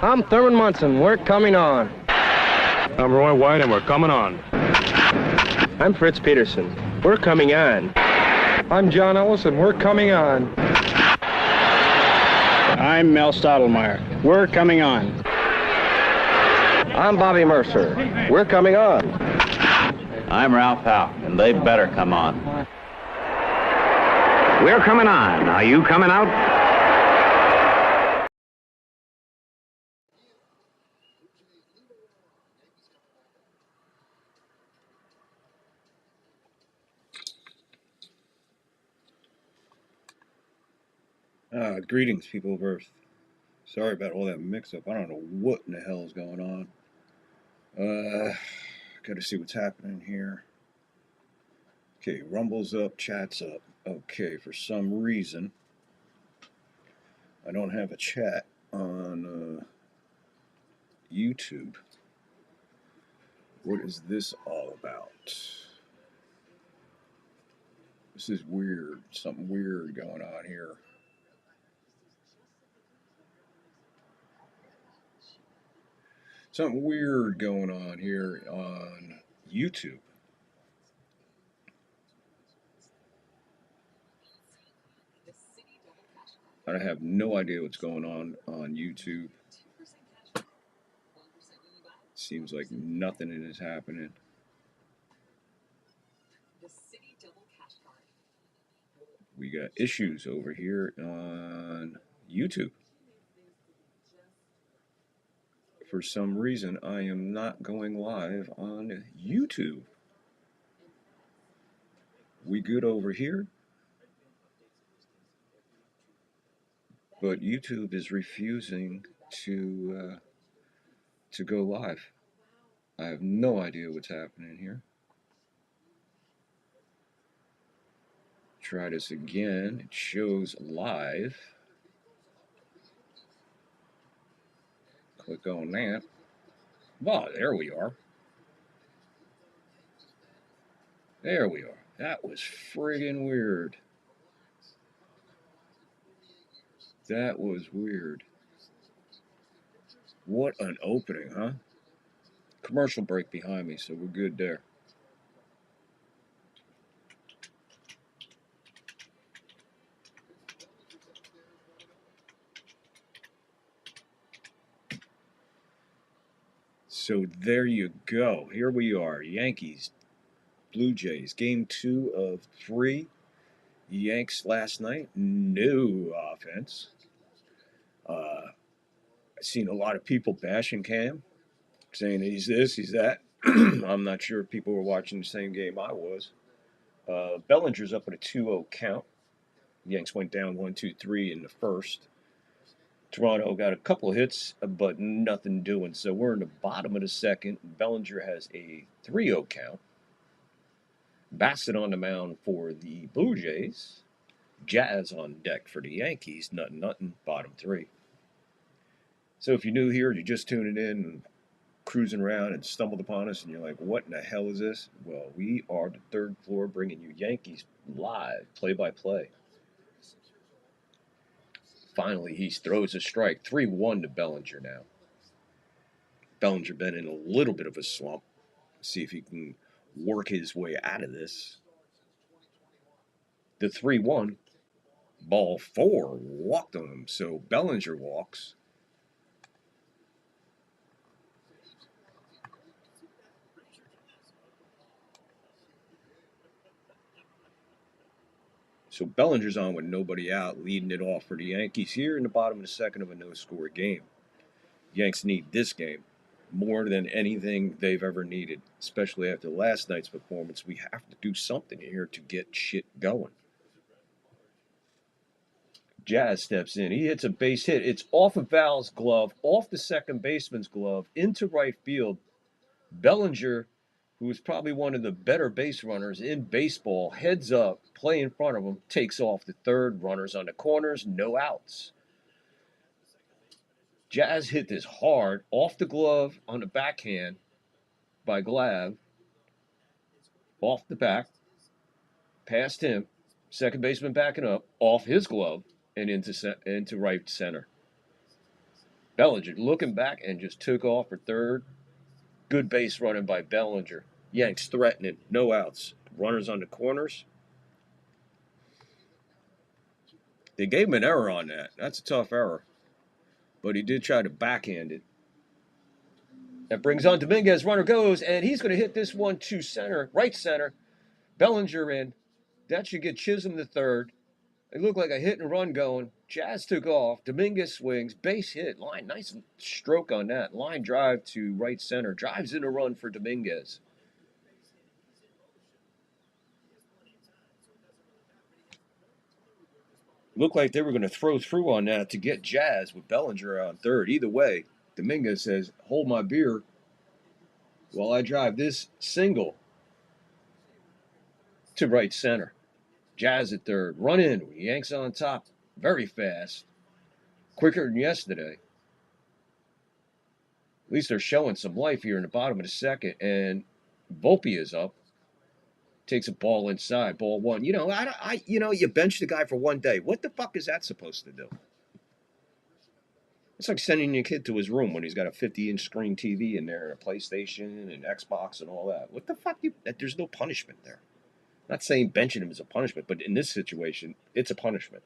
I'm Thurman Munson. We're coming on. I'm Roy White, and we're coming on. I'm Fritz Peterson. We're coming on. I'm John Ellis, and we're coming on. I'm Mel Stottlemyre. We're coming on. I'm Bobby Mercer. We're coming on. I'm Ralph Howe, and they better come on. We're coming on. Are you coming out? Greetings, people of Earth. Sorry about all that mix-up. I don't know what in the hell is going on. Gotta see what's happening here. Okay, Rumble's up, chat's up. Okay, for some reason, I don't have a chat on YouTube. What is this all about? This is weird. Something weird going on here. Something weird going on here on YouTube. I have no idea what's going on YouTube. Seems like nothing is happening. We got issues over here on YouTube. For some reason, I am not going live on YouTube. We good over here? But YouTube is refusing to go live. I have no idea what's happening here. Try this again. It shows live. Click on that. Wow, there we are. There we are. That was friggin' weird. That was weird. What an opening, huh? Commercial break behind me, so we're good there. So there you go. Here we are. Yankees, Bluejays. Game 2 of 3. Yanks last night. No offense. I've seen a lot of people bashing Cam, saying he's this, he's that. I'm not sure if people were watching the same game I was. Bellinger's up at a 2-0 count. Yanks went down 1-2-3 in the first. Toronto got a couple of hits, but nothing doing. So we're in the bottom of the second. Bellinger has a 3-0 count. Bassett on the mound for the Blue Jays. Jazz on deck for the Yankees. Nothing. Bottom 3. So if you're new here, you're just tuning in and cruising around and stumbled upon us and you're like, what in the hell is this? Well, we are the third floor bringing you Yankees live, play-by-play. Finally, he throws a strike. 3-1 to Bellinger now. Bellinger been in a little bit of a slump. See if he can work his way out of this. The 3-1. Ball 4 walked on him. So Bellinger walks. So Bellinger's on with nobody out, leading it off for the Yankees here in the bottom of the second of a no-score game. Yanks need this game more than anything they've ever needed, especially after last night's performance. We have to do something here to get shit going. Jazz steps in. He hits a base hit. It's off of Val's glove, off the second baseman's glove, into right field. Bellinger, who is probably one of the better base runners in baseball, heads up, play in front of him, takes off the third, runners on the corners, no outs. Jazz hit this hard, off the glove on the backhand by Glav, off the back, past him, second baseman backing up, off his glove, and into right center. Bellinger looking back and just took off for third. Good base running by Bellinger. Yanks threatening. No outs. Runners on the corners. They gave him an error on that. That's a tough error. But he did try to backhand it. That brings on Dominguez. Runner goes, and he's going to hit this one to center, right center. Bellinger in. That should get Chisholm to third. It looked like a hit and run going. Jazz took off. Dominguez swings. Base hit. Line. Nice stroke on that. Line drive to right center. Drives in a run for Dominguez. Looked like they were going to throw through on that to get Jazz with Bellinger on third. Either way, Dominguez says, hold my beer while I drive this single to right center. Jazz at third. Run in. Yanks on top. Very fast. Quicker than yesterday. At least they're showing some life here in the bottom of the second. And Volpe is up. Takes a ball inside. Ball one. You know, you bench the guy for one day. What the fuck is that supposed to do? It's like sending your kid to his room when he's got a 50-inch screen TV in there, and a PlayStation and Xbox and all that. What the fuck? There's no punishment there. I'm not saying benching him is a punishment, but in this situation, it's a punishment.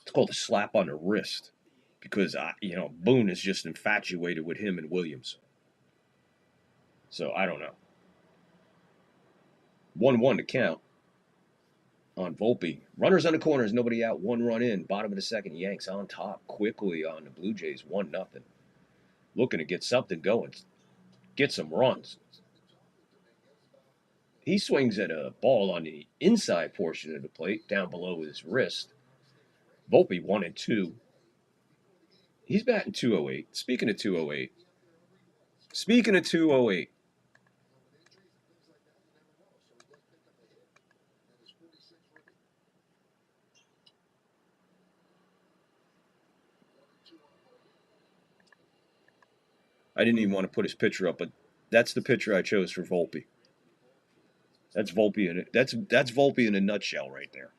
It's called a slap on the wrist because, Boone is just infatuated with him and Williams. So, I don't know. 1-1 to count on Volpe. Runners on the corners, nobody out, one run in. Bottom of the second, Yanks on top quickly on the Bluejays, 1-0. Looking to get something going. Get some runs. He swings at a ball on the inside portion of the plate, down below his wrist. Volpe 1-2. He's batting 208. Speaking of 208. I didn't even want to put his picture up, but that's the picture I chose for Volpe. That's Volpe in it. That's Volpe in a nutshell right there.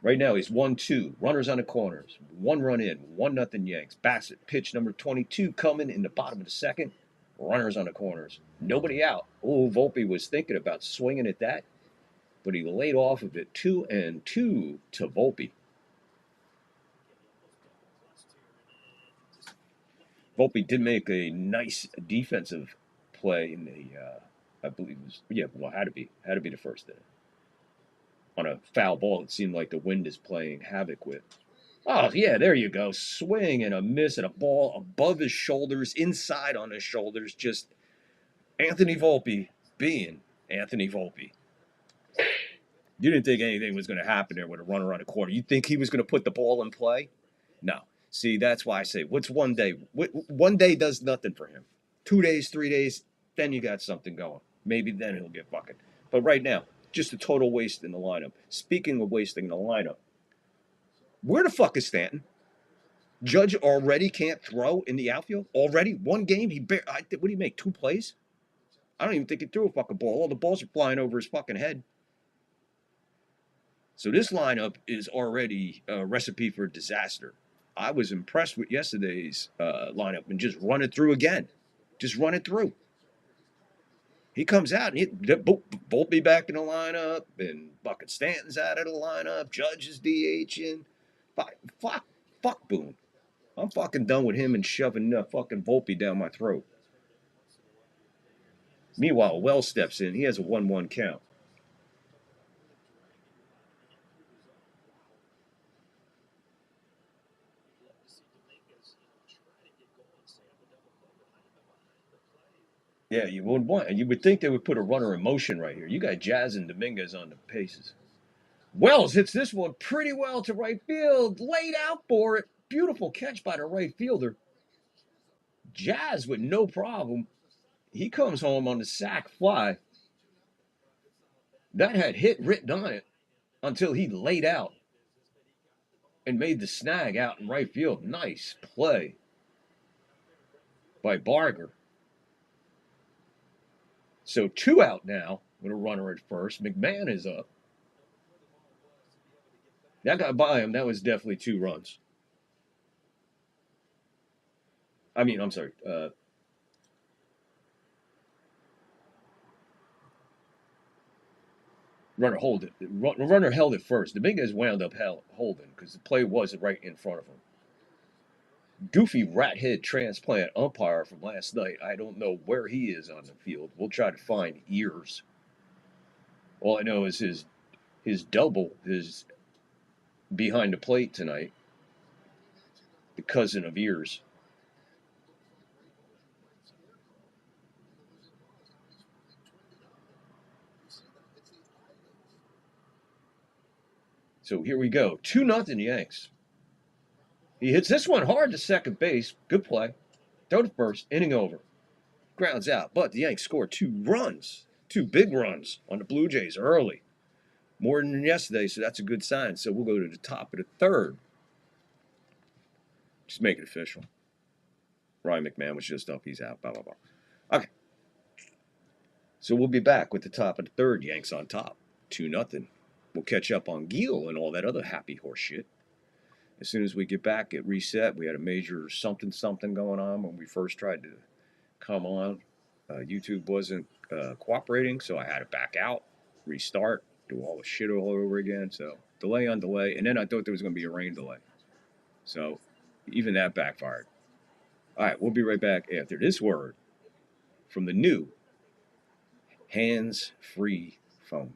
Right now he's 1-2. Runners on the corners. One run in. 1-0 Yanks. Bassett, pitch number 22 coming in the bottom of the second. Runners on the corners. Nobody out. Oh, Volpe was thinking about swinging at that, but he laid off of it. 2-2 to Volpe. Volpe did make a nice defensive play in the, I believe it was, had to be the first inning. On a foul ball, it seemed like the wind is playing havoc with. Oh, yeah, there you go. Swing and a miss and a ball above his shoulders, inside on his shoulders. Just Anthony Volpe being Anthony Volpe. You didn't think anything was going to happen there with a runner on the corner. You think he was going to put the ball in play? No. See, that's why I say, what's one day? One day does nothing for him. 2 days, 3 days, then you got something going. Maybe then he'll get fucking. But right now, just a total waste in the lineup. Speaking of wasting the lineup, where the fuck is Stanton? Judge already can't throw in the outfield? Already? One game? What did he make? 2 plays? I don't even think he threw a fucking ball. All the balls are flying over his fucking head. So this lineup is already a recipe for disaster. I was impressed with yesterday's lineup and just run it through again. Just run it through. He comes out and Volpe back in the lineup, and fucking Stanton's out of the lineup. Judge is DHing. Fuck Boone. I'm fucking done with him and shoving fucking Volpe down my throat. Meanwhile, Wells steps in. He has a 1-1 count. Yeah, you would think they would put a runner in motion right here. You got Jazz and Dominguez on the paces. Wells hits this one pretty well to right field. Laid out for it. Beautiful catch by the right fielder. Jazz with no problem. He comes home on the sac fly. That had hit written on it until he laid out and made the snag out in right field. Nice play by Barger. So 2 out now with a runner at first. McMahon is up. That got by him. That was definitely 2 runs. I'm sorry. Runner held it first. Dominguez wound up holding because the play was right in front of him. Goofy rathead transplant umpire from last night. I don't know where he is on the field. We'll try to find ears. All I know is his double is behind the plate tonight. The cousin of ears. So here we go. 2-0 Yanks. He hits this one hard to second base. Good play. Throw to first. Inning over. Grounds out. But the Yanks scored 2 runs. 2 big runs on the Bluejays early. More than yesterday, so that's a good sign. So we'll go to the top of the third. Just make it official. Ryan McMahon was just up. He's out. Blah, blah, blah. Okay. So we'll be back with the top of the third. Yanks on top. 2-0. We'll catch up on Gil and all that other happy horse shit. As soon as we get back at reset, we had a major something going on when we first tried to come on. YouTube wasn't cooperating, so I had to back out, restart, do all the shit all over again. So delay on delay. And then I thought there was going to be a rain delay. So even that backfired. All right, we'll be right back after this word from the new hands-free phone.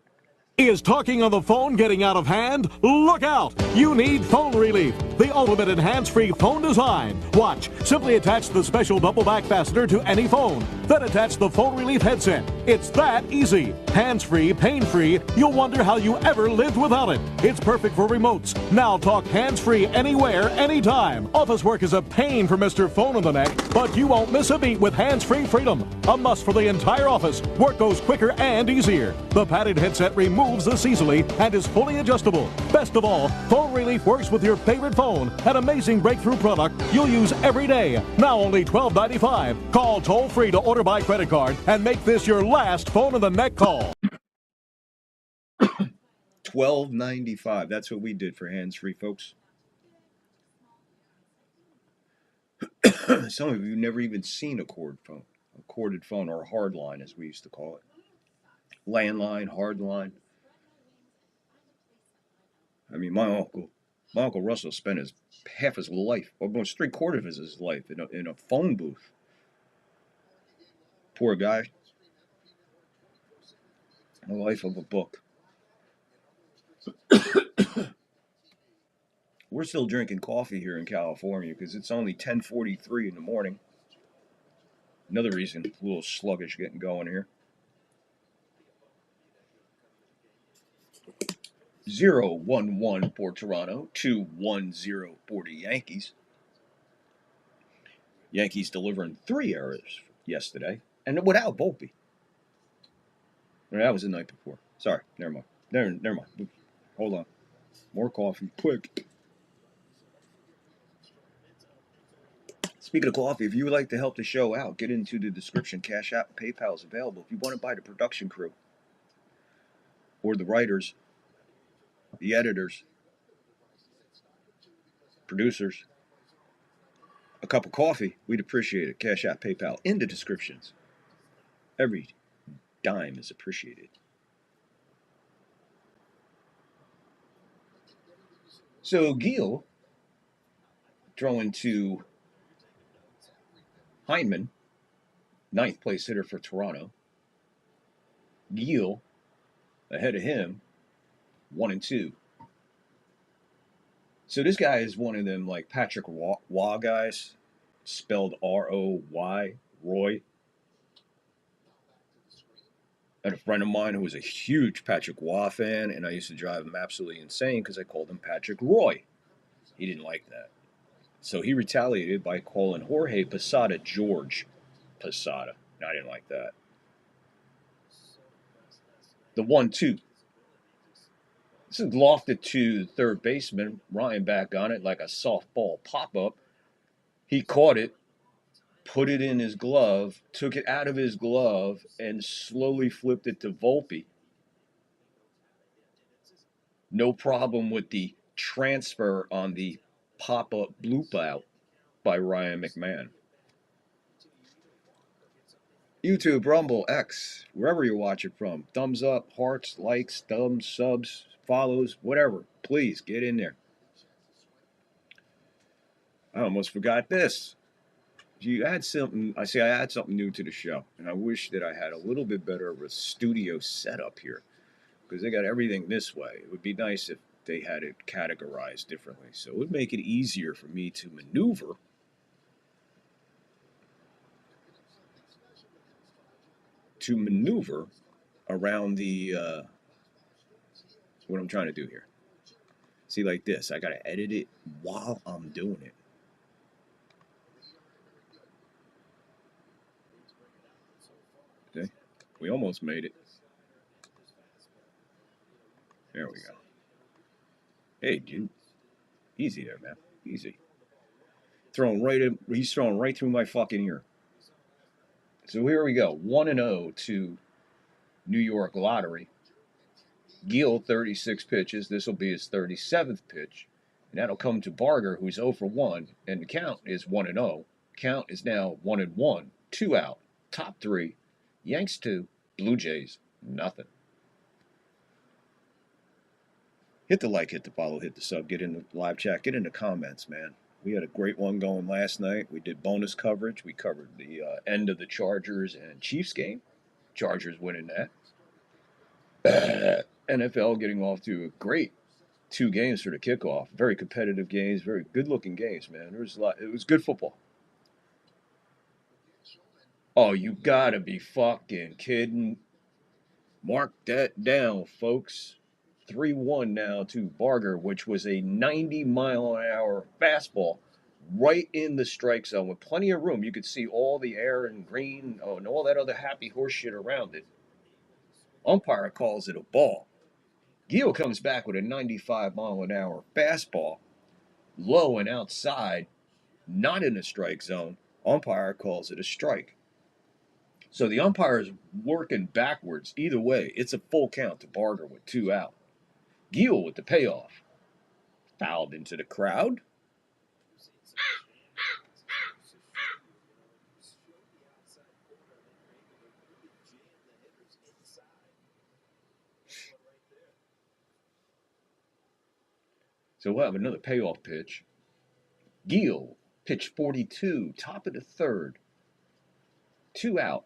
Is talking on the phone getting out of hand? Look out! You need phone relief. The ultimate in hands-free phone design. Watch. Simply attach the special double back fastener to any phone. Then attach the phone relief headset. It's that easy. Hands-free, pain-free. You'll wonder how you ever lived without it. It's perfect for remotes. Now talk hands-free anywhere, anytime. Office work is a pain for Mr. Phone in the Neck, but you won't miss a beat with hands-free freedom. A must for the entire office. Work goes quicker and easier. The padded headset removes this easily and is fully adjustable. Best of all, Phone Relief works with your favorite phone, an amazing breakthrough product you'll use every day. Now only $12.95. Call toll-free to order by credit card and make this your last Phone in the Neck call. $12.95. That's what we did for hands-free, folks. Some of you never even seen a corded phone, or a hard line, as we used to call it. Landline, hard line. I mean, my uncle Russell spent half his life, almost 3/4 of his life, in a phone booth. Poor guy. The life of a book. We're still drinking coffee here in California because it's only 10:43 in the morning. Another reason, a little sluggish getting going here. 0-1-1 for Toronto, 2-1-0 for the Yankees. Yankees delivering 3 errors yesterday, and without Volpe. That was the night before. Sorry, never mind. Never mind. Hold on. More coffee, quick. Speaking of coffee, if you would like to help the show out, get into the description. Cash App and PayPal is available. If you want to buy the production crew or the writers, the editors, producers, a cup of coffee, we'd appreciate it. Cash App, PayPal in the descriptions. Every dime is appreciated. So Gil throwing to Heineman, 9th place hitter for Toronto. Gil ahead of him, 1-2. So this guy is one of them like Patrick Roy guys, spelled R-O-Y, Roy. I had a friend of mine who was a huge Patrick Roy fan, and I used to drive him absolutely insane because I called him Patrick Roy. He didn't like that. So he retaliated by calling Jorge Posada George Posada. I didn't like that. The 1-2. This is lofted to third baseman. Ryan back on it like a softball pop-up. He caught it, put it in his glove, took it out of his glove, and slowly flipped it to Volpe. No problem with the transfer on the pop-up bloop out by Ryan McMahon. YouTube, Rumble, X, wherever you're watching from. Thumbs up, hearts, likes, thumbs, subs, follows, whatever. Please get in there. I almost forgot this. You add something. I add something new to the show, and I wish that I had a little bit better of a studio setup here because they got everything this way. It would be nice if they had it categorized differently, so it would make it easier for me to maneuver around the what I'm trying to do here. See, like this, I gotta edit it while I'm doing it. Okay, we almost made it. There we go. Hey, dude, easy there, man. Easy. He's throwing right through my fucking ear. So here we go. 1-0 to New York Lottery. Gill, 36 pitches. This will be his 37th pitch. And that'll come to Barger, who's 0 for 1. And the count is 1-0. Count is now 1-1. 2 out. Top 3. Yanks 2. Bluejays nothing. Hit the like, hit the follow, hit the sub, get in the live chat, get in the comments, man. We had a great one going last night. We did bonus coverage. We covered the end of the Chargers and Chiefs game. Chargers winning that. NFL getting off to a great 2 games for the kickoff. Very competitive games, very good-looking games, man. There was a lot. It was good football. Oh, you gotta be fucking kidding. Mark that down, folks. 3-1 now to Barger, which was a 90-mile-an-hour fastball right in the strike zone with plenty of room. You could see all the air and green and all that other happy horse shit around it. Umpire calls it a ball. Gill comes back with a 95-mile-an-hour fastball, low and outside, not in the strike zone. Umpire calls it a strike. So the umpire is working backwards. Either way, it's a full count to Barger with 2 out. Gill with the payoff. Fouled into the crowd. So we'll have another payoff pitch. Gill, pitch 42, top of the 3rd. 2 out.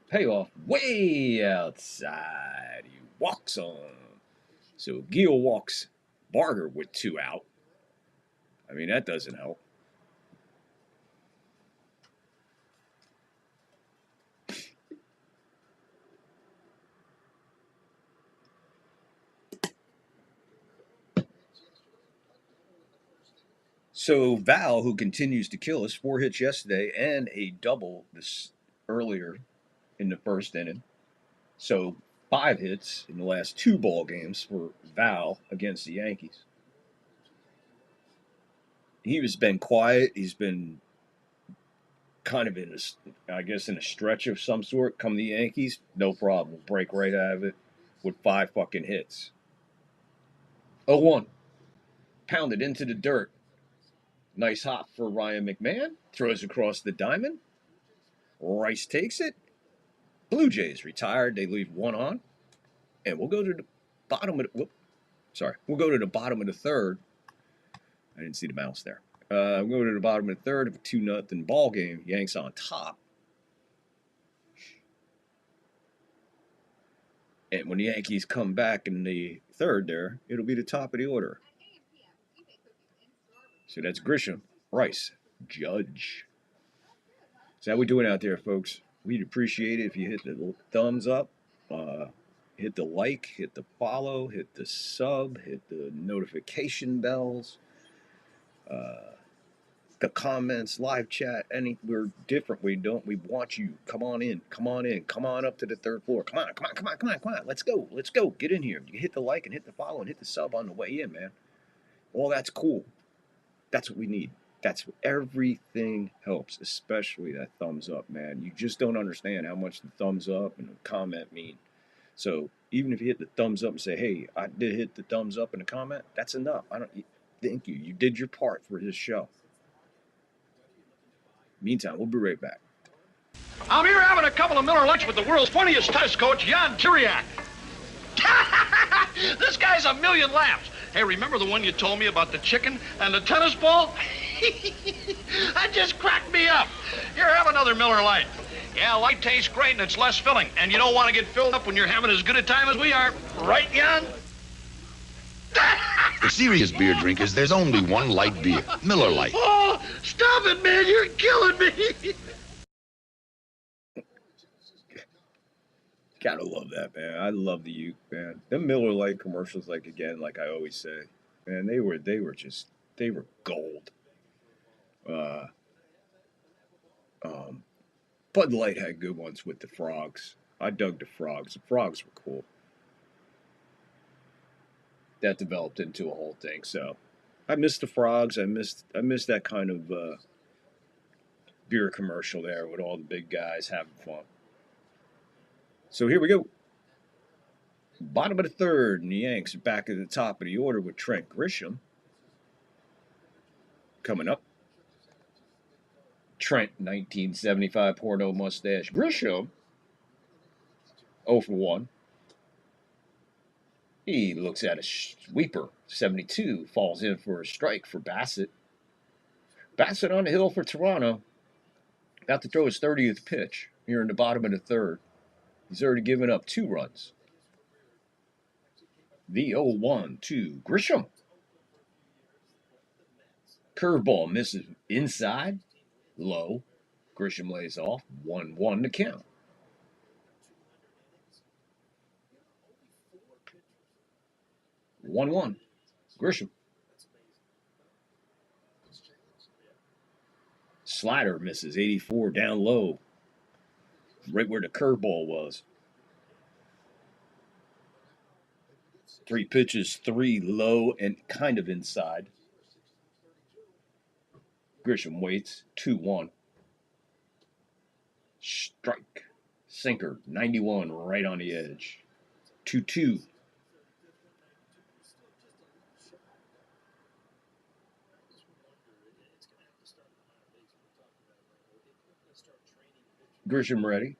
Payoff way outside. He walks on. So Gill walks Barger with 2 out. I mean, that doesn't help. So Val, who continues to kill us, 4 hits yesterday and a double this earlier in the 1st inning. So 5 hits in the last 2 ball games for Val against the Yankees. He has been quiet. He's been kind of in a stretch of some sort. Come the Yankees, no problem. We'll break right out of it with 5 fucking hits. 0-1. Pounded into the dirt. Nice hop for Ryan McMahon. Throws across the diamond. Rice takes it. Blue Jays retired. They leave 1 on. And we'll go to the bottom of the... We'll go to the bottom of the 3rd. I didn't see the mouse there. We'll go to the bottom of the 3rd of a 2-0 ball game. Yanks on top. And when the Yankees come back in the 3rd there, it'll be the top of the order. So that's Grisham, Rice, Judge. So how we doing out there, folks? We'd appreciate it if you hit the thumbs up, hit the like, hit the follow, hit the sub, hit the notification bells, the comments, live chat. We're different. We want you. Come on in. Come on up to the 3rd floor. Come on. Let's go. Get in here. You hit the like and hit the follow and hit the sub on the way in, man. All that's cool. That's what we need. Everything helps, especially that thumbs up, man. You just don't understand how much the thumbs up and the comment mean. So even if you hit the thumbs up and say, hey, I did hit the thumbs up in the comment, that's enough. Thank you. You did your part for this show. Meantime, we'll be right back. I'm here having a couple of Miller Lights with the world's funniest tennis coach, Jan Tiriak. This guy's a million laughs. Hey, remember the one you told me about the chicken and the tennis ball? That just cracked me up. Here, have another Miller Light. Yeah, light tastes great and it's less filling. And you don't want to get filled up when you're having as good a time as we are. Right, Jan? The serious beer drinkers, there's only one light beer, Miller Lite. Oh, stop it, man. You're killing me. Gotta love that, man. I love the Uke, man. Them Miller Lite commercials, like I always say, man, they were gold. Bud Light had good ones with the frogs. I dug the frogs. The frogs were cool. That developed into a whole thing. So I missed the frogs. I missed that kind of beer commercial there with all the big guys having fun. So here we go. Bottom of the third, and the Yanks are back at the top of the order with Trent Grisham coming up. Trent, 1975 porno mustache. Grisham, 0 for 1. He looks at a sweeper, 72, falls in for a strike for Bassett. Bassett on the hill for Toronto. About to throw his 30th pitch here in the bottom of the third. He's already given up 2 runs. The 0-1 to Grisham. Curveball misses inside, low. Grisham lays off, 1-1 to count. One. Grisham. Slider misses 84 down low. Right where the curveball was. 3 pitches, 3 low and kind of inside. Grisham waits, 2-1. Strike. Sinker, 91 right on the edge. 2-2. Grisham ready.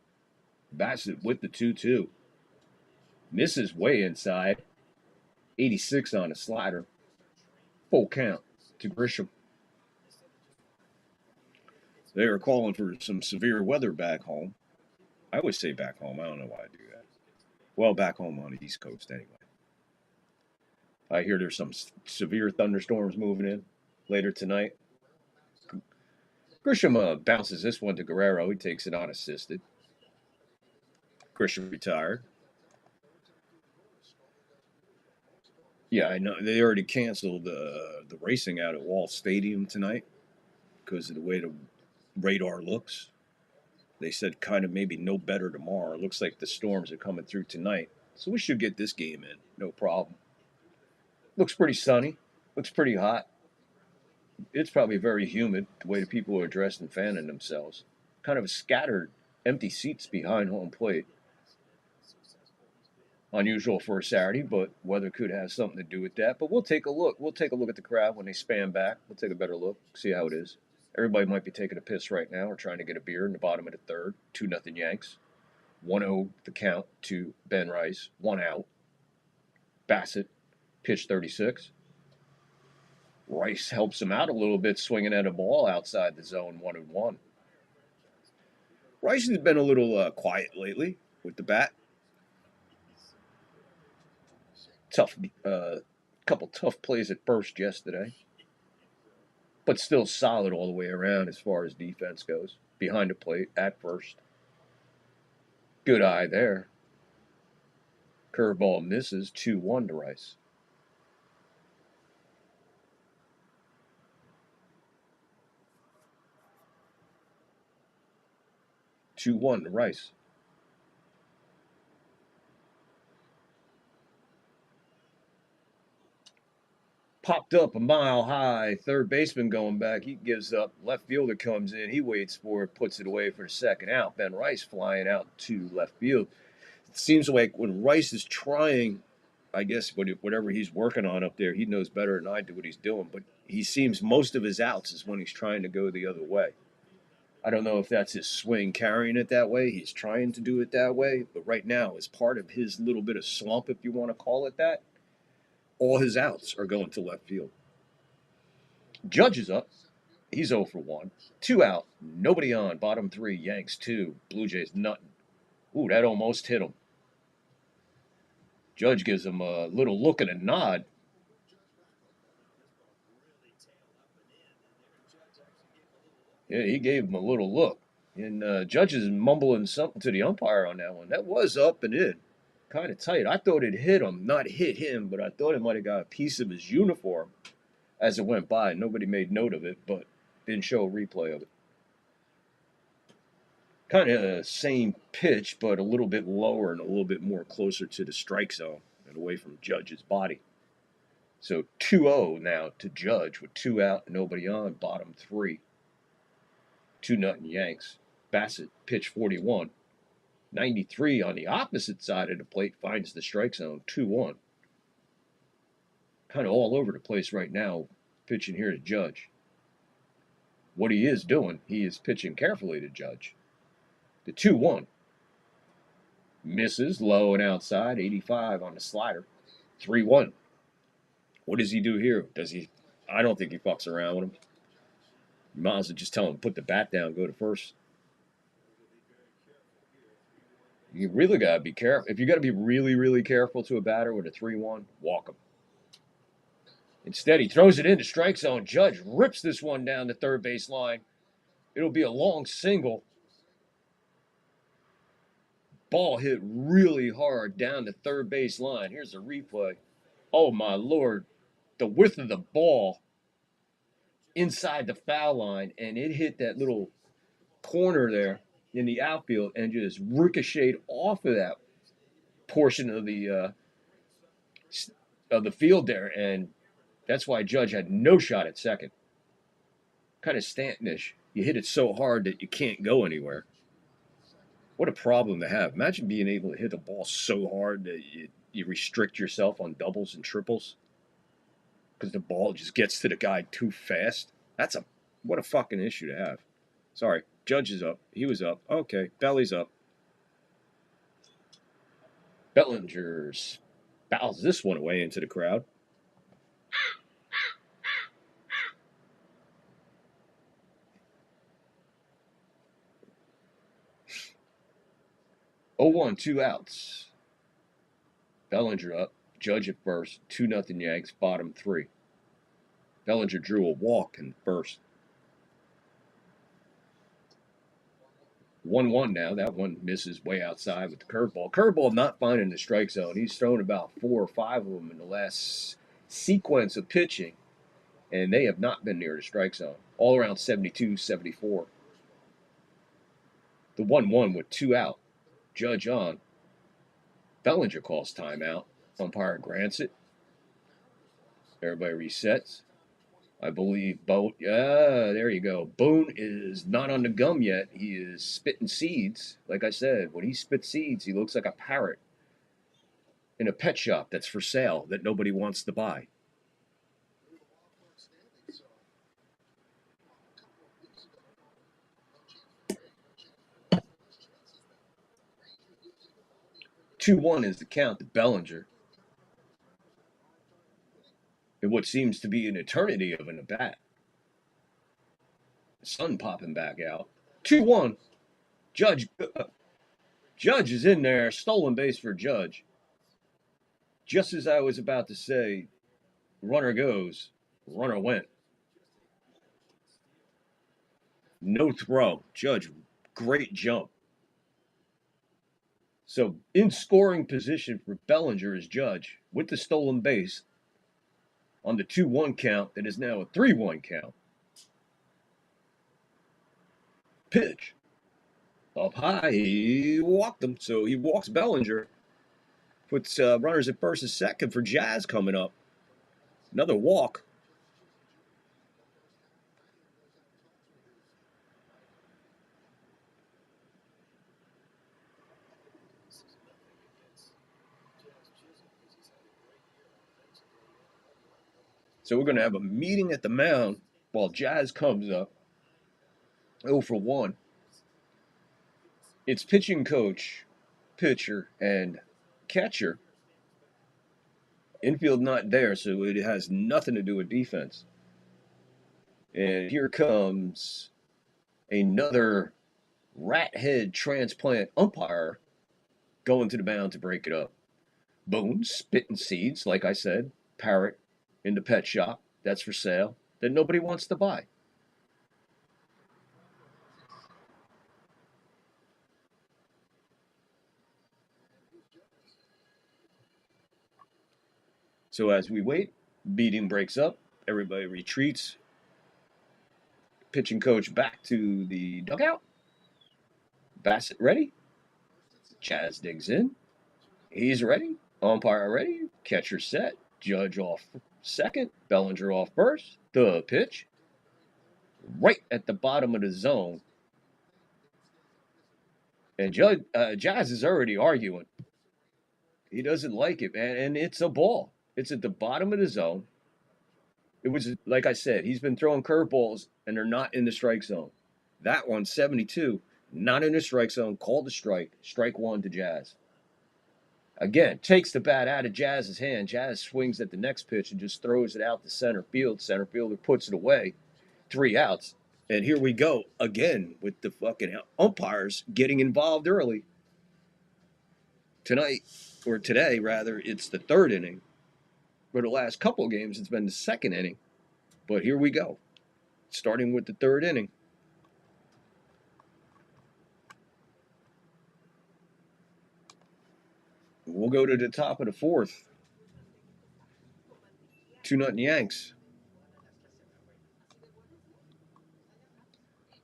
Bassett with the 2-2. Misses way inside. 86 on a slider. Full count to Grisham. They are calling for some severe weather back home. I always say back home. I don't know why I do that. Well, back home on the East Coast anyway. I hear there's some severe thunderstorms moving in later tonight. Grisham bounces this one to Guerrero. He takes it unassisted. Grisham retired. Yeah, I know. They already canceled the racing out at Wall Stadium tonight because of the way the radar looks. They said kind of maybe no better tomorrow. It looks like the storms are coming through tonight. So we should get this game in. No problem. Looks pretty sunny. Looks pretty hot. It's probably very humid, the way the people are dressed and fanning themselves. Kind of scattered empty seats behind home plate. Unusual for a Saturday, but weather could have something to do with that. But we'll take a look. We'll take a look at the crowd when they span back. We'll take a better look, see how it is. Everybody might be taking a piss right now or trying to get a beer in the bottom of the third. 2-0 Yanks. 1-0 the count to Ben Rice. 1 out. Bassett, pitch 36. Rice helps him out a little bit, swinging at a ball outside the zone, 1-1. Rice has been a little quiet lately with the bat. Couple tough plays at first yesterday, but still solid all the way around as far as defense goes. Behind the plate at first. Good eye there. Curveball misses, 2-1 to Rice. To Rice. Popped up a mile high. Third baseman going back. He gives up. Left fielder comes in. He waits for it, puts it away for the second out. Ben Rice flying out to left field. It seems like when Rice is trying, I guess whatever he's working on up there, he knows better than I do what he's doing. But he seems most of his outs is when he's trying to go the other way. I don't know if that's his swing carrying it that way. He's trying to do it that way. But right now, as part of his little bit of slump, if you want to call it that, all his outs are going to left field. Judge is up. He's 0 for 1. 2 out. Nobody on. Bottom 3. Yanks 2. Bluejays nothing. Ooh, that almost hit him. Judge gives him a little look and a nod. Yeah, he gave him a little look. And Judge is mumbling something to the umpire on that one. That was up and in. Kind of tight. I thought it hit him. Not hit him, but I thought it might have got a piece of his uniform as it went by. Nobody made note of it, but didn't show a replay of it. Kind of same pitch, but a little bit lower and a little bit more closer to the strike zone and away from Judge's body. So 2-0 now to Judge with 2 out, nobody on, bottom 3. 2-0 Yanks. Bassett, pitch 41. 93 on the opposite side of the plate finds the strike zone, 2-1. Kind of all over the place right now, pitching here to Judge. What he is doing, he is pitching carefully to Judge. The 2-1. Misses, low and outside, 85 on the slider. 3-1. What does he do here? Does he? I don't think he fucks around with him. You might as well just tell him, put the bat down, go to first. You really got to be careful. If you got to be really, really careful to a batter with a 3-1, walk him. Instead, he throws it into strike zone. Judge rips this one down the third base line. It'll be a long single. Ball hit really hard down the third base line. Here's a replay. Oh, my Lord. The width of the ball inside the foul line, and it hit that little corner there in the outfield and just ricocheted off of that portion of the field there, and that's why Judge had no shot at second. Kind of Stantonish. You hit it so hard that you can't go anywhere. What a problem to have. Imagine being able to hit the ball so hard that you restrict yourself on doubles and triples because the ball just gets to the guy too fast. What a fucking issue to have. Sorry, Judge is up. He was up. Okay, Belly's up. Bellinger bows this one away into the crowd. Oh, 1, 2 outs. Bellinger up. Judge at first. 2-0 Yanks. Bottom 3. Bellinger drew a walk in first. 1-1 now. That one misses way outside with the curveball. Curveball not finding the strike zone. He's thrown about 4 or 5 of them in the last sequence of pitching, and they have not been near the strike zone. All around 72, 74. The 1-1 with 2 out. Judge on. Bellinger calls timeout. Umpire grants it. Everybody resets. I believe there you go. Boone is not on the gum yet. He is spitting seeds. Like I said, when he spits seeds, he looks like a parrot in a pet shop that's for sale that nobody wants to buy. Two-1 is the count to Bellinger. In what seems to be an eternity of an at-bat. The sun popping back out. 2-1. Judge is in there. Stolen base for Judge. Just as I was about to say, runner goes, runner went. No throw. Judge, great jump. So in scoring position for Bellinger is Judge with the stolen base on the 2-1 count that is now a 3-1 count. Pitch. Up high, he walked him, so he walks Bellinger. Puts runners at first and second for Jazz coming up. Another walk. So we're going to have a meeting at the mound while Jazz comes up. 0 for 1. It's pitching coach, pitcher, and catcher. Infield not there, so it has nothing to do with defense. And here comes another rat head transplant umpire going to the mound to break it up. Bones, spitting seeds, like I said, parrot in the pet shop, that's for sale, that nobody wants to buy. So as we wait, beating breaks up, everybody retreats. Pitching coach back to the dugout. Bassett ready. Chaz digs in. He's ready. Umpire ready. Catcher set. Judge off second. Bellinger off first. The pitch. Right at the bottom of the zone. And Jazz is already arguing. He doesn't like it, man. And it's a ball. It's at the bottom of the zone. It was, like I said, he's been throwing curveballs, and they're not in the strike zone. That one, 72, not in the strike zone, called the strike. Strike one to Jazz. Again, takes the bat out of Jazz's hand. Jazz swings at the next pitch and just throws it out to center field. Center fielder puts it away. 3 outs. And here we go again with the fucking umpires getting involved early. Tonight, or today rather, it's the 3rd inning. For the last couple of games, it's been the 2nd inning. But here we go. Starting with the 3rd inning. We'll go to the top of the 4th. 2-0 Yanks.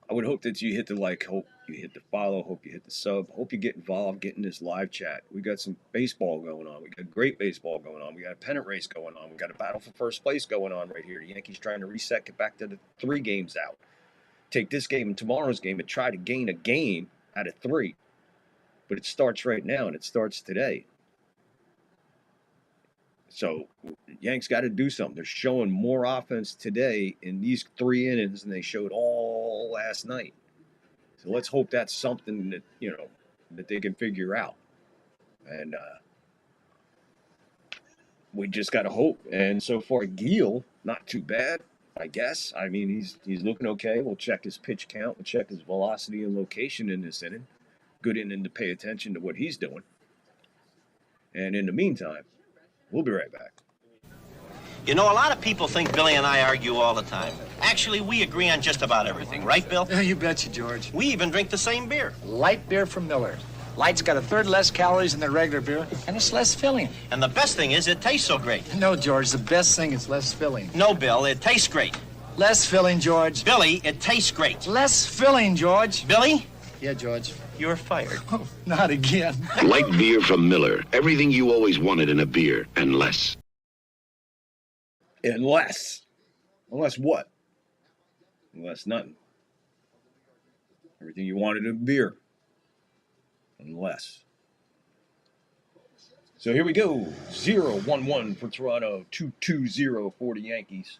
I would hope that you hit the like, hope you hit the follow, hope you hit the sub, hope you get involved, get in this live chat. We got some baseball going on. We got great baseball going on. We got a pennant race going on. We got a battle for first place going on right here. The Yankees trying to reset, get back to the 3 games out. Take this game and tomorrow's game and try to gain a game out of 3. But it starts right now, and it starts today. So Yanks got to do something. They're showing more offense today in these 3 innings than they showed all last night. So let's hope that's something that, that they can figure out. And we just got to hope. And so far, Gil, not too bad, I guess. I mean, he's looking okay. We'll check his pitch count. We'll check his velocity and location in this inning. Good inning to pay attention to what he's doing. And in the meantime, we'll be right back. You know, a lot of people think Billy and I argue all the time. Actually, we agree on just about everything, right, Bill? Yeah, you betcha, George. We even drink the same beer. Light beer from Miller. Light's got 1/3 less calories than the regular beer, and it's less filling. And the best thing is it tastes so great. No, George, the best thing is less filling. No, Bill, it tastes great. Less filling, George. Billy, it tastes great. Less filling, George. Billy? Yeah, George. You're fired. Oh, not again. Light beer from Miller. Everything you always wanted in a beer, and less. Unless what? Unless nothing. Everything you wanted in beer. Unless. So here we go. 0-1-1 for Toronto. 2-2-0 for the Yankees.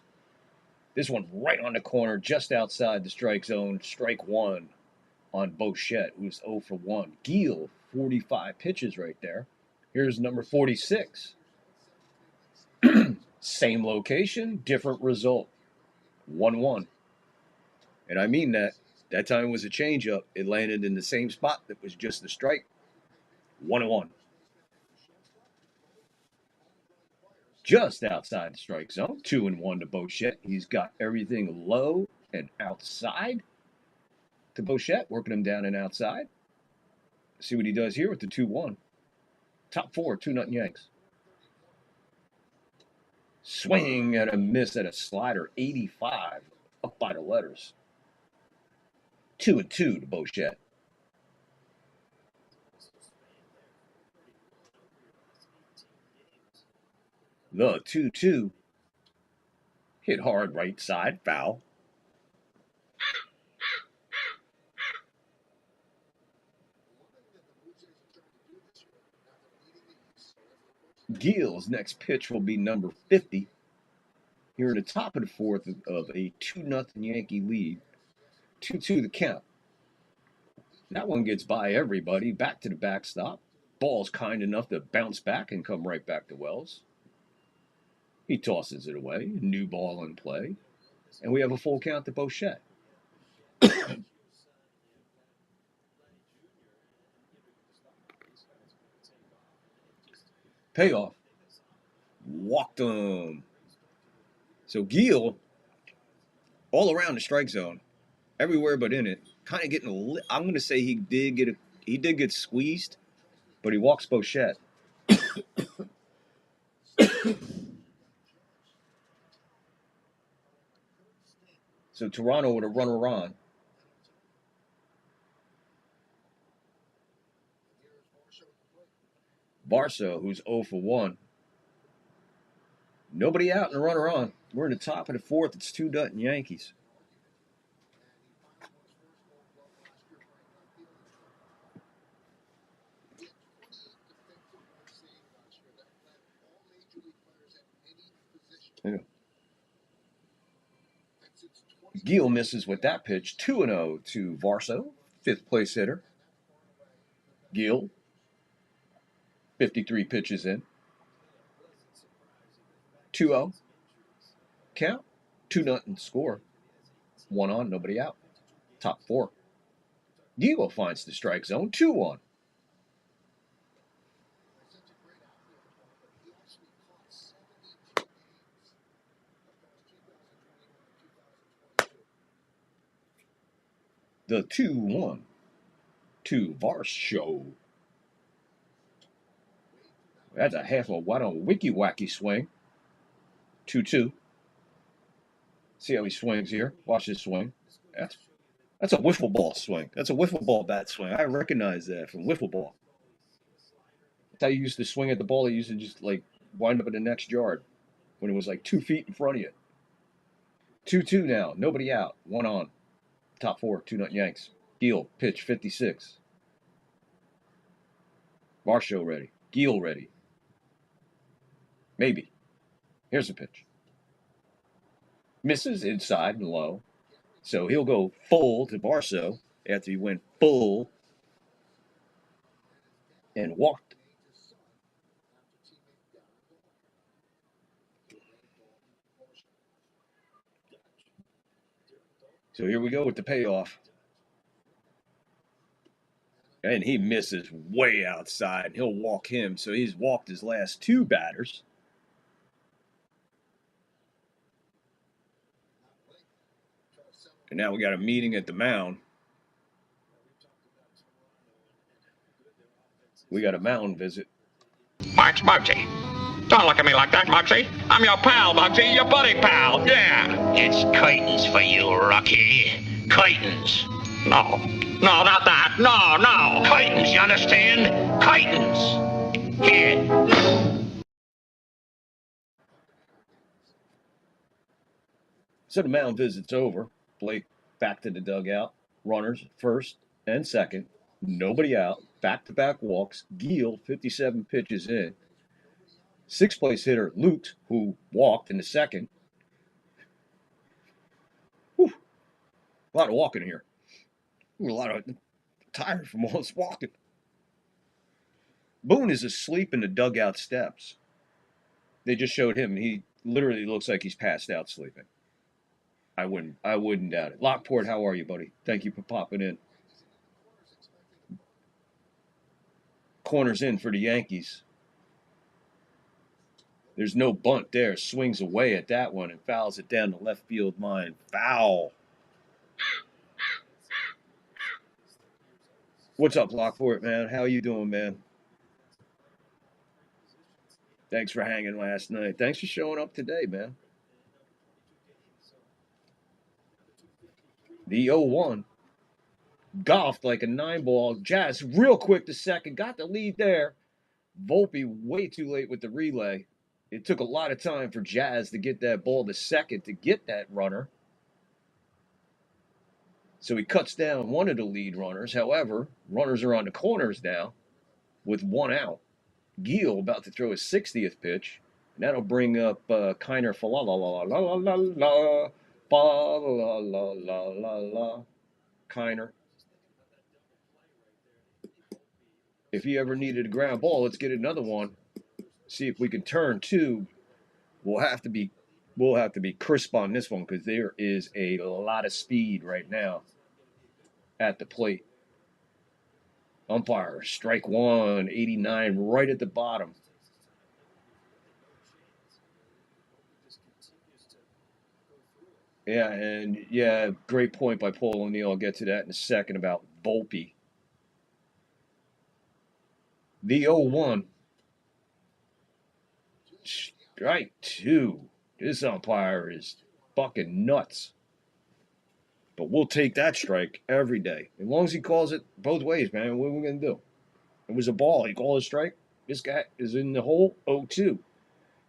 This one right on the corner, just outside the strike zone. Strike one on Bochette, who's 0 for 1. Gil, 45 pitches right there. Here's number 46. Same location, different result. 1-1. And I mean that. That time was a changeup. It landed in the same spot that was just the strike. 1-1. Just outside the strike zone. 2-1 to Bochette. He's got everything low and outside to Bochette, working him down and outside. See what he does here with the 2-1. Top 4, 2-0 Yanks. Swing and a miss at a slider, 85, up by the letters. 2-2 to Bochette. The 2-2 hit hard right side, foul. Gil's next pitch will be number 50. Here in the top of the 4th of a 2-0 Yankee lead. 2-2 the count. That one gets by everybody. Back to the backstop. Ball's kind enough to bounce back and come right back to Wells. He tosses it away. New ball in play. And we have a full count to Bouchette. Payoff. Walked him. So Gil, all around the strike zone, everywhere but in it, kind of getting I'm going to say he did get squeezed, but he walks Bouchette. So Toronto with a runner on. Barso, who's 0 for 1. Nobody out and a runner on. We're in the top of the fourth. It's 2-0 Yankees. Yeah. Gil misses with that pitch. 2-0 to Barso, 5th place hitter. Gil, 53 pitches in. 2-0. Count. 2-0 score. 1 on, nobody out. Top 4. Gil finds the strike zone. 2-1. The 2-1 to Varsho. That's a half a wicky wacky swing. 2-2. See how he swings here. Watch this swing. That's a wiffle ball swing. That's a wiffle ball bat swing. I recognize that from wiffle ball. That's how you used to swing at the ball. They used to just like wind up in the next yard when it was like 2 feet in front of you. 2-2 now. Nobody out. 1 on. Top 4. 2-0 Yanks. Gil, pitch 56. Varsho ready. Gil ready. Maybe. Here's the pitch. Misses inside and low. So he'll go full to Barso after he went full and walked. So here we go with the payoff. And he misses way outside. He'll walk him. So he's walked his last 2 batters. And now we got a meeting at the mound. We got a mound visit. It's Bugsy. Don't look at me like that, Bugsy. I'm your pal, Bugsy. Your buddy pal. Yeah. It's curtains for you, Rocky. Curtains. No, not that. No. Curtains, you understand? Curtains. Here. So the mound visit's over. Blake back to the dugout. Runners first and second. Nobody out. Back-to-back walks. Gil, 57 pitches in. 6th place hitter, Luke, who walked in the second. Whew. A lot of walking here. A lot of tired from all this walking. Boone is asleep in the dugout steps. They just showed him. He literally looks like he's passed out sleeping. I wouldn't doubt it. Lockport, how are you, buddy? Thank you for popping in. Corners in for the Yankees. There's no bunt there. Swings away at that one and fouls it down the left field line. Foul. What's up, Lockport, man? How you doing, man? Thanks for hanging last night. Thanks for showing up today, man. The 0-1. Golfed like a 9-ball. Jazz real quick to second. Got the lead there. Volpe way too late with the relay. It took a lot of time for Jazz to get that ball to second to get that runner. So he cuts down one of the lead runners. However, runners are on the corners now with 1 out. Gil about to throw his 60th pitch. And that'll bring up Kiner fa la la la la la la la fa la la la la la. Kiner. If he ever needed a ground ball, let's get another one. See if we can turn two. We'll have to be crisp on this one because there is a lot of speed right now at the plate. Umpire, strike one, 89, right at the bottom. Yeah, and yeah, great point by Paul O'Neill. I'll get to that in a second about Volpe. The 0-1. Strike two. This umpire is fucking nuts. But we'll take that strike every day. As long as he calls it both ways, man, what are we going to do? It was a ball. He called a strike. This guy is in the hole. 0-2.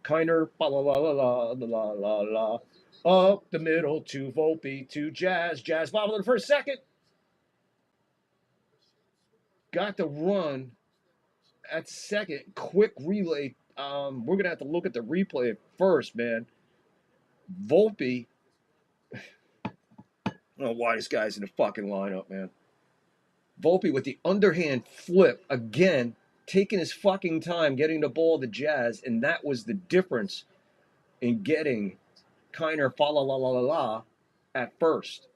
Kiner, la la la la la la la. Up the middle to Volpe to Jazz. Jazz bobbled in the first, second. Got the run at second. Quick relay. We're going to have to look at the replay at first, man. Volpe. I don't know why this guy's in the fucking lineup, man. Volpe with the underhand flip again, taking his fucking time getting the ball to Jazz, and that was the difference in getting Kiner fa la la la la la at first.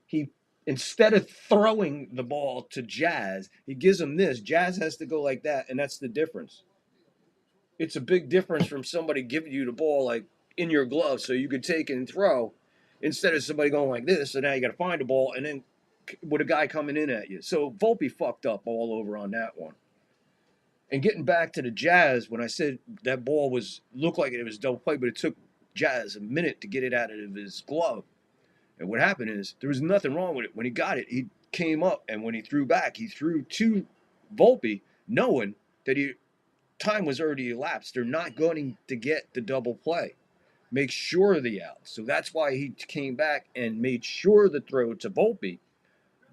He, instead of throwing the ball to Jazz, he gives him this. Jazz has to go like that, and that's the difference. It's a big difference from somebody giving you the ball like in your glove so you could take it and throw, instead of somebody going like this, so now you got to find the ball, and then with a guy coming in at you. So Volpe fucked up all over on that one. And getting back to the Jazz, when I said that ball looked like it was double play, but it took Jazz a minute to get it out of his glove. And what happened is there was nothing wrong with it. When he got it, he came up, and when he threw back, he threw to Volpe, knowing that time was already elapsed. They're not going to get the double play. Make sure of the out. So that's why he came back and made sure the throw to Volpe.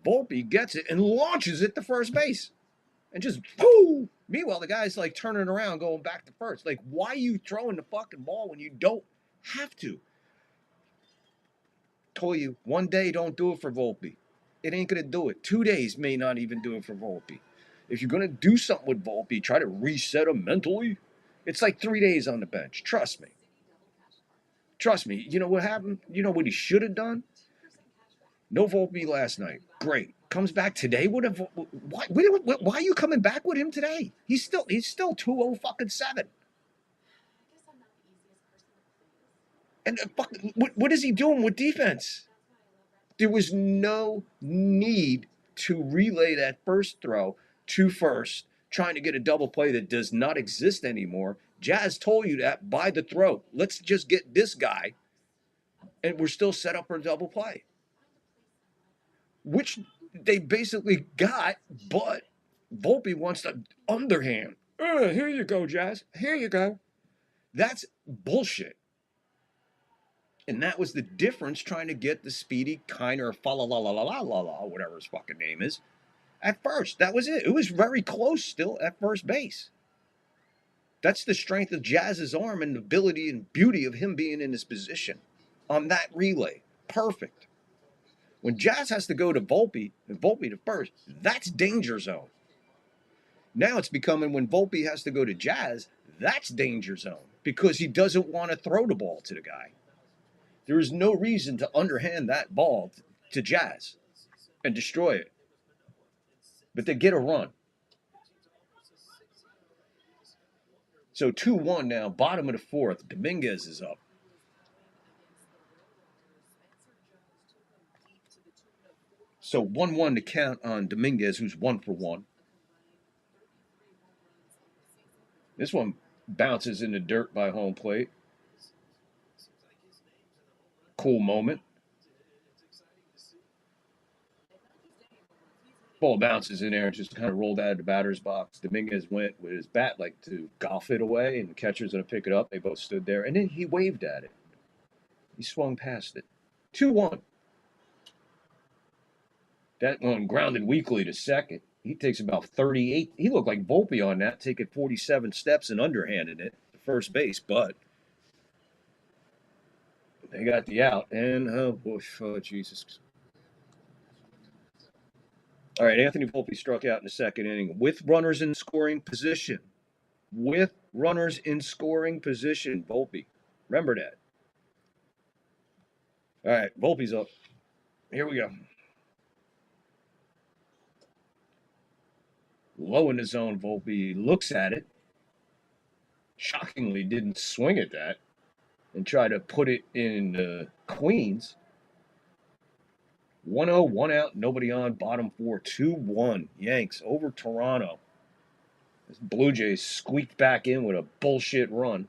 Volpe gets it and launches it to first base. And just, whoo! Meanwhile, the guy's like turning around, going back to first. Like, why are you throwing the fucking ball when you don't have to? Told you, one day don't do it for Volpe. It ain't going to do it. 2 days may not even do it for Volpe. If you're going to do something with Volpe, try to reset him mentally. It's like 3 days on the bench. Trust me. Trust me. You know what happened? You know what he should have done? No Volpe last night. Great. Comes back today. Why are you coming back with him today? He's still 2-0-7. And what is he doing with defense? There was no need to relay that first throw to first, trying to get a double play that does not exist anymore. Jazz told you that by the throw. Let's just get this guy, and we're still set up for a double play. Which they basically got, but Volpe wants to underhand. Here you go, Jazz. Here you go. That's bullshit. And that was the difference trying to get the speedy Kiner fa la la la la la la la, whatever his fucking name is, at first. That was it. It was very close still at first base. That's the strength of Jazz's arm and the ability and beauty of him being in his position on that relay. Perfect. When Jazz has to go to Volpe, and Volpe to first, that's danger zone. Now it's becoming when Volpe has to go to Jazz, that's danger zone because he doesn't want to throw the ball to the guy. There is no reason to underhand that ball to Jazz and destroy it. But they get a run. So 2-1 now, bottom of the fourth. Dominguez is up. So 1-1 to count on Dominguez, who's 1 for 1. This one bounces in the dirt by home plate. Cool moment. Ball bounces in there and just kind of rolled out of the batter's box. Dominguez went with his bat like to golf it away, and the catcher's going to pick it up. They both stood there, and then he waved at it. He swung past it. 2-1. That one grounded weakly to second. He takes about 38. He looked like Volpe on that, taking 47 steps and underhanded it to first base, but they got the out. And, oh, boy, oh, Jesus. All right, Anthony Volpe struck out in the second inning with runners in scoring position. With runners in scoring position, Volpe. Remember that. All right, Volpe's up. Here we go. Low in the zone, Volpe looks at it. Shockingly, didn't swing at that and try to put it in Queens. 1-0, 1 out, nobody on, bottom four, 2-1. Yanks over Toronto. This Bluejays squeaked back in with a bullshit run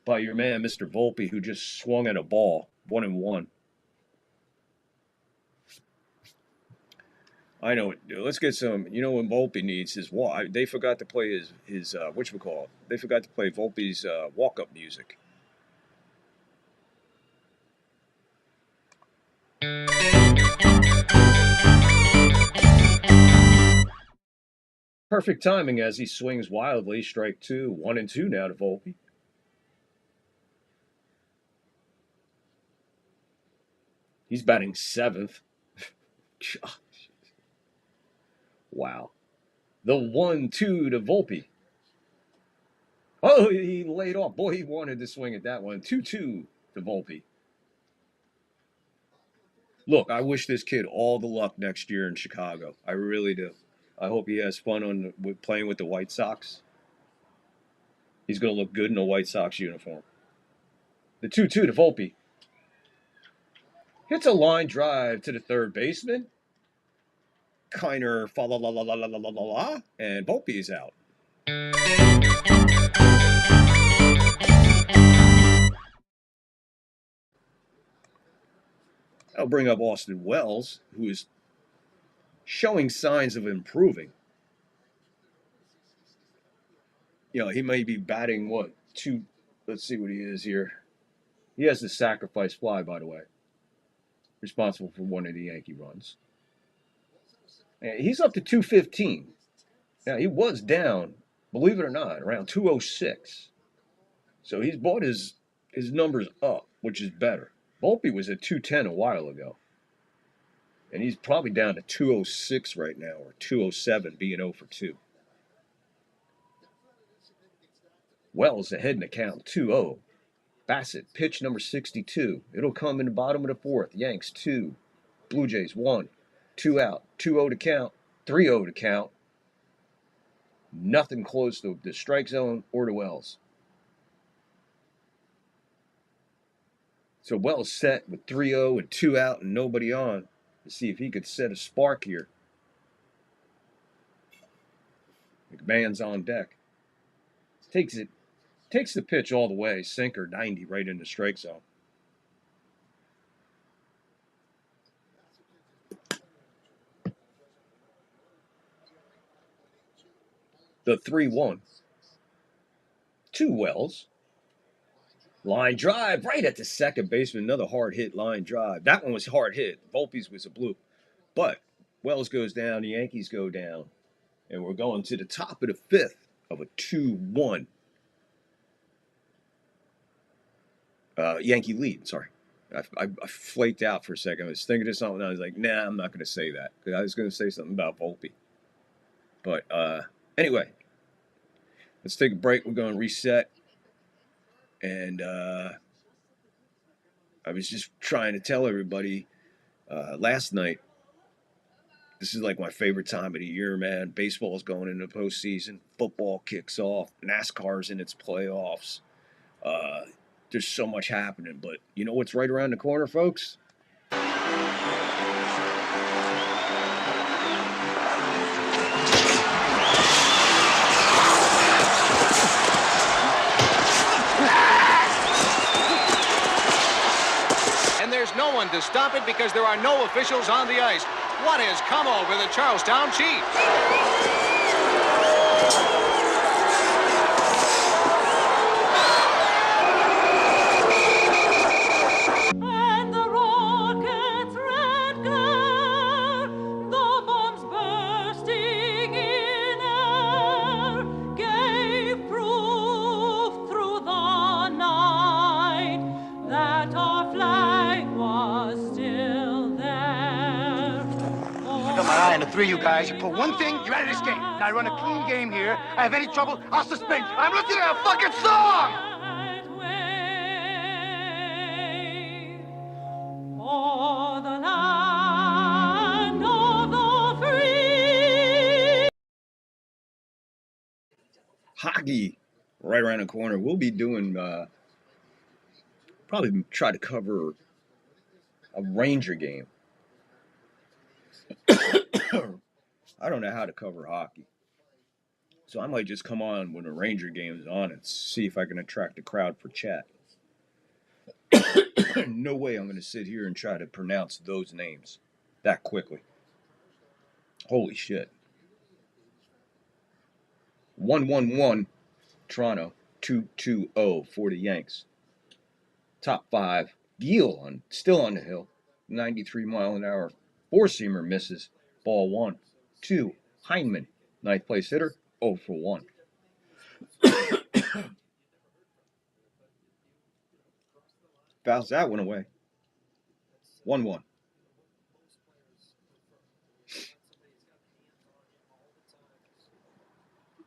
by your man, Mr. Volpe, who just swung at a ball. 1-1. I know what to do. Let's get some. You know what Volpe needs his walk. They forgot to play his whatchamacallit. They forgot to play Volpe's walk-up music. Perfect timing as he swings wildly. Strike two. 1-2 now to Volpe. He's batting seventh. Wow. The 1-2 to Volpe. Oh, he laid off. Boy, he wanted to swing at that one. 2-2 to Volpe. Look, I wish this kid all the luck next year in Chicago. I really do. I hope he has fun playing with the White Sox. He's going to look good in a White Sox uniform. The 2-2 to Volpe. Hits a line drive to the third baseman. Kiner, fa la la la la la la la la, and Volpe is out. I'll bring up Austin Wells, who is showing signs of improving. You know, he may be batting two. Let's see what he is here. He has the sacrifice fly, by the way, responsible for one of the Yankee runs. And he's up to 215. Now, he was down, believe it or not, around 206. So he's brought his numbers up, which is better. Volpe was at 210 a while ago. And he's probably down to 206 right now, or 207, being 0 for 2. Wells ahead in the count, 2-0. Bassett, pitch number 62. It'll come in the bottom of the fourth. Yanks, 2. Bluejays, 1. 2 out. 2-0 to count. 3-0 to count. Nothing close to the strike zone or to Wells. So Wells set with 3-0 and 2 out and nobody on to see if he could set a spark here. McMahon's on deck. Takes the pitch all the way, sinker 90 right into strike zone. The 3-1 to Wells. Line drive right at the second baseman. Another hard hit line drive. That one was hard hit. Volpe's was a bloop. But Wells goes down. The Yankees go down. And we're going to the top of the fifth of a 2-1 Yankee lead. Sorry. I flaked out for a second. I was thinking of something. I was like, nah, I'm not going to say that. Because I was going to say something about Volpe. But anyway, let's take a break. We're going to reset. And I was just trying to tell everybody last night, this is like my favorite time of the year, man. Baseball's going into the postseason. Football kicks off. NASCAR's in its playoffs. There's so much happening. But you know what's right around the corner, folks? There's no one to stop it because there are no officials on the ice. What has come over the Charlestown Chiefs? And the rocket's red glare, the bombs bursting in air, gave proof through the night that our flag was still there. fine, the three of you guys. For one thing, you're out of this game. Now I run a clean game here. I have any trouble, I'll suspend you. I'm listening to a fucking song! For the land of the free. Hockey right around the corner. We'll be doing, probably try to cover a Ranger game. I don't know how to cover hockey. So I might just come on when a Ranger game is on and see if I can attract a crowd for chat. No way I'm going to sit here and try to pronounce those names that quickly. Holy shit. 1-1-1 Toronto, 2-2-0 for the Yanks. Top 5. Giel still on the hill. 93-mile-an-hour four-seamer misses. Ball 1. 2. Heineman, ninth place hitter, 0 for 1. Fouls that one away. 1-1.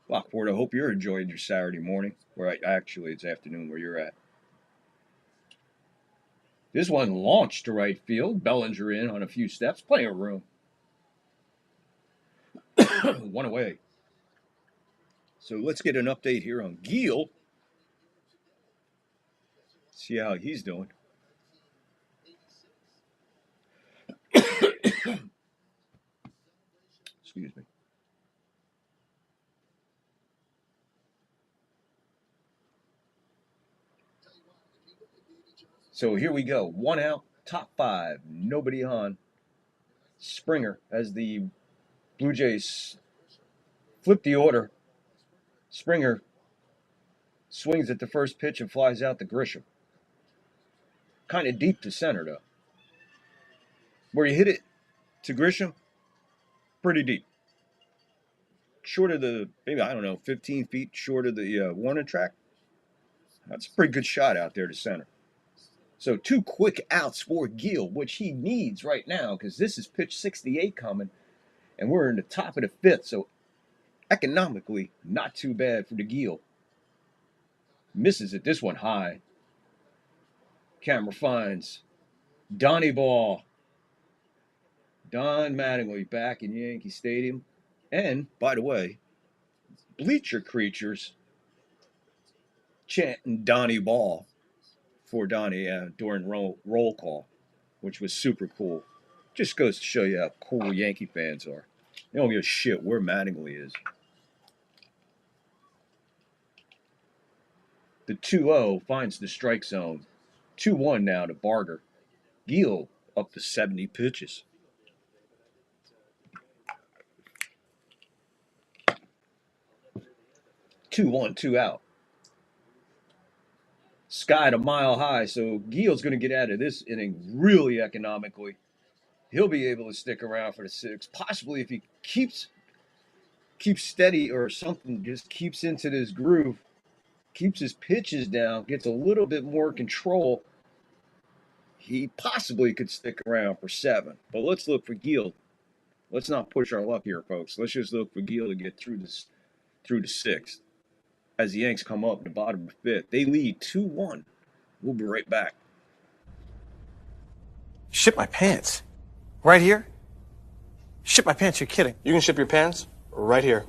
Lockport, I hope you're enjoying your Saturday morning. Right, actually, it's afternoon where you're at. This one launched to right field. Bellinger in on a few steps. Plenty of room. One away. So let's get an update here on Giel. See how he's doing. Excuse me. So here we go. 1 out, top 5, nobody on. Springer, as the Blue Jays flip the order. Springer swings at the first pitch and flies out to Grisham. Kind of deep to center, though. Where you hit it to Grisham, pretty deep. Short of the, maybe, I don't know, 15 feet short of the warning track. That's a pretty good shot out there to center. So 2 quick outs for Giel, which he needs right now because this is pitch 68 coming, and we're in the top of the 5th. So economically, not too bad for the Giel. Misses at this one high. Camera finds Donnie Ball. Don Mattingly back in Yankee Stadium. And, by the way, bleacher creatures chanting Donnie Ball for Donnie during roll call, which was super cool. Just goes to show you how cool Yankee fans are. They don't give a shit where Mattingly is. The 2-0 finds the strike zone. 2-1 now to Barger. Giel up to 70 pitches. Two one, 2 out. Sky to mile high, so Giel's going to get out of this inning really economically. He'll be able to stick around for the 6th. Possibly if he keeps steady or something, just keeps into this groove, keeps his pitches down, gets a little bit more control, he possibly could stick around for 7. But let's look for Giel. Let's not push our luck here, folks. Let's just look for Giel to get through the 6th. As the Yanks come up in the bottom of the 5th, they lead 2-1. We'll be right back. Ship my pants? Right here? Ship my pants, you're kidding. You can ship your pants right here.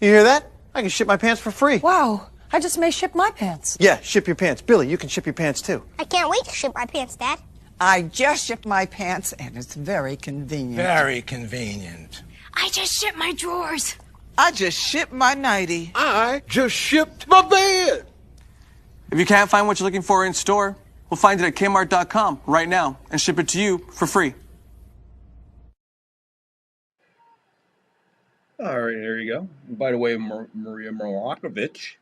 You hear that? I can ship my pants for free. Wow, I just may ship my pants. Yeah, ship your pants. Billy, you can ship your pants too. I can't wait to ship my pants, Dad. I just shipped my pants, and it's very convenient. Very convenient. I just shipped my drawers. I just shipped my nightie. I just shipped my bed. If you can't find what you're looking for in store, we'll find it at Kmart.com right now and ship it to you for free. All right, there you go. By the way, Maria Marakovich,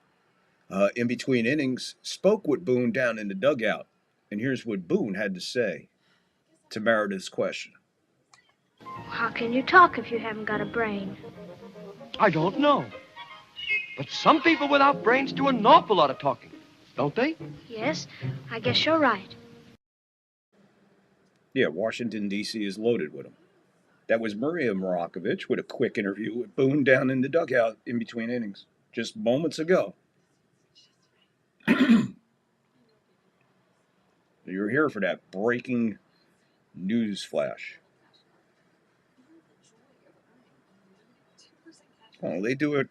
in between innings, spoke with Boone down in the dugout. And here's what Boone had to say to Meredith's question. How can you talk if you haven't got a brain? I don't know. But some people without brains do an awful lot of talking, don't they? Yes, I guess you're right. Yeah, Washington, D.C. is loaded with them. That was Maria Morakovich with a quick interview with Boone down in the dugout in between innings just moments ago. You're here for that breaking news flash. Oh, they do it.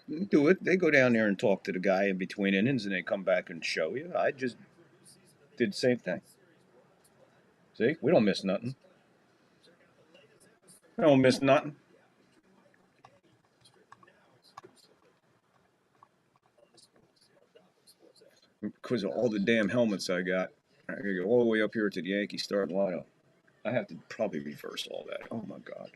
They go down there and talk to the guy in between innings, and they come back and show you. I just did the same thing. See, we don't miss nothing. We don't miss nothing. Because of all the damn helmets I got, I gotta go all the way up here to the Yankee starting lineup. I have to probably reverse all that. Oh my God.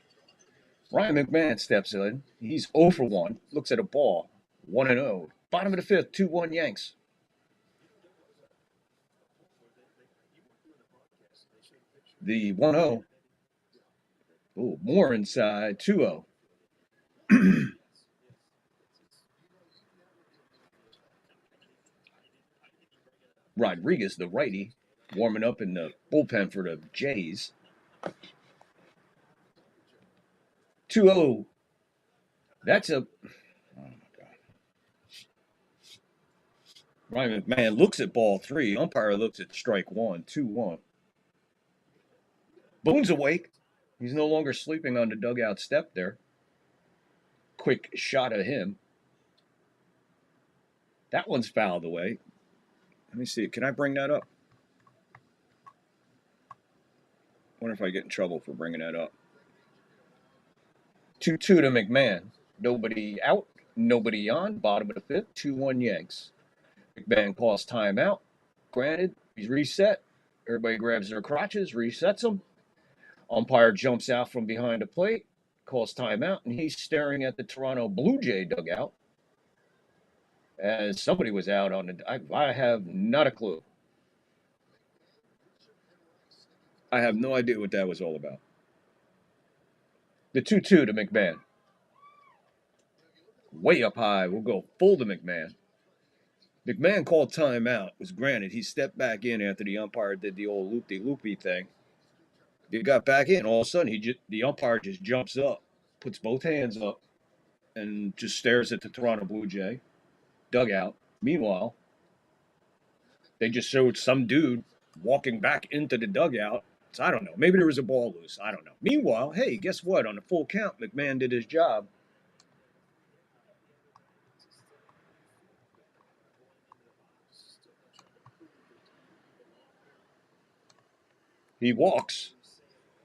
Ryan McMahon steps in. He's 0 for 1. Looks at a ball. 1-0. Bottom of the fifth, 2-1 Yanks. The 1-0. Oh, more inside. 2-0. Rodriguez, the righty, warming up in the bullpen for the Jays. 2-0. That's a... Oh, my God. Ryan McMahon looks at ball 3. Umpire looks at strike 1. 2-1. Boone's awake. He's no longer sleeping on the dugout step there. Quick shot at him. That one's fouled away. Let me see. Can I bring that up? I wonder if I get in trouble for bringing that up. 2-2 to McMahon. Nobody out. Nobody on. Bottom of the fifth. 2-1 Yanks. McMahon calls timeout. Granted, he's reset. Everybody grabs their crotches, resets them. Umpire jumps out from behind the plate, calls timeout, and he's staring at the Toronto Bluejay dugout as somebody was out on the... I have not a clue. I have no idea what that was all about. The 2-2 to McMahon. Way up high. We'll go full to McMahon. McMahon called timeout. It was granted. He stepped back in after the umpire did the old loopy-loopy thing. He got back in. All of a sudden, the umpire just jumps up, puts both hands up, and just stares at the Toronto Blue Jay dugout. Meanwhile, they just showed some dude walking back into the dugout. So I don't know. Maybe there was a ball loose. I don't know. Meanwhile, hey, guess what? On a full count, McMahon did his job. He walks.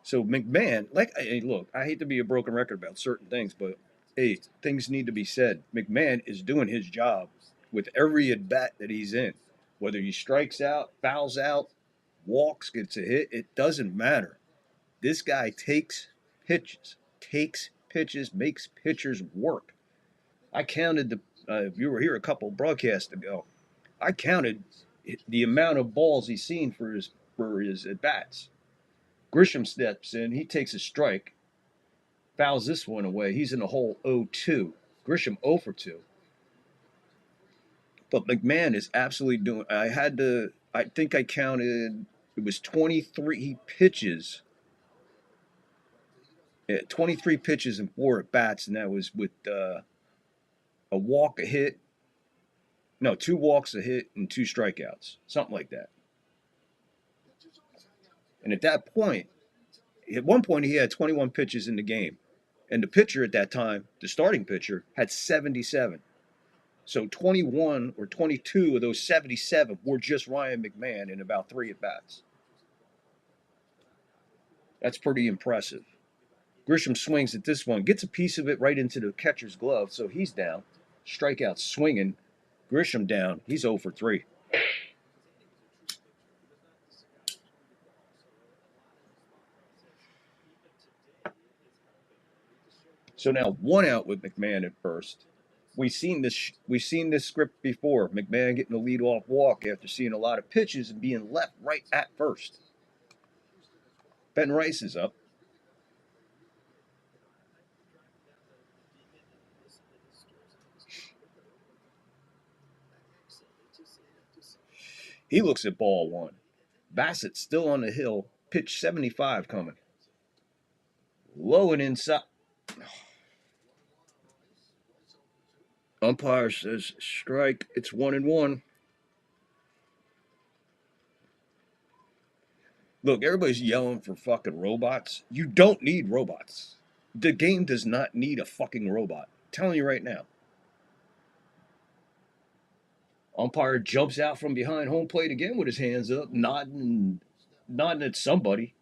So McMahon, hey, look, I hate to be a broken record about certain things, but hey, things need to be said. McMahon is doing his job with every at-bat that he's in. Whether he strikes out, fouls out, walks, gets a hit, it doesn't matter. This guy takes pitches, makes pitchers work. I counted if you were here a couple broadcasts ago, I counted the amount of balls he's seen for his at-bats. Grisham steps in. He takes a strike. Fouls this one away. He's in the hole 0-2. Grisham 0 for 2. But McMahon is absolutely doing... I think I counted... It was 23 pitches. 23 pitches and 4 at-bats, and that was with a walk, a hit. No, 2 walks, a hit, and 2 strikeouts. Something like that. And at that point, at one point, he had 21 pitches in the game. And the pitcher at that time, the starting pitcher, had 77. So 21 or 22 of those 77 were just Ryan McMahon in about 3 at-bats. That's pretty impressive. Grisham swings at this one, gets a piece of it right into the catcher's glove, so he's down. Strikeout swinging. Grisham down. He's 0 for 3. So now 1 out with McMahon at first. We've seen this script before. McMahon getting a leadoff walk after seeing a lot of pitches and being left right at first. Ben Rice is up. He looks at ball 1. Bassett still on the hill. Pitch 75 coming. Low and inside. Umpire says strike. It's 1-1. Look, everybody's yelling for fucking robots. You don't need robots. The game does not need a fucking robot. I'm telling you right now. Umpire jumps out from behind home plate again with his hands up, nodding at somebody.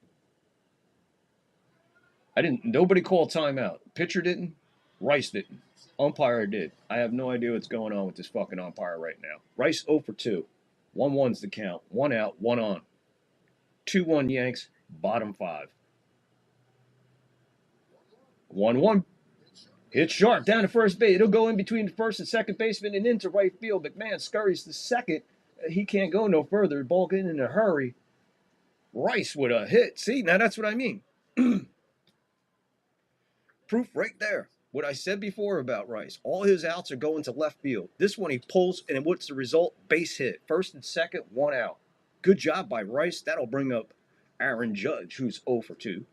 Nobody called timeout. Pitcher didn't. Rice didn't. Umpire did. I have no idea what's going on with this fucking umpire right now. Rice 0 for 2. 1-1's the count. 1 out, 1 on. 2-1 Yanks, bottom 5. 1-1. Hit sharp down to first base. It'll go in between the first and second baseman and into right field. McMahon scurries to second. He can't go no further. Ball getting in a hurry. Rice with a hit. See, now that's what I mean. Proof right there. What I said before about Rice. All his outs are going to left field. This one he pulls, and what's the result? Base hit. First and second, 1 out. Good job by Rice. That'll bring up Aaron Judge, who's 0 for 2.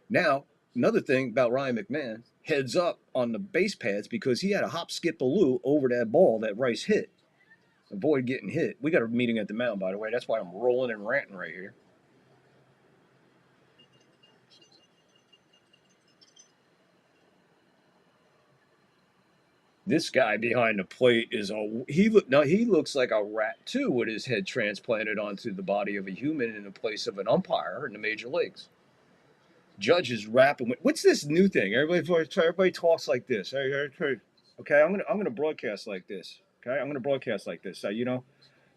Now, another thing about Ryan McMahon, heads up on the base pads because he had a hop, skip, a loo over that ball that Rice hit. Avoid getting hit. We got a meeting at the mound, by the way. That's why I'm rolling and ranting right here. This guy behind the plate he looks like a rat too, with his head transplanted onto the body of a human in the place of an umpire in the major leagues. Judge is rapping. What's this new thing? Everybody talks like this. Okay, I'm gonna broadcast like this. Okay, I'm gonna broadcast like this.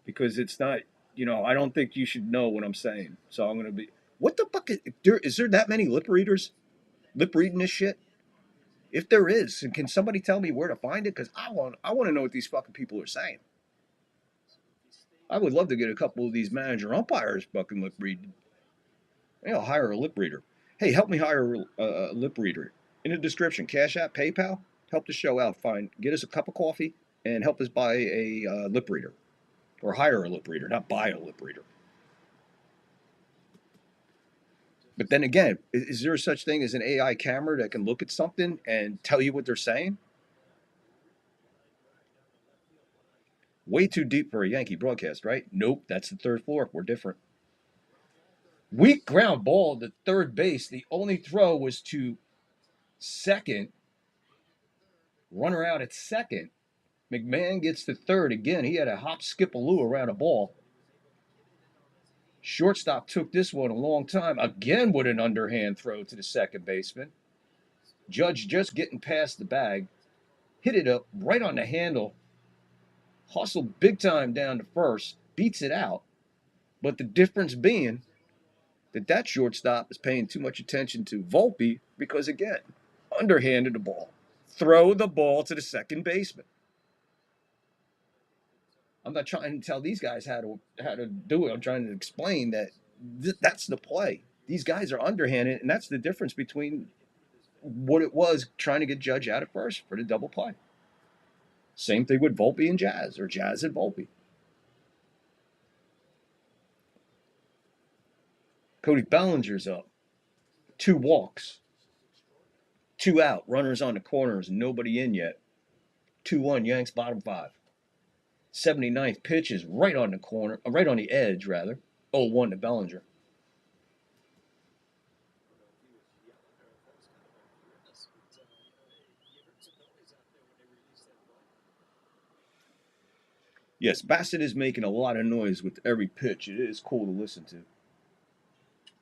Because it's not. I don't think you should know what I'm saying. So I'm gonna be. What the fuck is there that many lip readers? Lip reading this shit? If there is, can somebody tell me where to find it? Because I want to know what these fucking people are saying. I would love to get a couple of these manager umpires fucking lip reading. I'll hire a lip reader. Hey, help me hire a lip reader. In the description, Cash App, PayPal, help the show out. Get us a cup of coffee and help us buy a lip reader. Or hire a lip reader, not buy a lip reader. But then again, is there such thing as an AI camera that can look at something and tell you what they're saying? Way too deep for a Yankee broadcast, right? Nope, that's the third floor. We're different. Weak ground ball to third base. The only throw was to second. Runner out at second. McMahon gets to third again. He had a hop, skip, a loo around a ball. Shortstop took this one a long time. Again with an underhand throw to the second baseman. Judge just getting past the bag. Hit it up right on the handle. Hustled big time down to first. Beats it out. But the difference being that shortstop is paying too much attention to Volpe because, again, underhanded the ball. Throw the ball to the second baseman. I'm not trying to tell these guys how to do it. I'm trying to explain that that's the play. These guys are underhanded, and that's the difference between what it was trying to get Judge out at first for the double play. Same thing with Volpe and Jazz, or Jazz and Volpe. Cody Bellinger's up. 2 walks. 2 out. Runners on the corners. Nobody in yet. 2-1 Yanks, bottom 5. 79th pitch is right on the corner, right on the edge, rather. 0-1 to Bellinger. Yes, Bassett is making a lot of noise with every pitch. It is cool to listen to.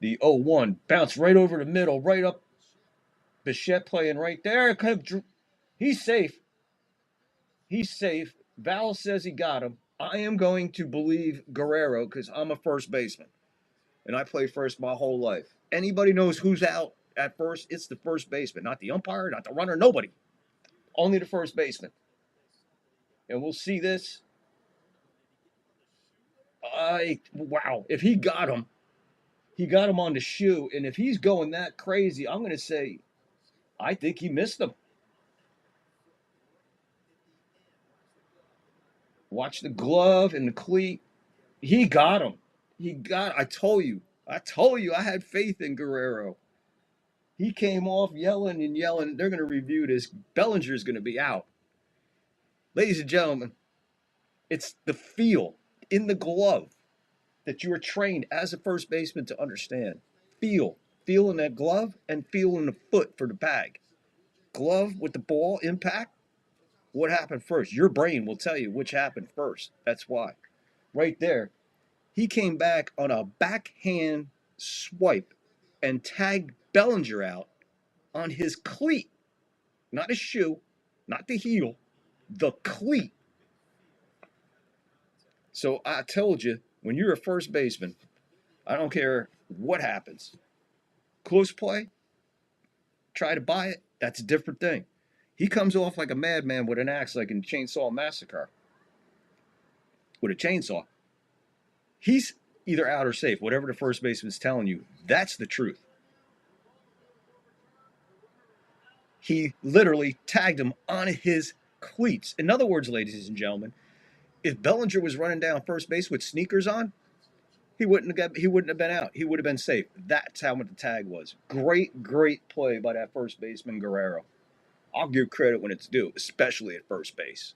The 0-1 bounced right over the middle, right up. Bichette playing right there. He's safe. He's safe. Val says he got him. I am going to believe Guerrero because I'm a first baseman. And I played first my whole life. Anybody knows who's out at first? It's the first baseman. Not the umpire, not the runner, nobody. Only the first baseman. And we'll see this. Wow. If he got him on the shoe. And if he's going that crazy, I'm going to say, I think he missed him. Watch the glove and the cleat. He got him. I told you. I had faith in Guerrero. He came off yelling and yelling. They're going to review this. Bellinger's going to be out. Ladies and gentlemen, it's the feel in the glove that you are trained as a first baseman to understand. Feel. Feel in that glove and feel in the foot for the bag. Glove with the ball impact. What happened first? Your brain will tell you which happened first. That's why. Right there, he came back on a backhand swipe and tagged Bellinger out on his cleat. Not his shoe, not the heel, the cleat. So I told you, when you're a first baseman, I don't care what happens. Close play, try to buy it, that's a different thing. He comes off like a madman with an axe like in Chainsaw Massacre. With a chainsaw. He's either out or safe. Whatever the first baseman's telling you, that's the truth. He literally tagged him on his cleats. In other words, ladies and gentlemen, if Bellinger was running down first base with sneakers on, he wouldn't have been out. He would have been safe. That's how much the tag was. Great play by that first baseman Guerrero. I'll give credit when it's due, especially at first base.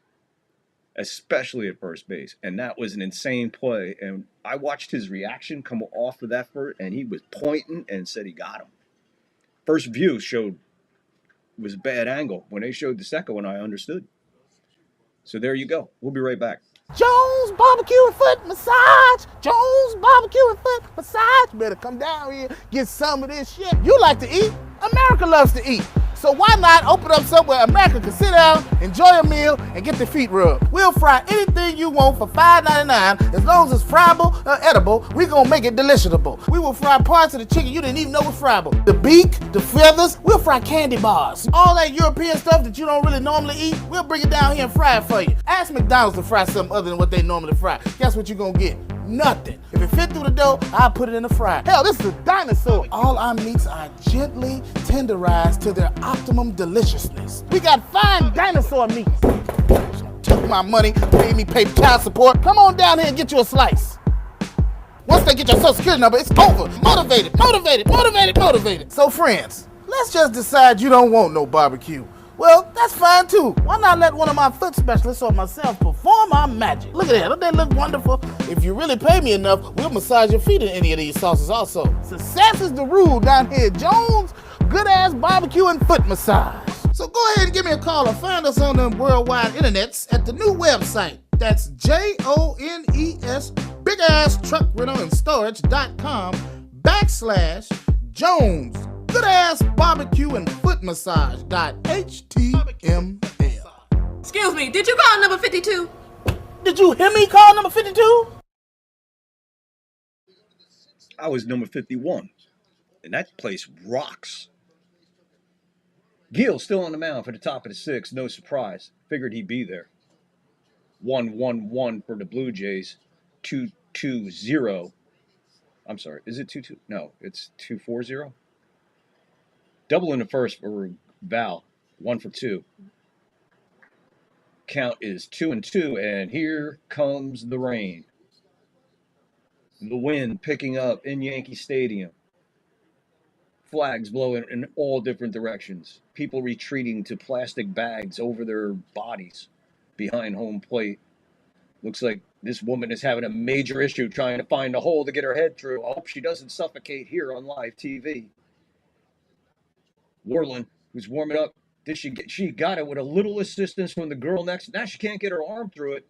Especially at first base. And that was an insane play. And I watched his reaction come off of that first, and he was pointing and said he got him. First view was a bad angle. When they showed the second one, I understood. So there you go. We'll be right back. Jones Barbecue and Foot Massage. Jones Barbecue and Foot Massage. Better come down here, get some of this shit. You like to eat. America loves to eat. So why not open up somewhere America can sit down, enjoy a meal, and get their feet rubbed? We'll fry anything you want for $5.99. As long as it's friable or edible, we're going to make it deliciable. We will fry parts of the chicken you didn't even know was friable. The beak, the feathers, we'll fry candy bars. All that European stuff that you don't really normally eat, we'll bring it down here and fry it for you. Ask McDonald's to fry something other than what they normally fry. Guess what you're going to get? Nothing. If it fit through the dough, I'll put it in the fryer. Hell, this is a dinosaur. All our meats are gently tenderized to their optimum deliciousness. We got fine dinosaur meats. Took my money, made me pay child support. Come on down here and get you a slice. Once they get your social security number, it's over. Motivated. So friends, let's just decide you don't want no barbecue. Well, that's fine too. Why not let one of my foot specialists or myself perform our magic? Look at that, don't they look wonderful? If you really pay me enough, we'll massage your feet in any of these sauces also. Success is the rule down here at Jones Good Ass Barbecue and Foot Massage. So go ahead and give me a call or find us on the worldwide internets at the new website. That's JONES Big Ass Truck Rental and Storage.com/Jones Good Ass Barbecue and Foot Massage.html. Excuse me, did you call number 52? Did you hear me call number 52? I was number 51, and that place rocks. Gil still on the mound for the top of the sixth, no surprise. Figured he'd be there. 1-1-1 for the Bluejays. 2-2-0. I'm sorry, is it 2-2? No, it's 2-4-0. Double in the first for Val, 1 for 2. Count is 2-2, and here comes the rain. The wind picking up in Yankee Stadium. Flags blowing in all different directions. People retreating to plastic bags over their bodies behind home plate. Looks like this woman is having a major issue trying to find a hole to get her head through. I hope she doesn't suffocate here on live TV. Warland, who's warming up, she got it with a little assistance from the girl next. Now she can't get her arm through it.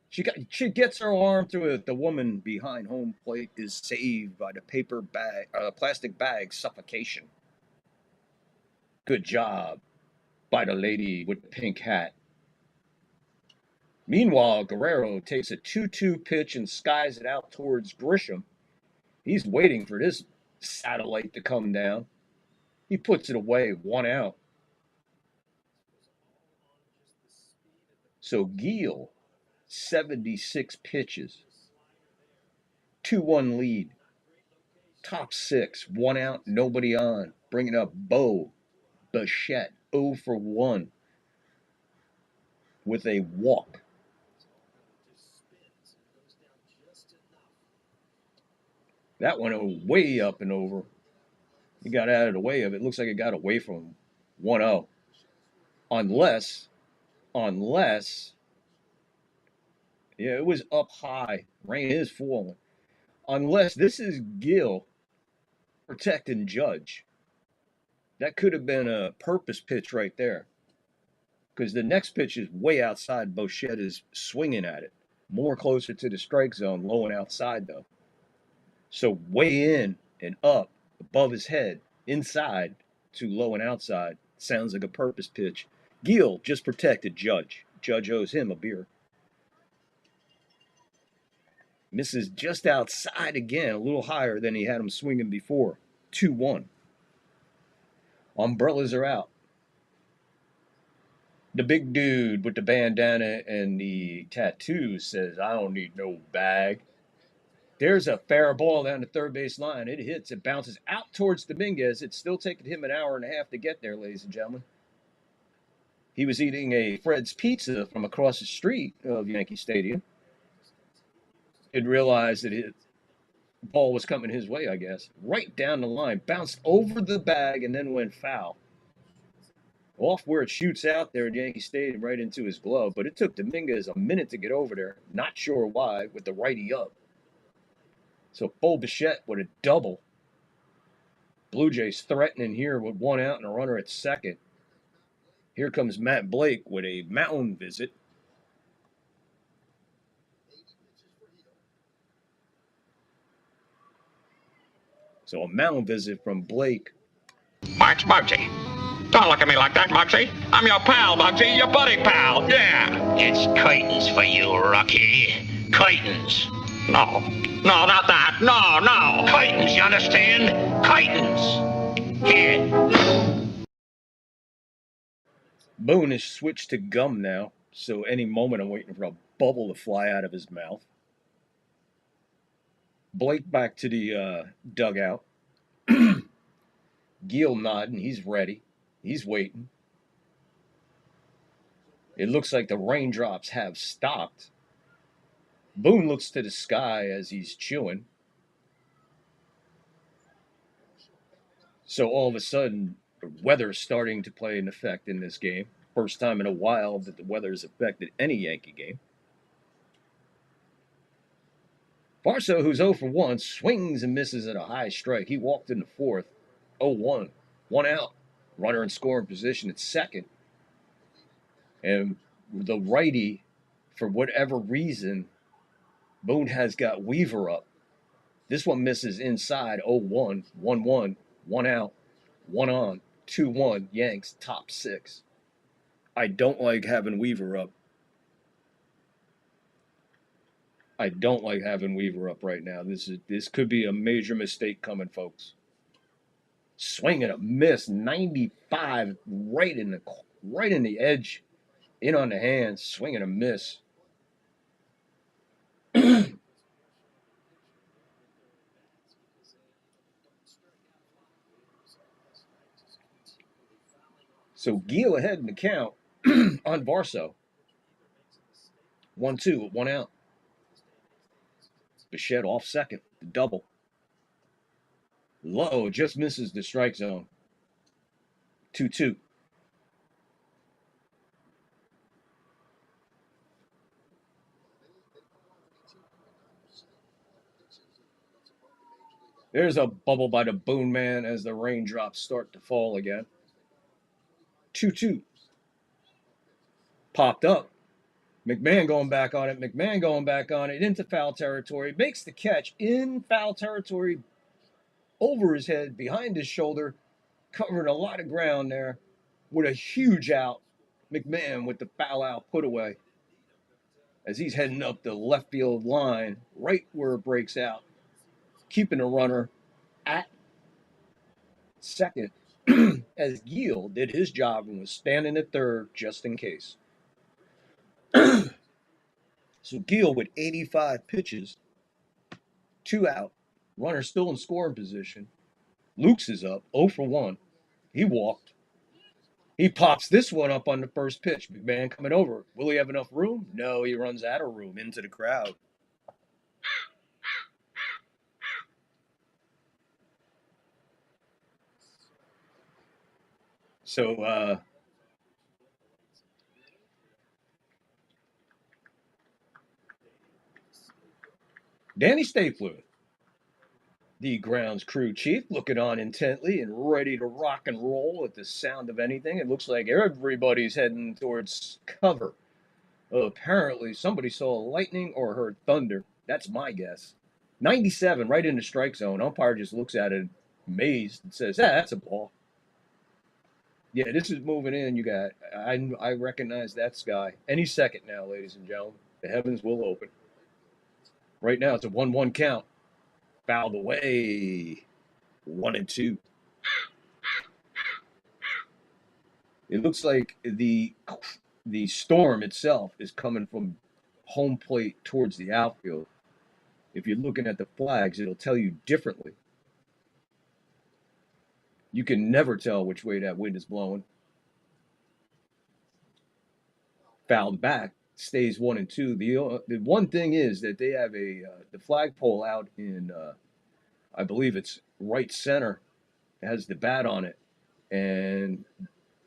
She gets her arm through it. The woman behind home plate is saved by the plastic bag suffocation. Good job by the lady with the pink hat. Meanwhile, Guerrero takes a 2-2 pitch and skies it out towards Grisham. He's waiting for this satellite to come down. He puts it away, 1 out. So Gil, 76 pitches, 2-1 lead. Top 6, 1 out, nobody on. Bringing up Bo Bichette, 0 for 1 with a walk. That went way up and over. He got out of the way of it. Looks like it got away from 1-0. Unless, yeah, it was up high. Rain is falling. Unless this is Gill protecting Judge. That could have been a purpose pitch right there. Because the next pitch is way outside. Bochette is swinging at it. More closer to the strike zone, low and outside, though. So way in and up, above his head, inside to low and outside. Sounds like a purpose pitch. Gill just protected Judge. Judge owes him a beer. Misses just outside again, a little higher than he had him swinging before. 2-1. Umbrellas are out. The big dude with the bandana and the tattoos says, I don't need no bag. There's a fair ball down the third base line. It hits. It bounces out towards Dominguez. It's still taking him an hour and a half to get there, ladies and gentlemen. He was eating a Fred's Pizza from across the street of Yankee Stadium. He'd realized that his ball was coming his way, I guess. Right down the line. Bounced over the bag and then went foul. Off where it shoots out there at Yankee Stadium right into his glove. But it took Dominguez a minute to get over there. Not sure why, with the righty up. So Bo Bichette with a double. Bluejays threatening here with one out and a runner at second. Here comes Matt Blake with a mountain visit. So a mountain visit from Blake. March Bugsy. Don't look at me like that, Bugsy. I'm your pal, Bugsy. Your buddy pal. Yeah. It's curtains for you, Rocky. Curtains. No, not that. No. Curtains, you understand? Curtains. Here. Boone has switched to gum now, so any moment I'm waiting for a bubble to fly out of his mouth. Blake back to the dugout. Gill nodding. He's ready. He's waiting. It looks like the raindrops have stopped. Boone looks to the sky as he's chewing. So all of a sudden, the weather's starting to play an effect in this game. First time in a while that the weather's affected any Yankee game. Barso, who's 0 for 1, swings and misses at a high strike. He walked in the fourth. 0-1. 1 out. Runner in scoring position at second. And the righty, for whatever reason, Boone has got Weaver up. This one misses inside. 0-1. 1-1. 1 out. 1 on. 2-1. Yanks top 6. I don't like having Weaver up. I don't like having Weaver up right now. This could be a major mistake coming, folks. Swing and a miss. 95 right in the edge. In on the hands. Swing and a miss. So Gill ahead in the count on Barso. 1-2 with 1 out. Bichette off second. The double. Low just misses the strike zone. 2-2. There's a bubble by the Boone man as the raindrops start to fall again. 2-2. Popped up. McMahon going back on it. McMahon going back on it into foul territory. Makes the catch in foul territory over his head, behind his shoulder. Covering a lot of ground there with a huge out. McMahon with the foul out put away as he's heading up the left field line right where it breaks out. Keeping the runner at second as Gill did his job and was standing at third just in case. So Gill with 85 pitches, 2 out, runner still in scoring position. Lukes is up, 0 for 1. He walked. He pops this one up on the first pitch. McMahon coming over. Will he have enough room? No, he runs out of room into the crowd. So, Danny Stapler, the grounds crew chief, looking on intently and ready to rock and roll at the sound of anything. It looks like everybody's heading towards cover. Apparently, somebody saw lightning or heard thunder. That's my guess. 97, right in the strike zone. Umpire just looks at it, amazed, and says, that's a ball. Yeah, this is moving in. You got, I recognize that sky. Any second now, ladies and gentlemen. The heavens will open. Right now, it's a 1-1 count. Fouled away. 1-2. It looks like the storm itself is coming from home plate towards the outfield. If you're looking at the flags, it'll tell you differently. You can never tell which way that wind is blowing. Fouled back, stays 1-2. The one thing is that they have the flagpole out in, I believe it's right center. It has the bat on it, and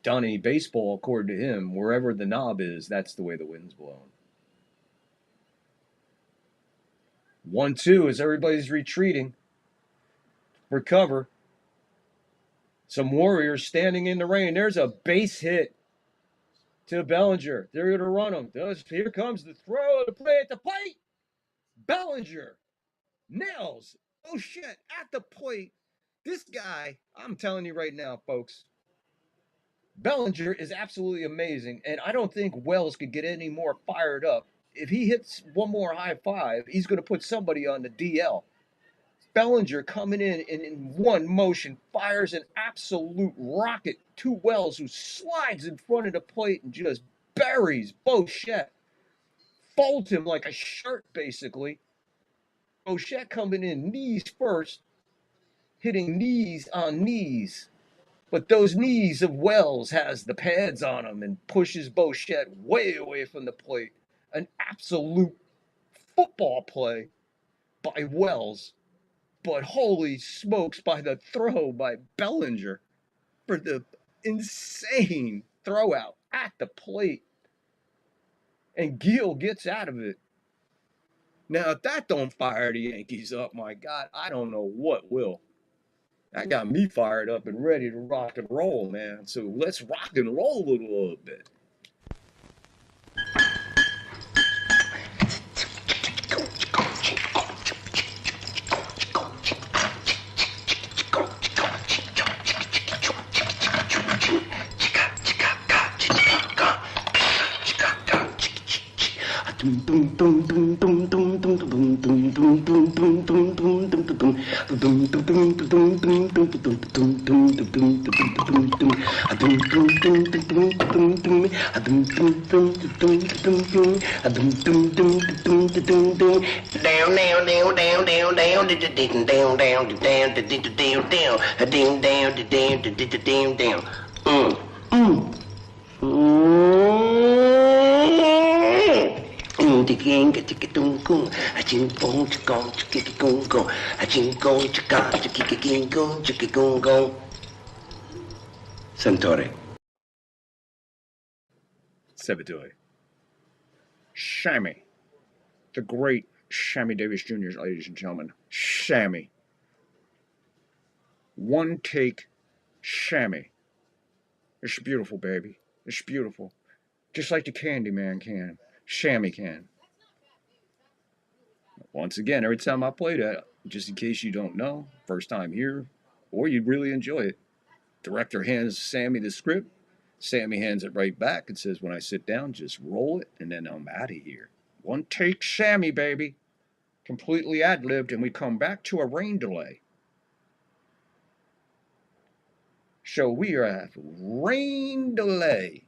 Donnie Baseball, according to him, wherever the knob is, that's the way the wind's blowing. 1-2 as everybody's retreating for cover. Some Warriors standing in the rain. There's a base hit to Bellinger. They're going to run him. Here comes the throw to play at the plate. Bellinger nails. Oh, shit, at the plate. This guy, I'm telling you right now, folks, Bellinger is absolutely amazing, and I don't think Wells could get any more fired up. If he hits one more high five, he's going to put somebody on the DL. Bellinger coming in one motion, fires an absolute rocket to Wells, who slides in front of the plate and just buries Bichette. Folds him like a shirt, basically. Bichette coming in knees first, hitting knees on knees. But those knees of Wells has the pads on them and pushes Bichette way away from the plate. An absolute football play by Wells. But holy smokes, by the throw by Bellinger for the insane throw out at the plate. And Gill gets out of it. Now, if that don't fire the Yankees up, my God, I don't know what will. That got me fired up and ready to rock and roll, man. So let's rock and roll a little bit. Santore. Sabatoy. Shammy. The great Shammy Davis Jr., ladies and gentlemen. Shammy. One take Shammy. It's beautiful, baby. It's beautiful. Just like the Candyman can. Shammy can. Once again, every time I play that, just in case you don't know, first time here, or you really enjoy it, director hands Sammy the script. Sammy hands it right back and says, when I sit down, just roll it, and then I'm out of here. One take Sammy, baby. Completely ad-libbed, and we come back to a rain delay. So we are at rain delay.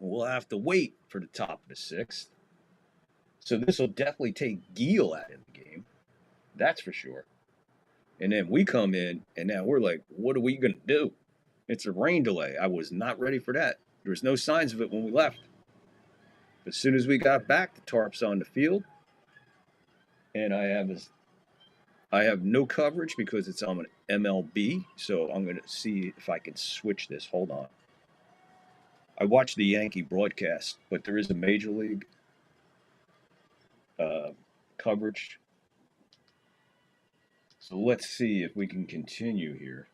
We'll have to wait for the top of the sixth. So this will definitely take Gill out of the game. That's for sure. And then we come in, and now we're like, what are we going to do? It's a rain delay. I was not ready for that. There was no signs of it when we left. As soon as we got back, the tarp's on the field. And I I have no coverage because it's on an MLB, so I'm going to see if I can switch this. Hold on. I watch the Yankee broadcast, but there is a Major League coverage. So let's see if we can continue here.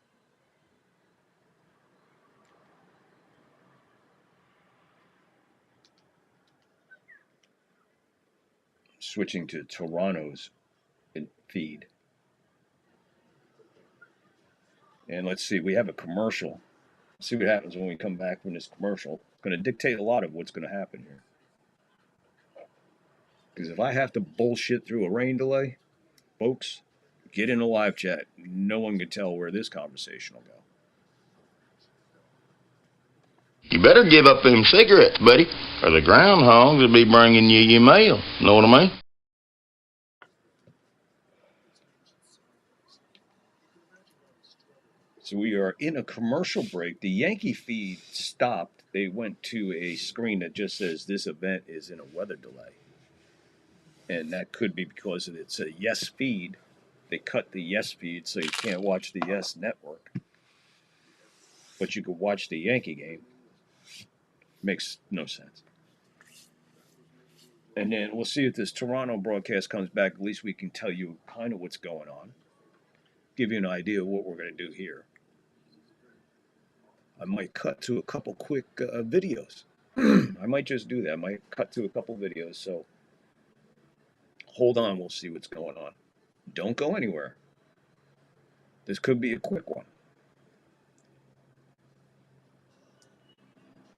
Switching to Toronto's feed. And let's see, we have a commercial. Let's see what happens when we come back from this commercial. It's going to dictate a lot of what's going to happen here. Because if I have to bullshit through a rain delay, folks, get in a live chat. No one can tell where this conversation will go. You better give up them cigarettes, buddy, or the groundhogs will be bringing you your mail. Know what I mean? So we are in a commercial break. The Yankee feed stopped. They went to a screen that just says this event is in a weather delay. And that could be because it's a Yes feed. They cut the Yes feed so you can't watch the Yes network. But you could watch the Yankee game. Makes no sense. And then we'll see if this Toronto broadcast comes back. At least we can tell you kind of what's going on. Give you an idea of what we're going to do here. I might cut to a couple quick videos. I might just do that. I might cut to a couple videos. So hold on. We'll see what's going on. Don't go anywhere. This could be a quick one.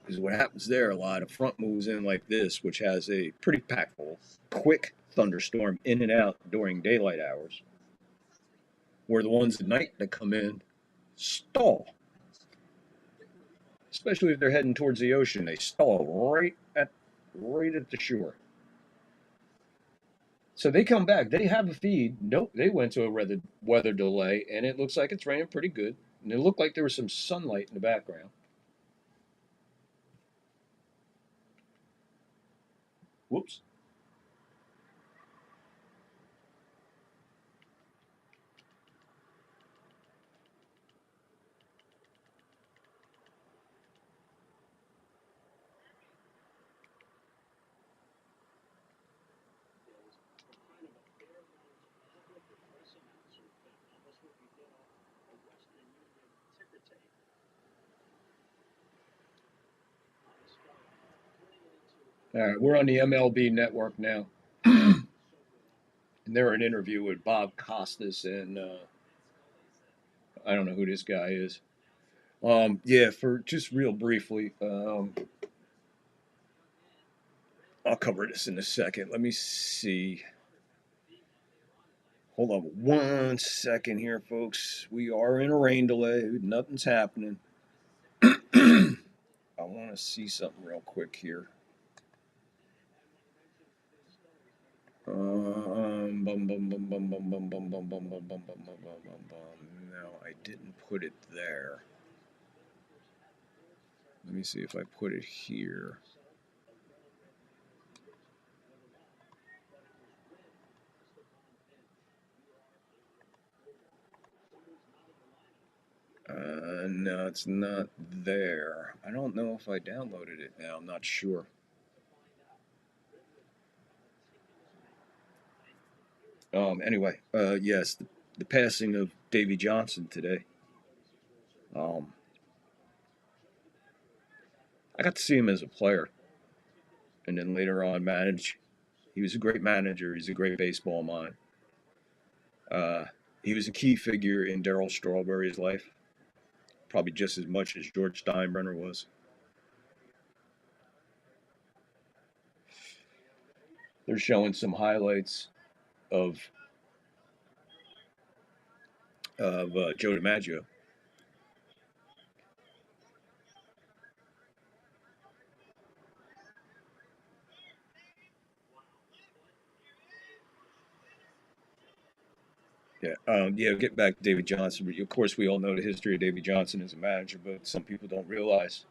Because what happens there, a lot of front moves in like this, which has a pretty impactful, quick thunderstorm in and out during daylight hours, where the ones at night that come in stall. Especially if they're heading towards the ocean, they stall right at the shore. So they come back. They have a feed. Nope, they went to a weather delay, and it looks like it's raining pretty good. And it looked like there was some sunlight in the background. Whoops. All right, we're on the MLB network now. And they're an interview with Bob Costas and I don't know who this guy is. Yeah, for just real briefly, I'll cover this in a second. Let me see. Hold on 1 second here, folks. We are in a rain delay. Nothing's happening. I want to see something real quick here. No, I didn't put it there. Let me see if I put it here. No, it's not there. I don't know if I downloaded it now. I'm not sure. Anyway, yes, the passing of Davy Johnson today. I got to see him as a player, and then later on manage. He was a great manager. He's a great baseball mind. He was a key figure in Darryl Strawberry's life, probably just as much as George Steinbrenner was. They're showing some highlights of Joe DiMaggio. Yeah, get back to David Johnson. Of course, we all know the history of David Johnson as a manager, but some people don't realize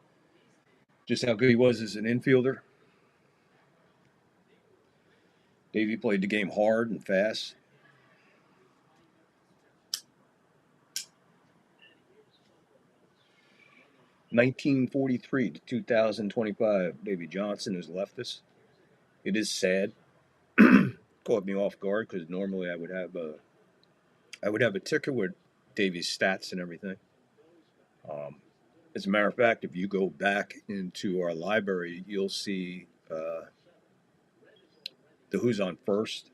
just how good he was as an infielder. Davey played the game hard and fast. 1943 to 2025, Davy Johnson has left us. It is sad. Caught me off guard because normally I would have a ticker with Davy's stats and everything. As a matter of fact, if you go back into our library, you'll see the Who's on First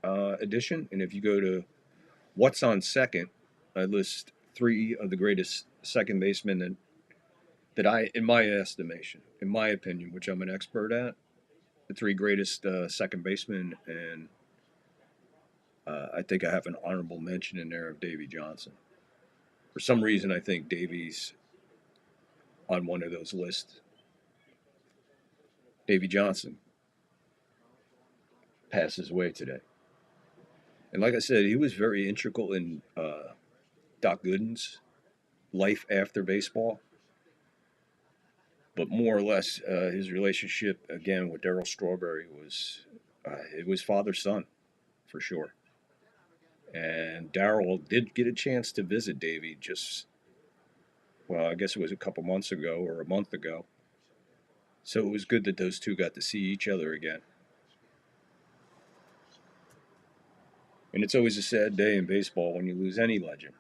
edition, and if you go to What's on Second, I list 3 of the greatest second basemen that I, in my estimation, in my opinion, which I'm an expert at, the 3 greatest second basemen, and I think I have an honorable mention in there of Davy Johnson. For some reason, I think Davy's on one of those lists. Davy Johnson passes away today. And like I said, he was very integral in Doc Gooden's life after baseball. But more or less, his relationship, again, with Darryl Strawberry it was father-son, for sure. And Darryl did get a chance to visit Davy I guess it was a couple months ago or a month ago. So it was good that those two got to see each other again. And it's always a sad day in baseball when you lose any legend.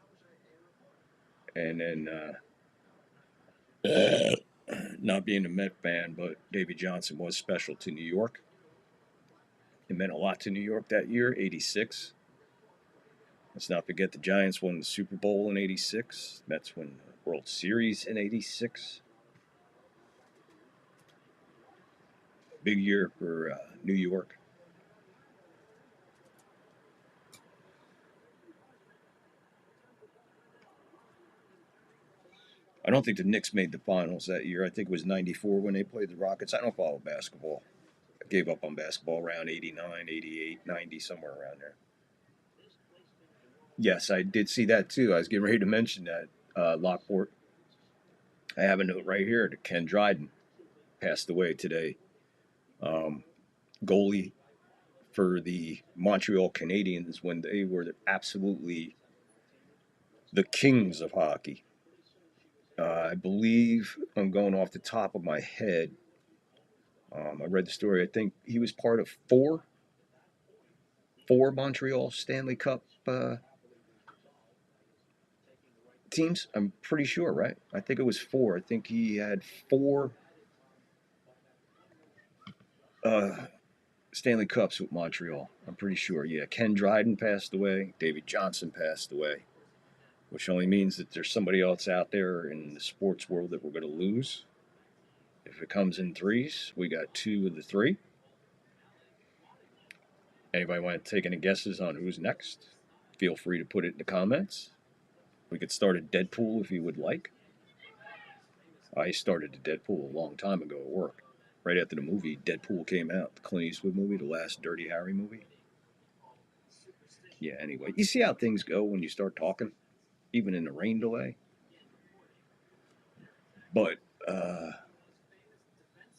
And then, not being a Met fan, but Davy Johnson was special to New York. It meant a lot to New York that year, 86. Let's not forget the Giants won the Super Bowl in 86. Mets won the World Series in 86. Big year for New York. I don't think the Knicks made the finals that year. I think it was 94 when they played the Rockets. I don't follow basketball. I gave up on basketball around 89, 88, 90, somewhere around there. Yes, I did see that too. I was getting ready to mention that. Lockport. I have a note right here that Ken Dryden passed away today. Goalie for the Montreal Canadiens when they were absolutely the kings of hockey. I believe, I'm going off the top of my head, I read the story. I think he was part of four Montreal Stanley Cup teams. I'm pretty sure, right? I think it was 4. I think he had 4 Stanley Cups with Montreal. I'm pretty sure. Yeah, Ken Dryden passed away. Davy Johnson passed away, which only means that there's somebody else out there in the sports world that we're going to lose. If it comes in threes, we got 2 of the 3. Anybody want to take any guesses on who's next? Feel free to put it in the comments. We could start a Deadpool if you would like. I started a Deadpool a long time ago at work. Right after the movie Deadpool came out, the Clint Eastwood movie, the last Dirty Harry movie. Yeah, anyway, you see how things go when you start talking, even in the rain delay. But,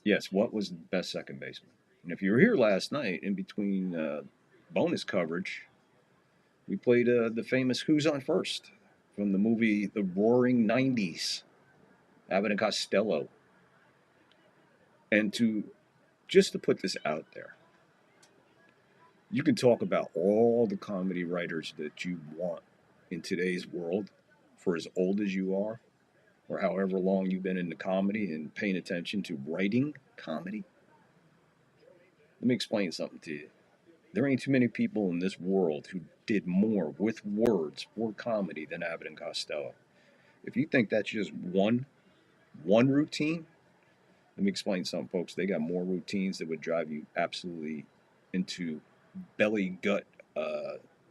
yes, what was the best second baseman? And if you were here last night, in between bonus coverage, we played the famous Who's on First from the movie The Roaring 90s, Abbott and Costello. And to put this out there, you can talk about all the comedy writers that you want in today's world for as old as you are, or however long you've been into comedy and paying attention to writing comedy. Let me explain something to you. There ain't too many people in this world who did more with words for comedy than Abbott and Costello. If you think that's just one routine, let me explain something, folks. They got more routines that would drive you absolutely into belly gut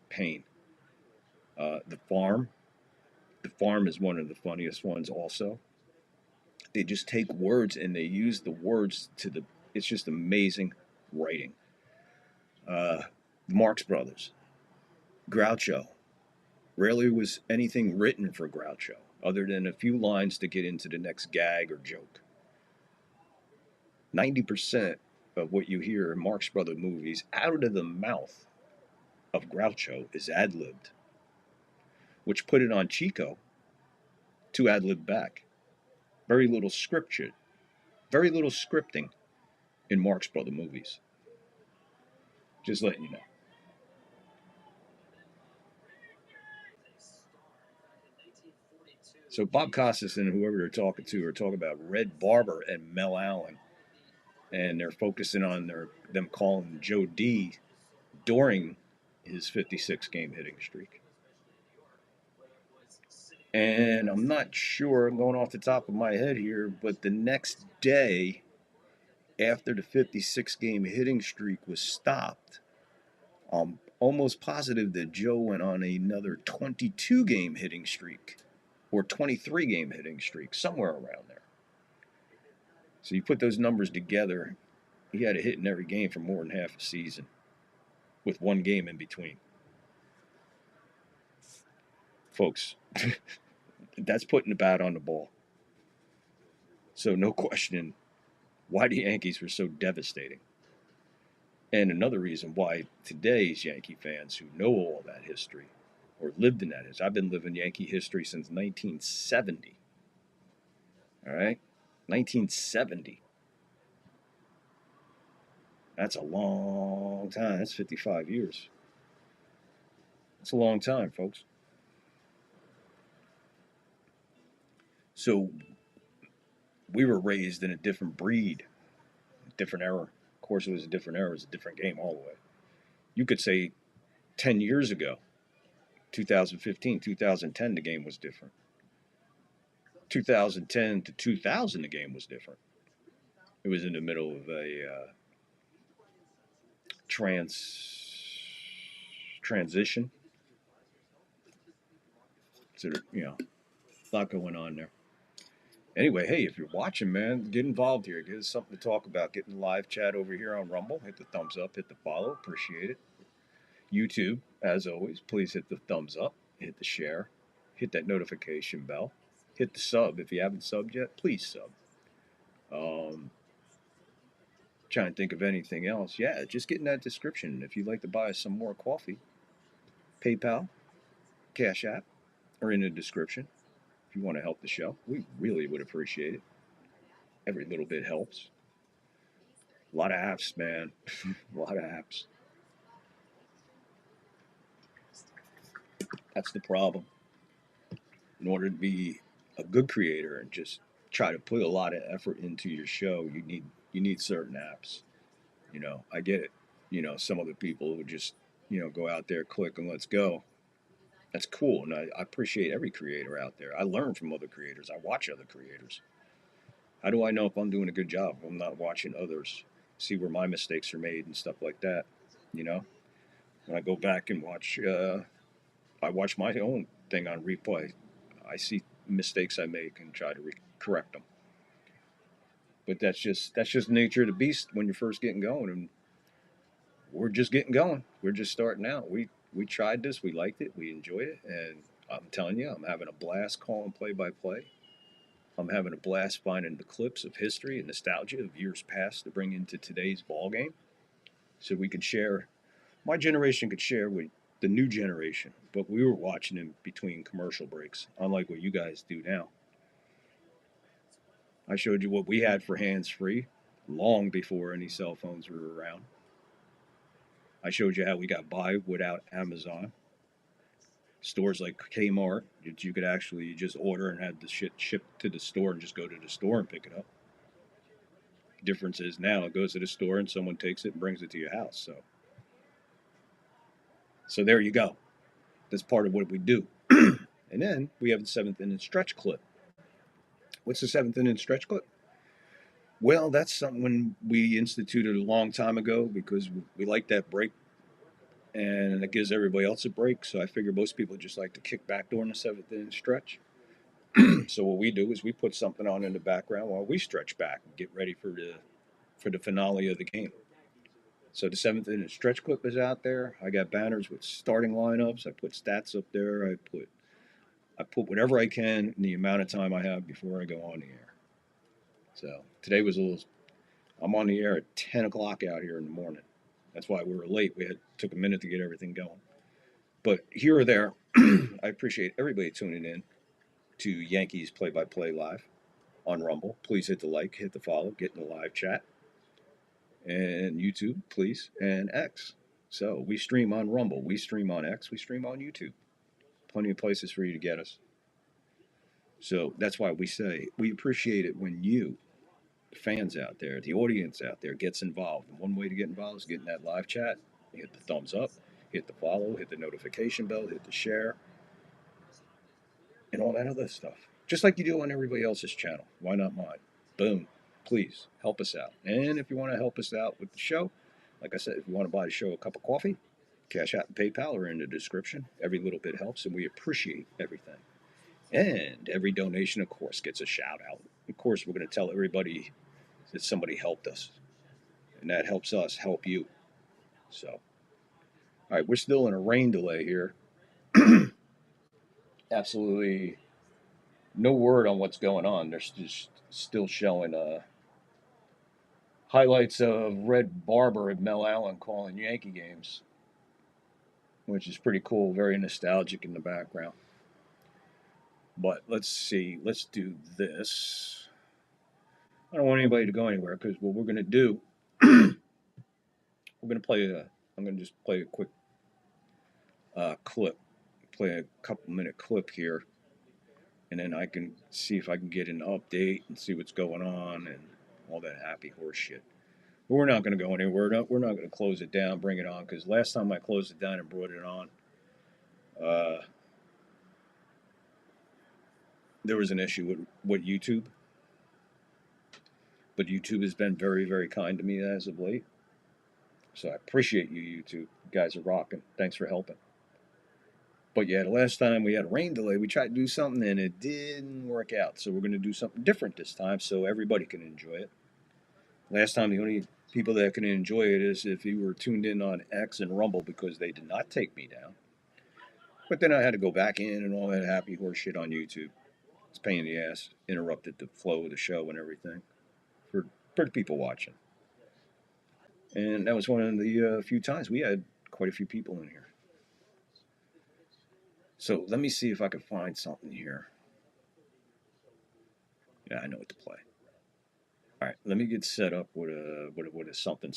pain. The Farm is one of the funniest ones also. They just take words and they use the words it's just amazing writing. The Marx Brothers, Groucho. Rarely was anything written for Groucho other than a few lines to get into the next gag or joke. 90% of what you hear in Marx Brothers movies out of the mouth of Groucho is ad-libbed, which put it on Chico to ad-lib back. Very little scripture, very little scripting in Marx Brother movies. Just letting you know. So Bob Costas and whoever they're talking to are talking about Red Barber and Mel Allen, and they're focusing on them calling Joe D during his 56 game hitting streak. And I'm not sure, I'm going off the top of my head here, but the next day after the 56 game hitting streak was stopped, I'm almost positive that Joe went on another 22 game hitting streak or 23 game hitting streak, somewhere around there. So you put those numbers together, he had a hit in every game for more than half a season with one game in between. Folks, that's putting the bat on the ball. So no question why the Yankees were so devastating. And another reason why today's Yankee fans who know all that history or lived in that history, I've been living Yankee history since 1970. All right? 1970. That's a long time. That's 55 years. That's a long time, folks. So we were raised in a different breed, a different era. Of course, it was a different era. It was a different game all the way. You could say 10 years ago, 2015, 2010, the game was different. 2010 to 2000, the game was different. It was in the middle of a transition. So, you know, a lot going on there. Anyway, hey, if you're watching, man, get involved here. Give us something to talk about. Get in the live chat over here on Rumble. Hit the thumbs up. Hit the follow. Appreciate it. YouTube, as always, please hit the thumbs up. Hit the share. Hit that notification bell. Hit the sub. If you haven't subbed yet, please sub. Trying to think of anything else. Yeah, just get in that description. If you'd like to buy us some more coffee, PayPal, Cash App, are in the description. If you want to help the show, we really would appreciate it. Every little bit helps. A lot of apps, man. A lot of apps. That's the problem. In order to be a good creator and just try to put a lot of effort into your show, you need certain apps. You know, I get it. You know, some other people who just, you know, go out there, click, and let's go. That's cool, and I appreciate every creator out there. I learn from other creators. I watch other creators. How do I know if I'm doing a good job? I'm not watching others, see where my mistakes are made and stuff like that. You know, when I go back and watch, I watch my own thing on replay. I see mistakes I make and try to correct them. But that's just the nature of the beast when you're first getting going, and we're just getting going. We're just starting out. We tried this. We liked it. We enjoyed it. And I'm telling you, I'm having a blast calling play-by-play. I'm having a blast finding the clips of history and nostalgia of years past to bring into today's ball game, so we could share. My generation could share with the new generation, but we were watching in between commercial breaks, unlike what you guys do now. I showed you what we had for hands-free long before any cell phones were around. I showed you how we got by without Amazon. Stores like Kmart, you could actually just order and have the shit shipped to the store and just go to the store and pick it up. Difference is now it goes to the store and someone takes it and brings it to your house. So there you go. That's part of what we do. And then we have the 7th inning stretch clip. What's the 7th inning stretch clip? Well, that's something we instituted a long time ago because we like that break, and it gives everybody else a break. So I figure most people just like to kick back during the 7th inning stretch. So what we do is we put something on in the background while we stretch back and get ready for the finale of the game. So the 7th inning stretch clip is out there. I got banners with starting lineups. I put stats up there. I put whatever I can in the amount of time I have before I go on the air. So today was I'm on the air at 10 o'clock out here in the morning. That's why we were late. Took a minute to get everything going. But here or there, I appreciate everybody tuning in to Yankees Play-by-Play Live. on Rumble, please hit the like, hit the follow, get in the live chat. And YouTube, please, and X. So we stream on Rumble, we stream on X, we stream on YouTube. Plenty of places for you to get us. So that's why we say we appreciate it when you, fans out there, the audience out there, gets involved. And one way to get involved is get in that live chat. Hit the thumbs up, hit the follow, hit the notification bell, hit the share, and all that other stuff. Just like you do on everybody else's channel. Why not mine? Boom. Please help us out. And if you want to help us out with the show, like I said, if you want to buy the show a cup of coffee, Cash App and PayPal are in the description. Every little bit helps, and we appreciate everything. And every donation, of course, gets a shout out. Of course, we're going to tell everybody that somebody helped us. And that helps us help you. So, all right, we're still in a rain delay here. Absolutely no word on what's going on. They're just still showing highlights of Red Barber and Mel Allen calling Yankee games, which is pretty cool, very nostalgic in the background. But let's see, let's do this. I don't want anybody to go anywhere because what we're going to do, we're going to play I'm going to just play a quick clip, play a couple-minute clip here, and then I can see if I can get an update and see what's going on and all that happy horse shit. But we're not going to go anywhere. We're not going to close it down, bring it on, because last time I closed it down and brought it on, there was an issue with YouTube. But YouTube has been very, very kind to me as of late. So I appreciate you, YouTube. You guys are rocking. Thanks for helping. But yeah, the last time we had a rain delay, we tried to do something and it didn't work out. So we're going to do something different this time so everybody can enjoy it. Last time, the only people that can enjoy it is if you were tuned in on X and Rumble because they did not take me down. But then I had to go back in and all that happy horse shit on YouTube. It's a pain in the ass. Interrupted the flow of the show and everything for the people watching. And that was one of the few times we had quite a few people in here. So let me see if I can find something here. Yeah, I know what to play. All right, let me get set up with a something,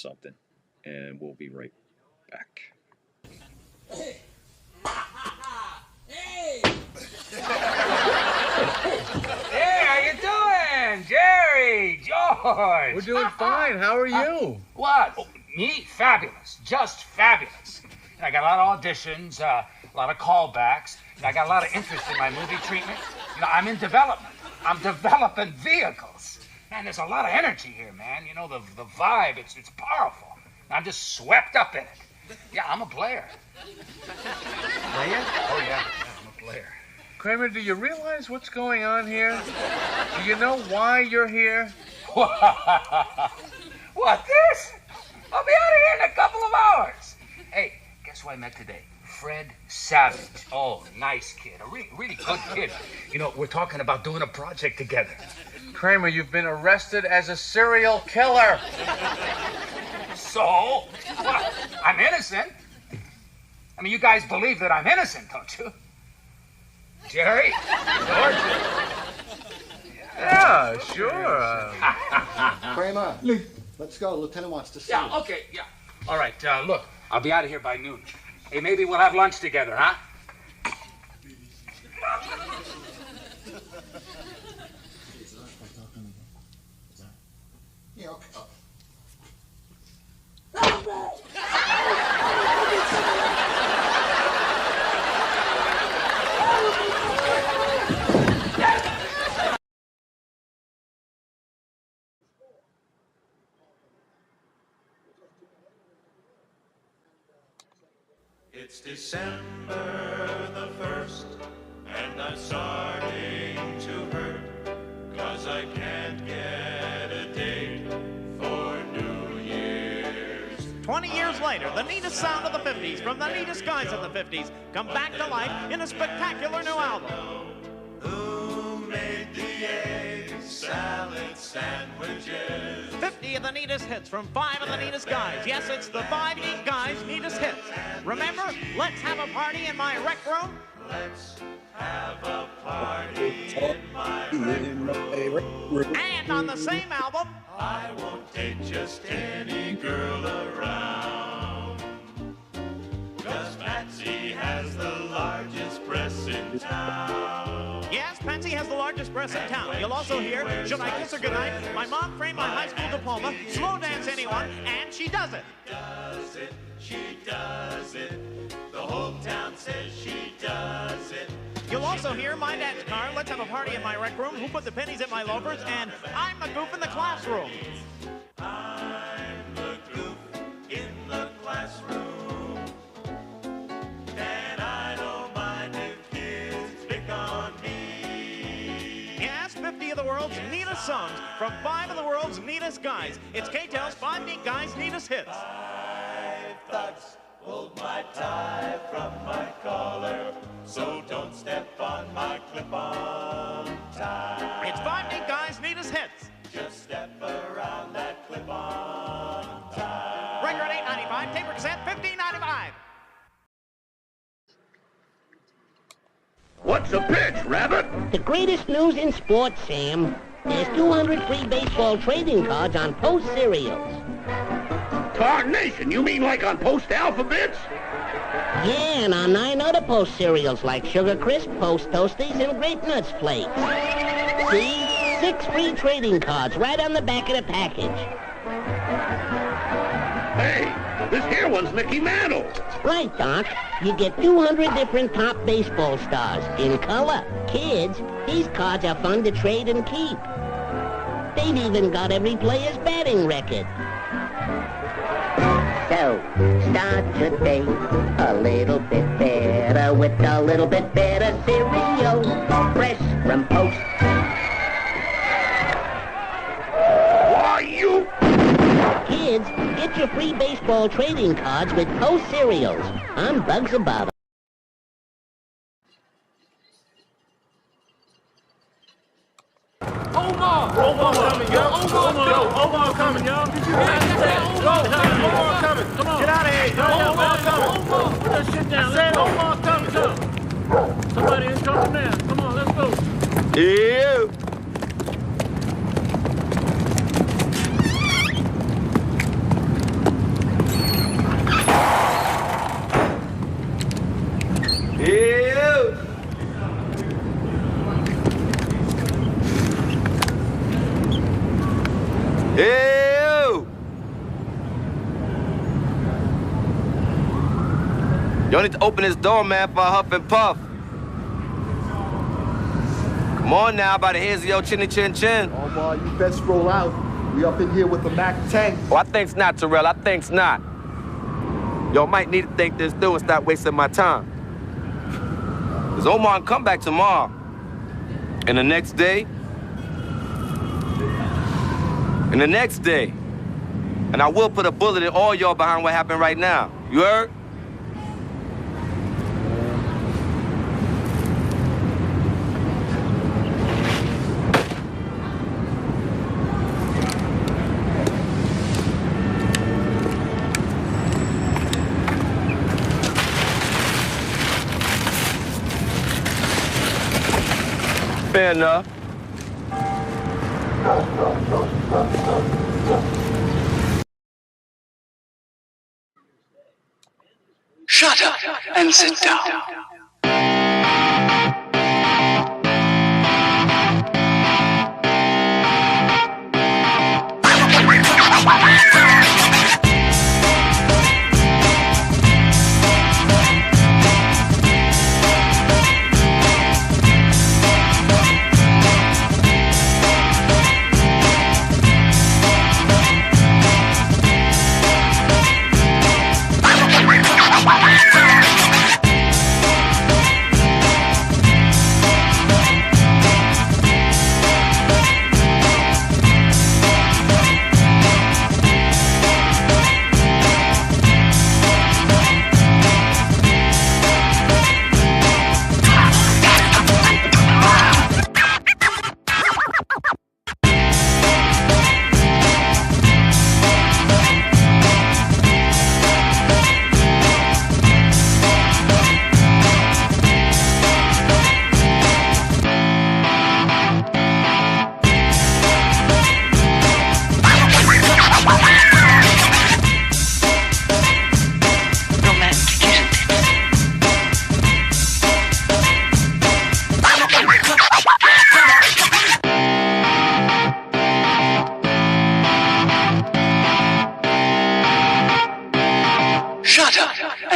and we'll be right back. Hey! Hey! Hey, how you doing? Jerry, George. We're doing fine. How are you? What? Oh, me? Fabulous. Just fabulous. I got a lot of auditions, a lot of callbacks. I got a lot of interest in my movie treatment. You know, I'm in development. I'm developing vehicles. Man, there's a lot of energy here, man. You know, the vibe, it's powerful. I'm just swept up in it. Yeah, I'm a player. Player? Oh, yeah, I'm a player. Kramer, do you realize what's going on here? Do you know why you're here? What, this? I'll be out of here in a couple of hours. Hey, guess who I met today? Fred Savage. Oh, nice kid. A really good kid. You know, we're talking about doing a project together. Kramer, you've been arrested as a serial killer. So? What? I'm innocent. I mean, you guys believe that I'm innocent, don't you? Jerry? George? Yeah, sure. Kramer, let's go. Lieutenant wants to see you. Yeah, okay, yeah. All right, look, I'll be out of here by noon. Hey, maybe we'll have lunch together, huh? Yeah, okay. It's December the 1st, and I'm starting to hurt, 'cause I can't get a date for New Year's. 20 years later, the neatest sound of the 50s from the neatest guys of the 50s come back to life in a spectacular new album. Who made the egg salad sandwiches? 50 of the neatest hits from 5 of the neatest guys. Yes, it's the 5 neat guys' neatest hits. Remember, let's have a party in my rec room? Let's have a party in my red room. And on the same album, I won't take just any girl around. 'Cause Patsy has the largest breasts in town. yes, Patsy has the largest breasts in town. You'll also hear Should I Kiss Her Goodnight, My Mom Framed My High School Diploma, Slow Dance Anyone, and She Does It. Does it, she does it. The whole town says she does it. You'll also hear My Dad's Car, Let's Have a Party in My Rec Room, Who Put the Pennies in My Loafers, and I'm the Goof in the Classroom. I'm the goof in the classroom. And I don't mind if kids pick on me. Yes, 50 of the world's neatest songs from 5 of the world's neatest guys. It's K-Tel's 5 Neat Guys' Neatest Hits. 5 thugs pulled my tie from my collar, so don't step on my clip-on tie. It's 5 Neat Guys' Neatest Hits. Just step around that clip-on tie. Record $8.95, tape or cassette $15.95. What's a pitch, Rabbit? The greatest news in sports, Sam. There's 200 free baseball trading cards on Post cereals. Tarnation, you mean like on Post Alphabets? Yeah, and on 9 other Post cereals like Sugar Crisp, Post Toasties, and Grape Nuts Flakes. See? 6 free trading cards right on the back of the package. Hey, this here one's Mickey Mantle. Right, Doc. You get 200 different top baseball stars in color. Kids, these cards are fun to trade and keep. They've even got every player's batting record. So, start today a little bit better with a little bit better cereal. Fresh from Post. Why, you... Kids, get your free baseball trading cards with Post cereals. I'm Bugs Above. Omar coming, yo. Omar coming, yo. Did you hear that? Omar coming. Come on. Get out of here, yo. Omar coming. Put that shit down. I said Omar coming. Come. Somebody is coming now. Come on, let's go. Yeah. Y'all need to open this door, man, for a huff and puff. Come on now, by the hairs of your chinny chin chin. Oh, boy, you best roll out. We up in here with the MAC-10. Oh, I think's not, Terrell. I think's not. Y'all might need to think this through and stop wasting my time. Because Omar can come back tomorrow. And the next day. And the next day. And I will put a bullet in all y'all behind what happened right now. You heard? Fair enough. Shut up and sit down.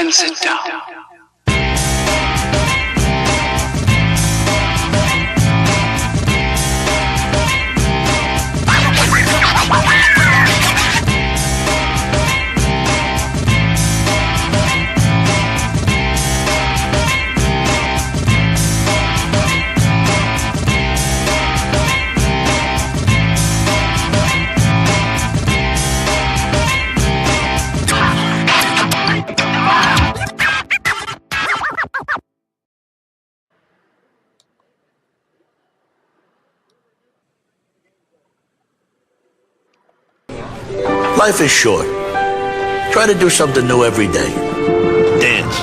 and sit down. Life is short. Try to do something new every day. Dance.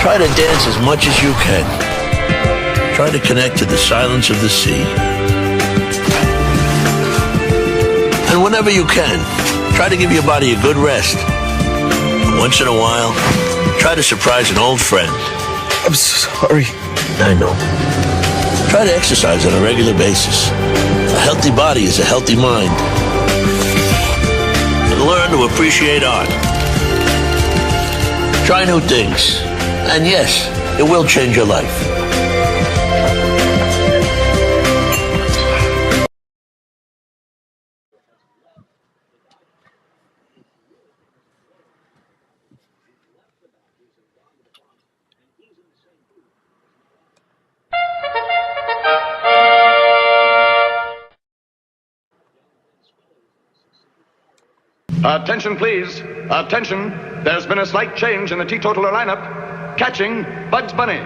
Try to dance as much as you can. Try to connect to the silence of the sea. And whenever you can, try to give your body a good rest. Once in a while, try to surprise an old friend. I'm sorry. I know. Try to exercise on a regular basis. A healthy body is a healthy mind. And learn to appreciate art. Try new things. And yes, it will change your life. Attention, please. Attention. There's been a slight change in the teetotaler lineup. Catching, Bugs Bunny.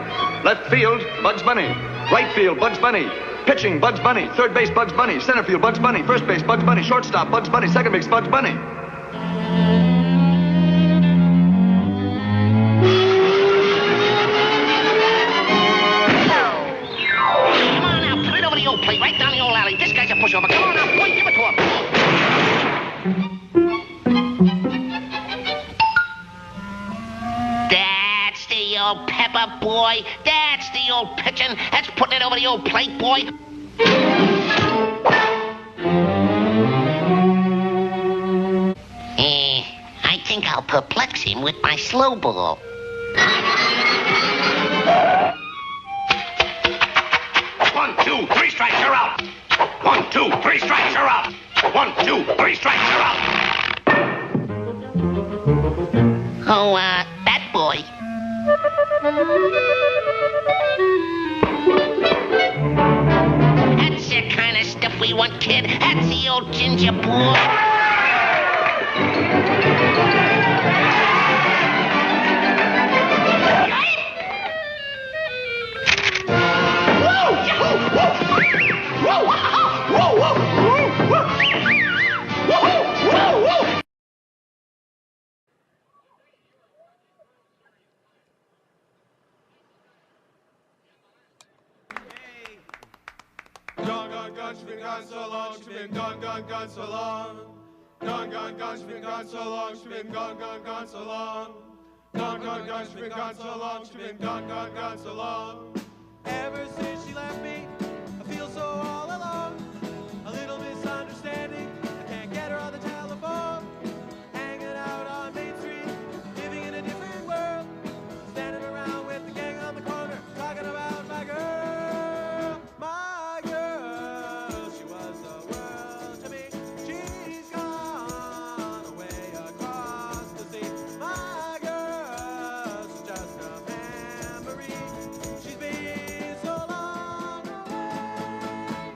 Left field, Bugs Bunny. Right field, Bugs Bunny. Pitching, Bugs Bunny. Third base, Bugs Bunny. Center field, Bugs Bunny. First base, Bugs Bunny. Shortstop, Bugs Bunny. Second base, Bugs Bunny. Come on now, put it over the old plate, right down the old alley. This guy's a pushover. Come on now, boy, give it to him. That's the old pepper, boy. That's the old pitching. That's putting it over the old plate, boy. I think I'll perplex him with my slow ball. 1, 2, 3 strikes, you're out. 1, 2, 3 strikes, you're out. 1, 2, 3 strikes, you're out. Oh, that boy. That's the kind of stuff we want, kid. That's the old ginger boy. She's been gone so long, she's been gone, gone, gone so long. Gone, gone, gone, she's been gone so long, she's been gone, gone, gone so long. Gone, gone, gone, she's been gone so long, she's been gone, gone, gone so long. Ever since she left me, I feel so all alone. A little misunderstanding, I can't get her on the telephone. Hanging out on Main Street, living in a different world. Standing around with the gang on the corner, talking about my girl, my girl. She was the world to me. She's gone away across the sea. My girl's just a memory. She's been so long away.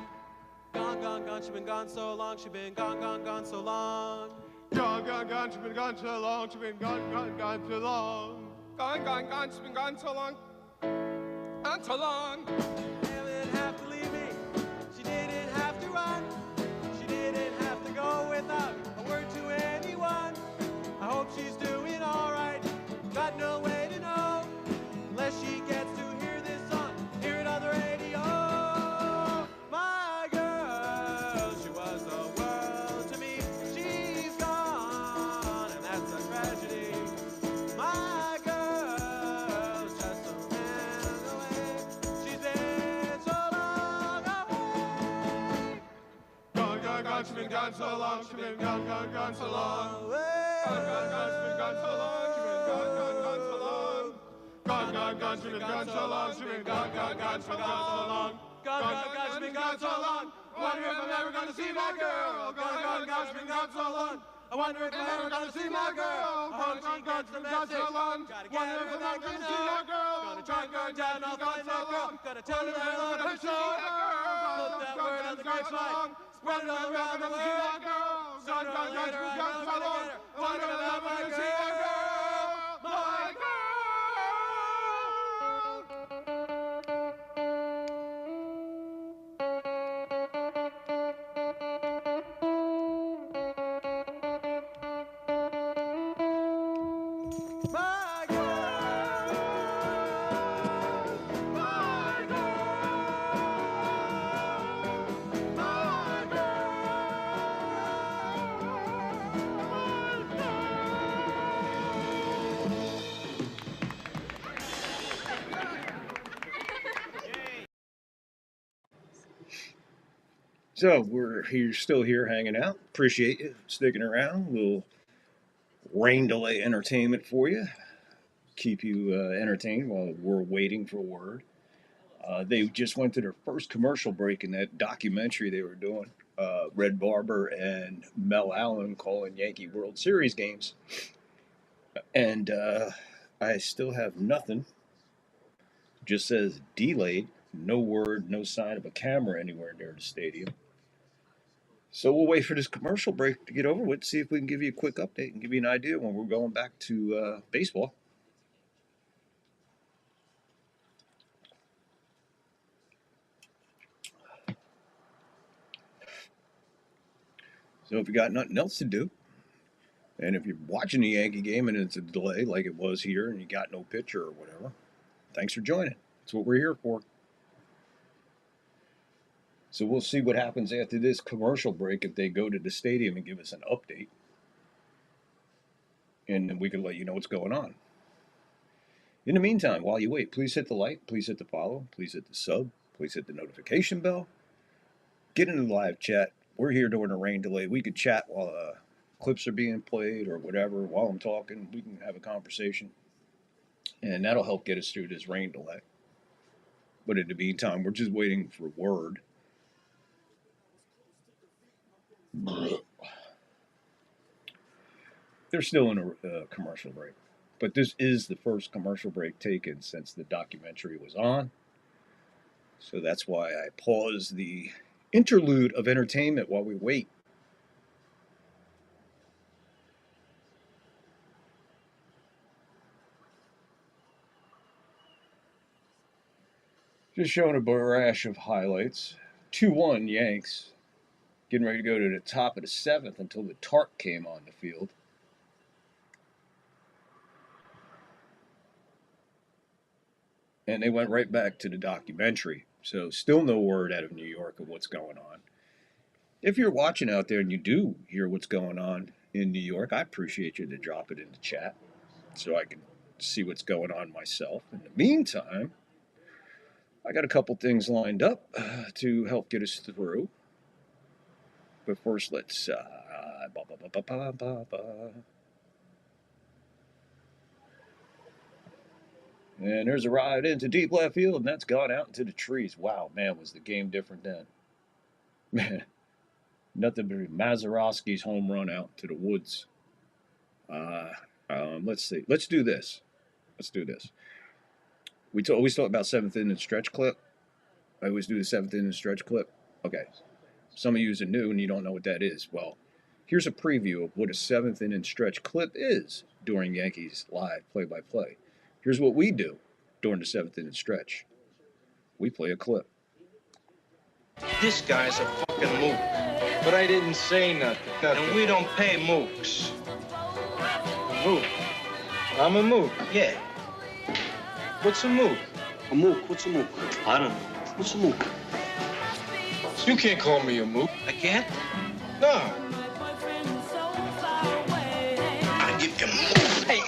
Gone, gone, gone. She's been gone so long. She's been gone, gone, gone so long. Gone, gone, gone. She's been gone so long. She's been gone, gone, gone so long. Gone, gone, gone. She's been gone so long. Gone so long. She didn't have to leave me. She didn't have to run. She didn't have to go without a word to anyone. I hope she's doing all right. Got no way to know unless she gets to hear this song, hear it on the radio. My girl, she was the world to me. She's gone, and that's a tragedy. My girl's just a man away. She's been so long away. Gone, gone, gone, she's been gone so long. She's been gone, gone, gone so long. Gone, gone, gone, she's been gone so long. She's been Gone, gone, gone, she been gone so long. She been gone, gone, gone, she been gone so long. Gone, gone, gone, she been gone so long. I wonder if I'm ever gonna see my girl. Gone, gone, gone, she been gone so long. I wonder if I'm ever gonna see my girl. Gone, gone, gone, she been gone so long. Wonder if I'm ever gonna see my girl. Gonna try and go down, I'll find that girl. Gonna tell her that I'm gonna show her. Put that word on the grapevine. Spread it all around the world. Gone, gone, gone, she been gone so long. I wonder if I'm ever gonna see my girl. My girl. So we're here, still here hanging out. Appreciate you sticking around. A little rain delay entertainment for you. Keep you entertained while we're waiting for word. They just went to their first commercial break in that documentary they were doing. Red Barber and Mel Allen calling Yankee World Series games. And I still have nothing. Just says delayed. No word, no sign of a camera anywhere near the stadium. So we'll wait for this commercial break to get over with, see if we can give you a quick update and give you an idea when we're going back to baseball. So if you got nothing else to do, and if you're watching the Yankee game and it's a delay like it was here and you got no pitcher or whatever, thanks for joining. That's what we're here for. So we'll see what happens after this commercial break if they go to the stadium and give us an update. And then we can let you know what's going on. In the meantime, while you wait, please hit the like, please hit the follow, please hit the sub, please hit the notification bell. Get in the live chat. We're here during a rain delay. We could chat while clips are being played or whatever. While I'm talking, we can have a conversation. And that'll help get us through this rain delay. But in the meantime, we're just waiting for word. They're still in a commercial break. But this is the first commercial break taken since the documentary was on. So that's why I paused the interlude of entertainment while we wait. Just showing a barrage of highlights. 2-1 Yanks. Getting ready to go to the top of the 7th until the Tark came on the field. And they went right back to the documentary. So still no word out of New York of what's going on. If you're watching out there and you do hear what's going on in New York, I appreciate you to drop it in the chat so I can see what's going on myself. In the meantime, I got a couple things lined up to help get us through. But first, let's... And there's a ride into deep left field, and that's gone out into the trees. Wow, man, was the game different then. Man, nothing but Mazeroski's home run out to the woods. Let's see. Let's do this. We always talk about 7th inning stretch clip. I always do the 7th inning stretch clip. Okay. Some of you are new and you don't know what that is. Well, here's a preview of what a 7th inning stretch clip is during Yankees live play-by-play. Here's what we do during the 7th inning stretch. We play a clip. This guy's a fucking mook. But I didn't say nothing. And we don't pay mooks. Mook. I'm a mook. Yeah. What's a mook? A mook? What's a mook? I don't know. What's a mook? You can't call me a mook. I can't? No. I give you mook. Hey,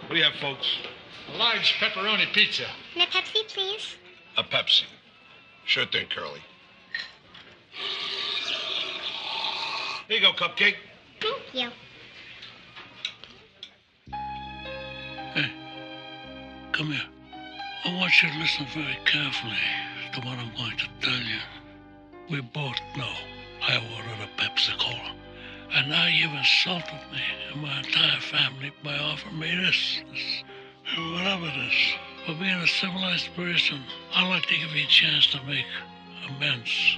What do you have, folks? A large pepperoni pizza. And a Pepsi, please. A Pepsi. Sure thing, Curly. Here you go, Cupcake. Thank you. Hey, come here. I want you to listen very carefully to what I'm going to tell you. We both know I ordered a Pepsi-Cola. And now you've insulted me and my entire family by offering me this, whatever it is. For being a civilized person, I'd like to give you a chance to make amends.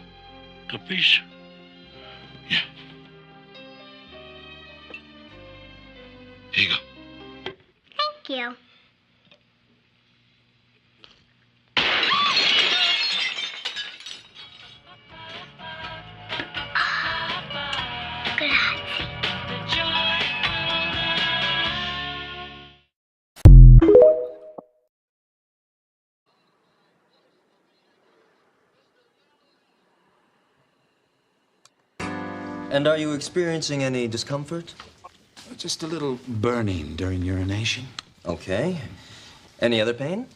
Capiche? Yeah. Here you go. Thank you. And are you experiencing any discomfort? Just a little burning during urination. Okay. Any other pain?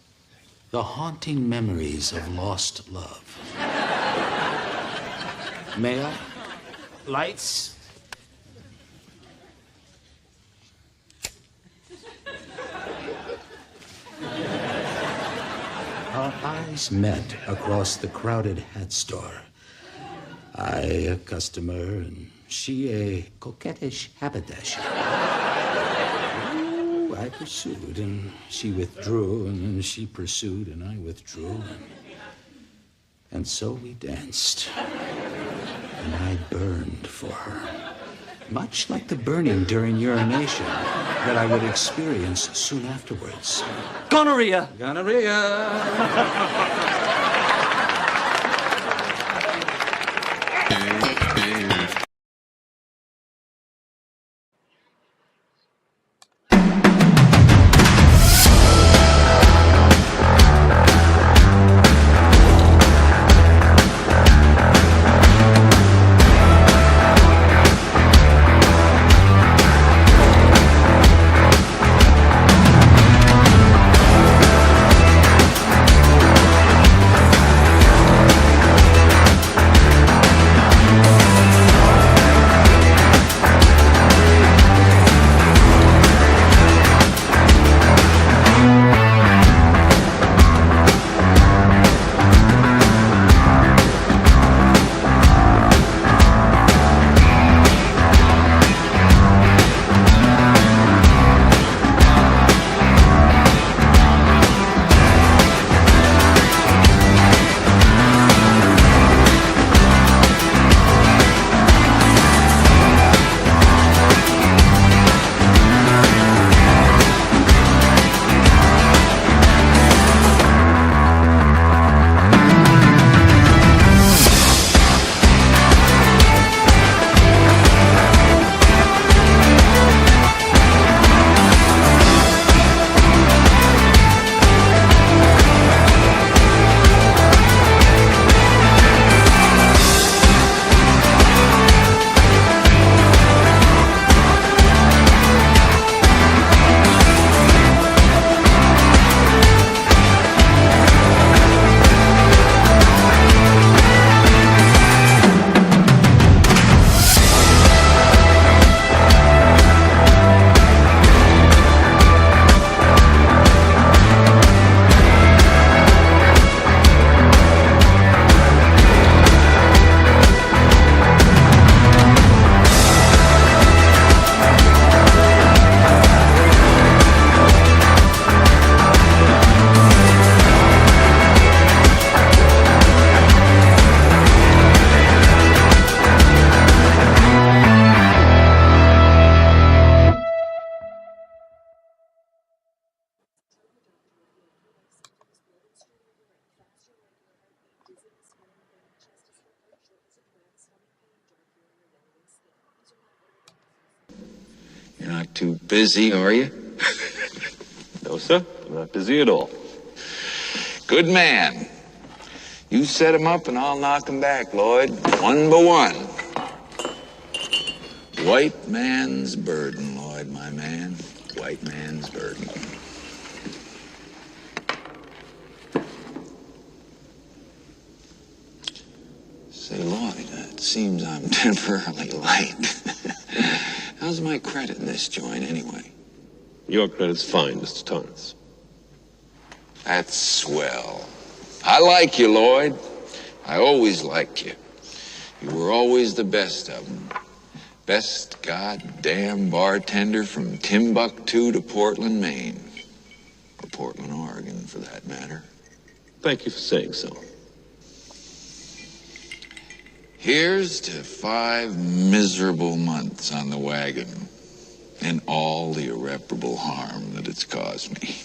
The haunting memories of lost love. May I? Lights? Our eyes met across the crowded hat store. I, a customer, and she, a coquettish haberdasher. Oh, I pursued, and she withdrew, and she pursued, and I withdrew. And so we danced. And I burned for her. Much like the burning during urination that I would experience soon afterwards. Gonorrhea! Gonorrhea! not too busy, are you? No, sir. I'm not busy at all. Good man. You set him up and I'll knock him back, Lloyd. One by one. White man's burden, Lloyd, my man. White man's burden. Say, Lloyd, it seems I'm temporarily late. How's my credit in this joint, anyway? Your credit's fine, Mr. Torrance. That's swell. I like you, Lloyd. I always liked you. You were always the best of them. Best goddamn bartender from Timbuktu to Portland, Maine. Or Portland, Oregon, for that matter. Thank you for saying so. Here's to 5 miserable months on the wagon and all the irreparable harm that it's caused me.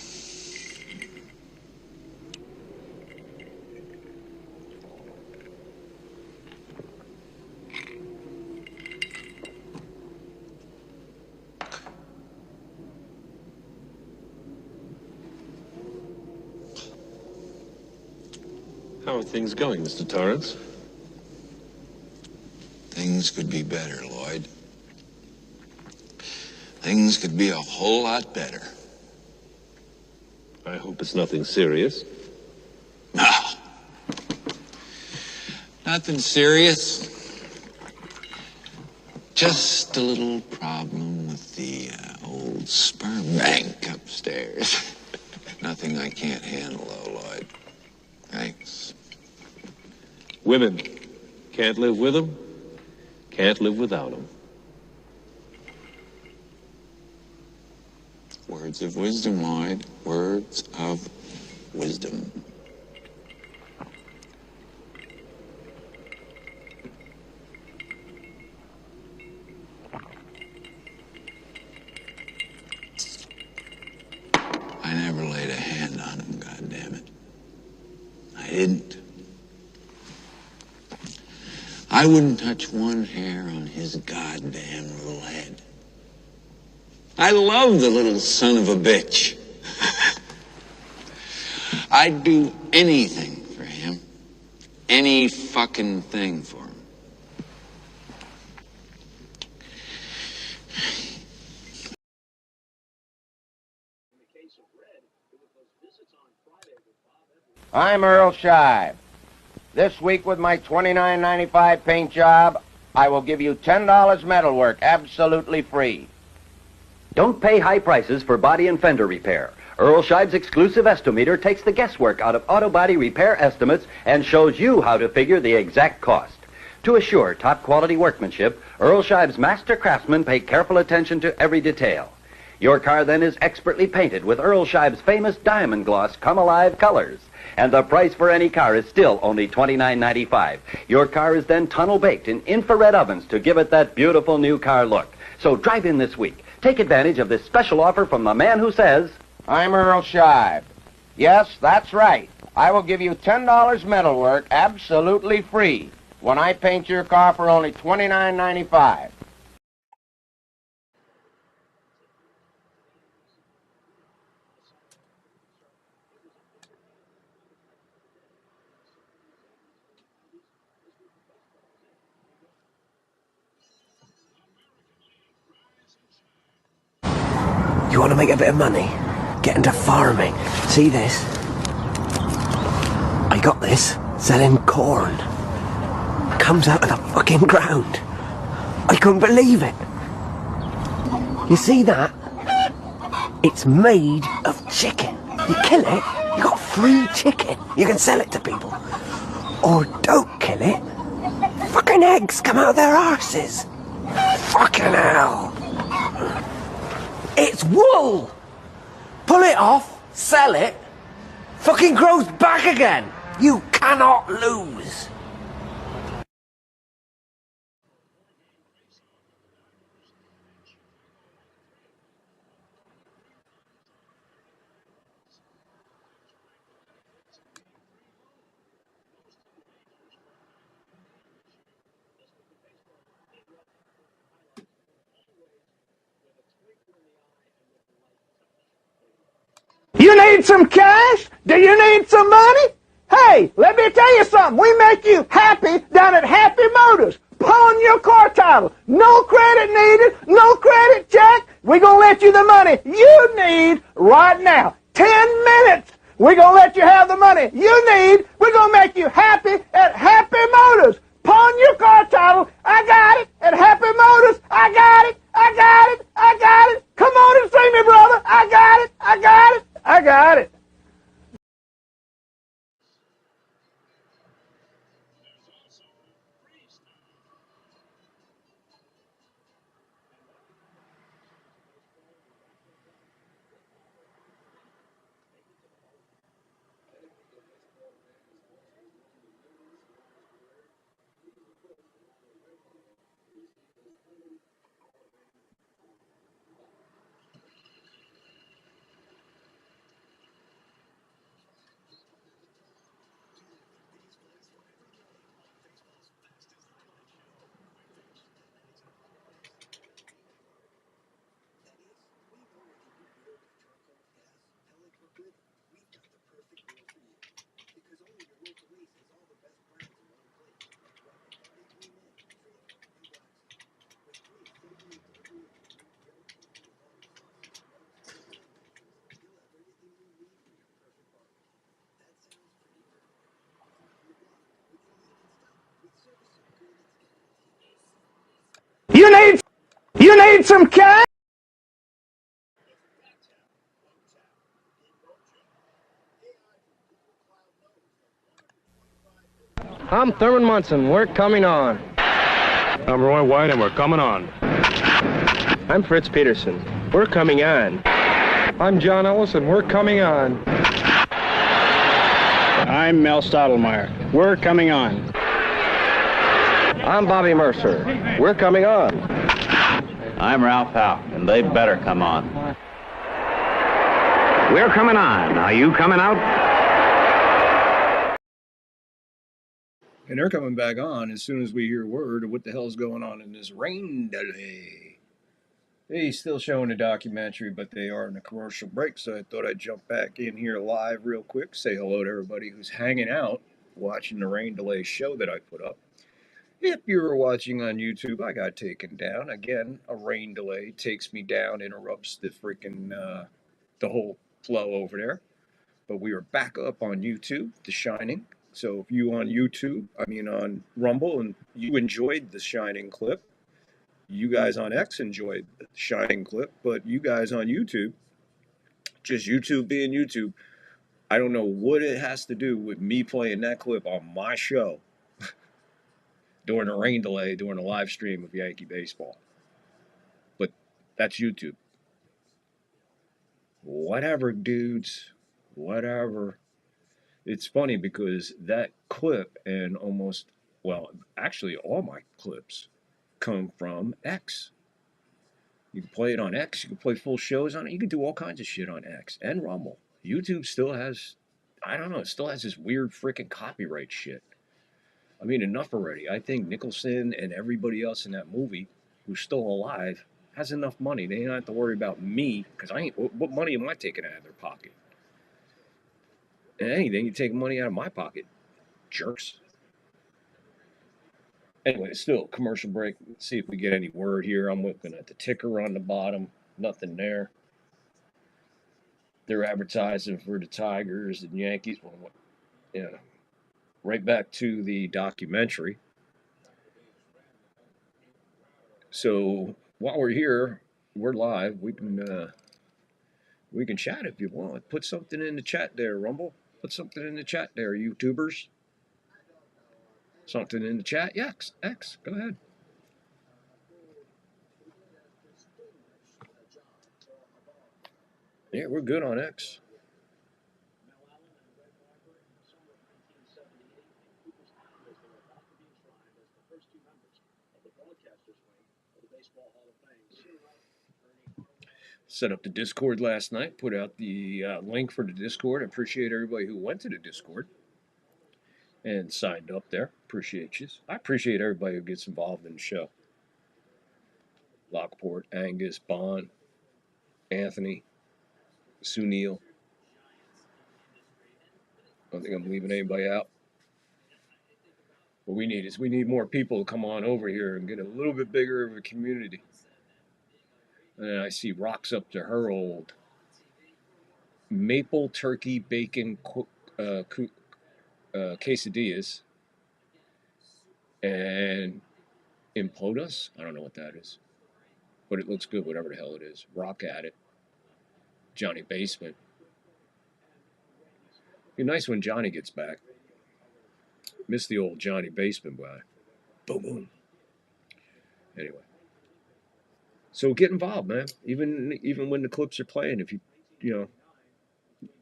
How are things going, Mr. Torrance? Things could be better, Lloyd. Things could be a whole lot better. I hope it's nothing serious. No. Nothing serious. Just a little problem with the old sperm bank upstairs. Nothing I can't handle, though, Lloyd. Thanks. Women. Can't live with them. Can't live without them. Words of wisdom, Lloyd. Words of wisdom. I never laid a hand on him, goddammit. I didn't. I wouldn't touch one hair on his goddamn little head. I love the little son of a bitch. I'd do anything for him. Any fucking thing for him. I'm Earl Shive. This week with my $29.95 paint job, I will give you $10 metalwork absolutely free. Don't pay high prices for body and fender repair. Earl Shive's exclusive Estometer takes the guesswork out of auto body repair estimates and shows you how to figure the exact cost. To assure top quality workmanship, Earl Shive's master craftsmen pay careful attention to every detail. Your car then is expertly painted with Earl Shive's famous diamond gloss Come Alive colors. And the price for any car is still only $29.95. Your car is then tunnel baked in infrared ovens to give it that beautiful new car look. So drive in this week. Take advantage of this special offer from the man who says, I'm Earl Shive. Yes, that's right. I will give you $10 metalwork absolutely free when I paint your car for only $29.95. You want to make a bit of money? Get into farming. See this? I got this selling corn. Comes out of the fucking ground. I couldn't believe it. You see that? It's made of chicken. You kill it, you got free chicken. You can sell it to people. Or don't kill it. Fucking eggs come out of their arses. Fucking hell. It's wool! Pull it off, sell it, fucking grows back again! You cannot lose! need some cash? Do you need some money? Hey, let me tell you something. We make you happy down at Happy Motors. Pawn your car title. No credit needed. No credit check. We're going to let you the money you need right now. 10 minutes. We're going to let you have the money you need. We're going to make you happy at Happy Motors. Pawn your car title. I got it at Happy Motors. I got it. I got it. I got it. Come on and see me, brother. I got it. I got it. I got it. You need some cash? I'm Thurman Munson. We're coming on. I'm Roy White, and we're coming on. I'm Fritz Peterson. We're coming on. I'm John Ellis, and we're coming on. I'm Mel Stottlemyre. We're coming on. I'm Bobby Mercer. We're coming on. I'm Ralph Howe, and they better come on. We're coming on. Are you coming out? And they're coming back on as soon as we hear word of what the hell's going on in this rain delay. Hey, still showing a documentary, but they are in a commercial break, so I thought I'd jump back in here live real quick, say hello to everybody who's hanging out, watching the rain delay show that I put up. If you were watching on YouTube, I got taken down. Again, a rain delay takes me down, interrupts the freaking, the whole flow over there. But we are back up on YouTube, The Shining. So if you on YouTube, on Rumble, and you enjoyed The Shining clip, you guys on X enjoyed The Shining clip, but you guys on YouTube, just YouTube being YouTube, I don't know what it has to do with me playing that clip on my show during a rain delay, during a live stream of Yankee baseball. But that's YouTube. Whatever, dudes. Whatever. It's funny because that clip and actually all my clips come from X. You can play it on X. You can play full shows on it. You can do all kinds of shit on X and Rumble. YouTube still has, it still has this weird freaking copyright shit. Enough already. I think Nicholson and everybody else in that movie who's still alive has enough money. They don't have to worry about me, because what money am I taking out of their pocket? And anything, you take money out of my pocket. Jerks. Anyway, still, commercial break. Let's see if we get any word here. I'm looking at the ticker on the bottom. Nothing there. They're advertising for the Tigers and Yankees. Right back to the documentary. So while we're here, we're live. We can chat if you want. Put something in the chat there, Rumble. Put something in the chat there, YouTubers. Something in the chat. Yeah, X. Go ahead. Yeah, we're good on X. Set up the Discord last night. Put out the link for the Discord. I appreciate everybody who went to the Discord and signed up there. Appreciate you. I appreciate everybody who gets involved in the show. Lockport, Angus, Bond, Anthony, Sunil, I don't think I'm leaving anybody out. What we need more people to come on over here and get a little bit bigger of a community. And then I see Rocks up to her old maple turkey bacon quesadillas and implodas. I don't know what that is, but it looks good, whatever the hell it is. Rock at it. Johnny Basement. Be nice when Johnny gets back. Miss the old Johnny Basement guy. Boom, boom. Anyway. So get involved, man. Even when the clips are playing, if you know,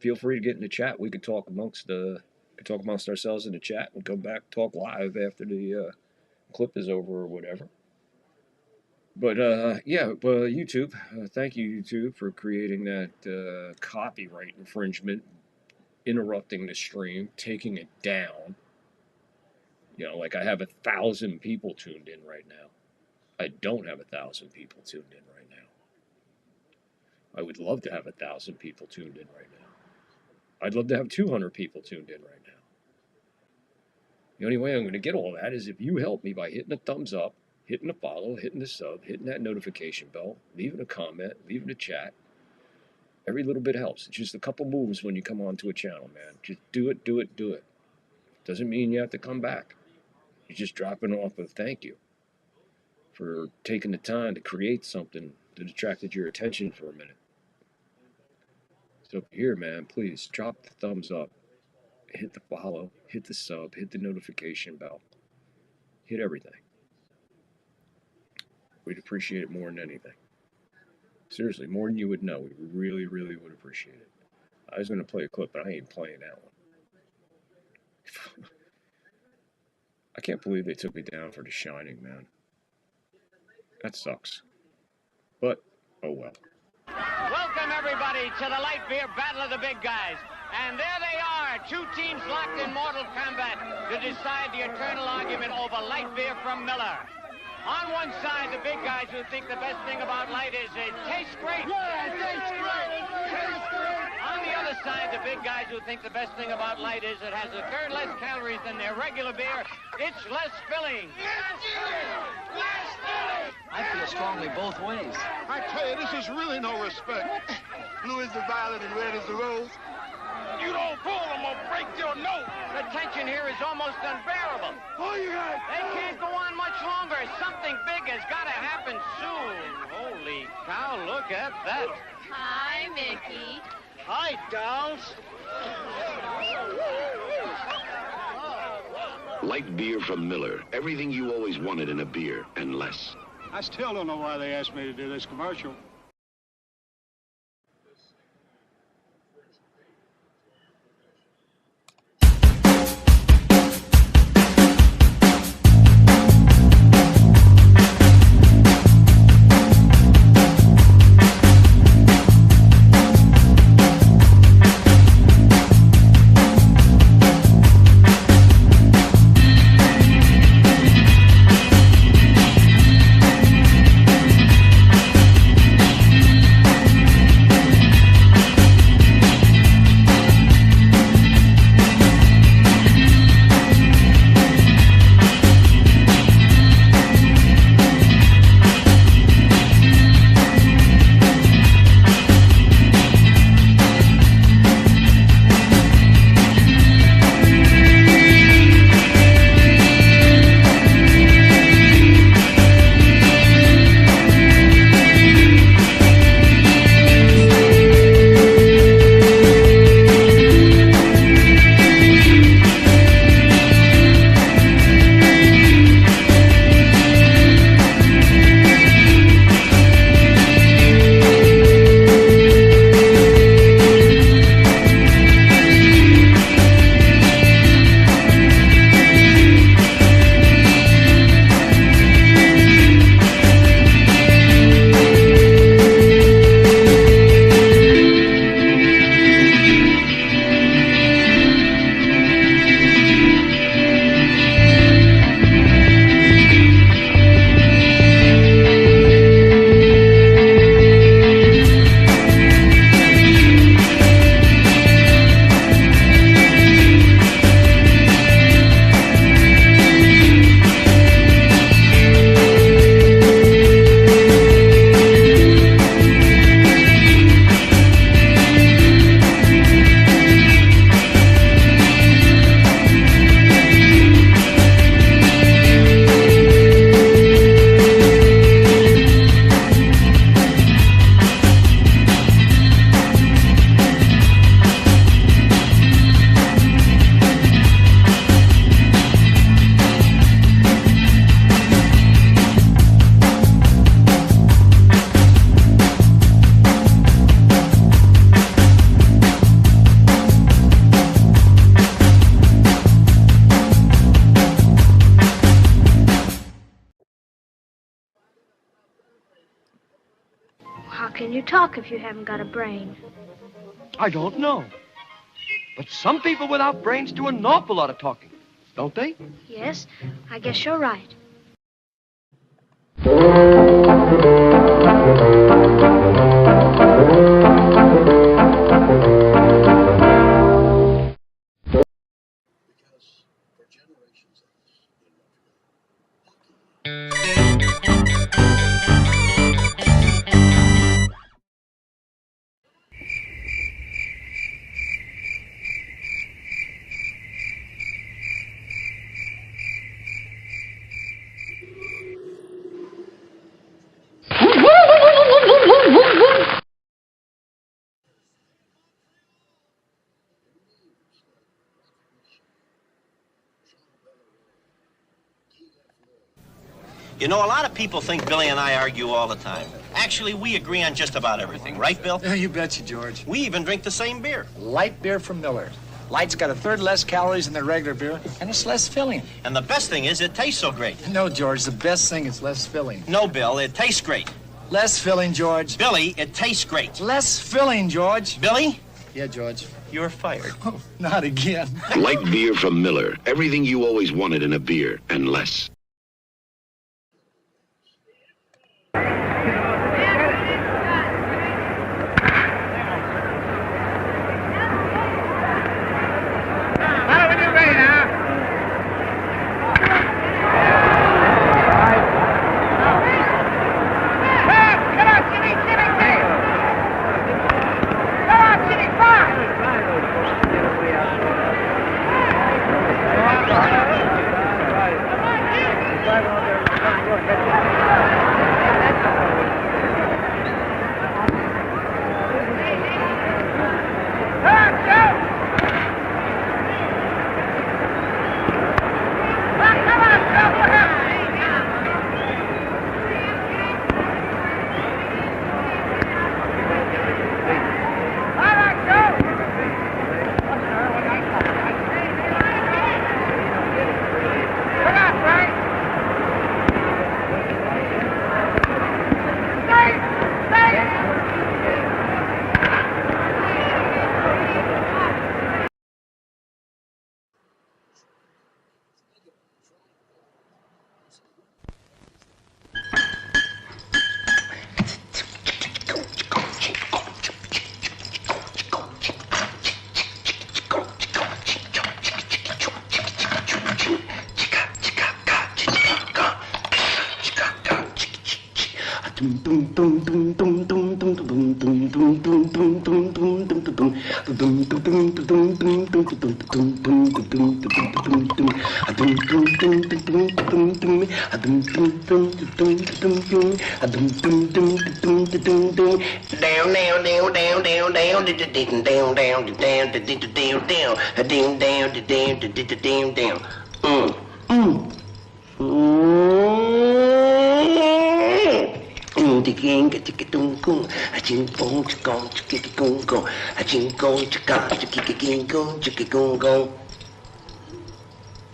feel free to get in the chat. We could talk amongst ourselves in the chat and come back, talk live after the clip is over or whatever. But YouTube. Thank you, YouTube, for creating that copyright infringement, interrupting the stream, taking it down. You know, like I have 1,000 people tuned in right now. I don't have 1,000 people tuned in right now. I would love to have 1,000 people tuned in right now. I'd love to have 200 people tuned in right now. The only way I'm going to get all that is if you help me by hitting a thumbs up, hitting a follow, hitting the sub, hitting that notification bell, leaving a comment, leaving a chat. Every little bit helps. It's just a couple moves when you come onto a channel, man. Just do it, do it, do it. Doesn't mean you have to come back. You're just dropping off a thank you for taking the time to create something that attracted your attention for a minute. So here, man, please drop the thumbs up, hit the follow, hit the sub, hit the notification bell, hit everything. We'd appreciate it more than anything. Seriously, more than you would know. We really, really would appreciate it. I was going to play a clip, but I ain't playing that one. I can't believe they took me down for The Shining, man. That sucks. But, oh well. Welcome, everybody, to the light beer battle of the big guys. And there they are, two teams locked in mortal combat to decide the eternal argument over light beer from Miller. On one side, the big guys who think the best thing about light is it tastes great. Yeah, it tastes great. On the other side, the big guys who think the best thing about light is it has a third less calories than their regular beer. It's less filling. I feel strongly both ways. I tell you, this is really no respect. Blue is the violet and red is the rose. You don't pull them or break your nose. The tension here is almost unbearable. Oh, you guys. They can't go on much longer. Something big has got to happen soon. Holy cow, look at that. Hi, Mickey. Hi, dolls. Light beer from Miller. Everything you always wanted in a beer, and less. I still don't know why they asked me to do this commercial. can you talk if you haven't got a brain? I don't know. But some people without brains do an awful lot of talking, don't they? Yes, I guess you're right. You know, a lot of people think Billy and I argue all the time. Actually, we agree on just about everything. Right, Bill? Yeah, you betcha, George. We even drink the same beer. Light beer from Miller. Light's got a third less calories than the regular beer, and it's less filling. And the best thing is it tastes so great. No, George, the best thing is less filling. No, Bill, it tastes great. Less filling, George. Billy, it tastes great. Less filling, George. Billy? Yeah, George. You're fired. Oh, not again. Light beer from Miller. Everything you always wanted in a beer, and less.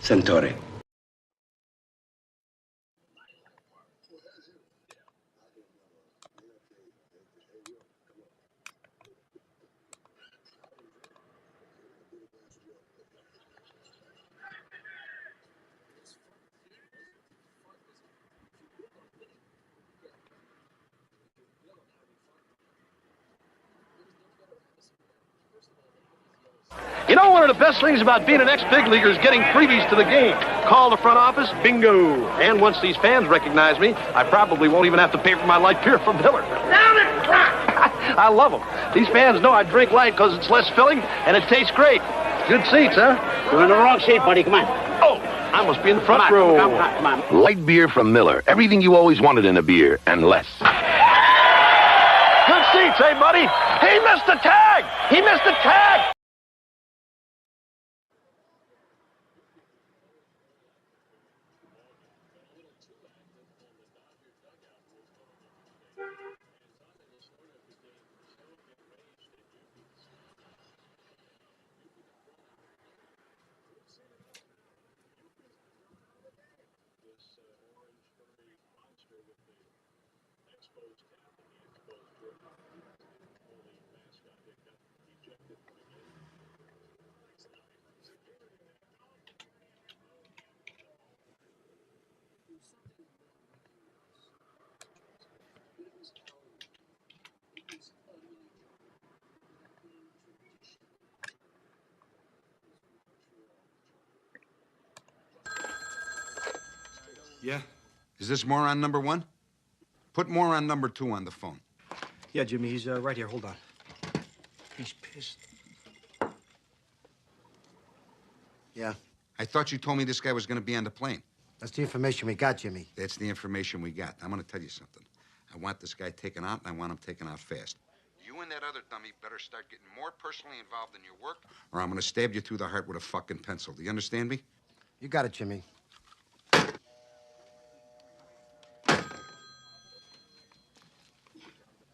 Sentore. You know, one of the best things about being an ex-big leaguer is getting freebies to the game. Call the front office, bingo. And once these fans recognize me, I probably won't even have to pay for my light beer from Miller. Down it, crack! I love them. These fans know I drink light because it's less filling and it tastes great. Good seats, huh? You're in the wrong seat, buddy. Come on. Oh, I must be in the front row. Come on. Light beer from Miller. Everything you always wanted in a beer, and less. Good seats, hey, buddy? He missed the tag! He missed the tag! Yeah? Is this moron number 1? Put moron number 2 on the phone. Yeah, Jimmy, he's right here. Hold on. He's pissed. Yeah? I thought you told me this guy was going to be on the plane. That's the information we got, Jimmy. That's the information we got. I'm going to tell you something. I want this guy taken out, and I want him taken out fast. You and that other dummy better start getting more personally involved in your work, or I'm going to stab you through the heart with a fucking pencil. Do you understand me? You got it, Jimmy.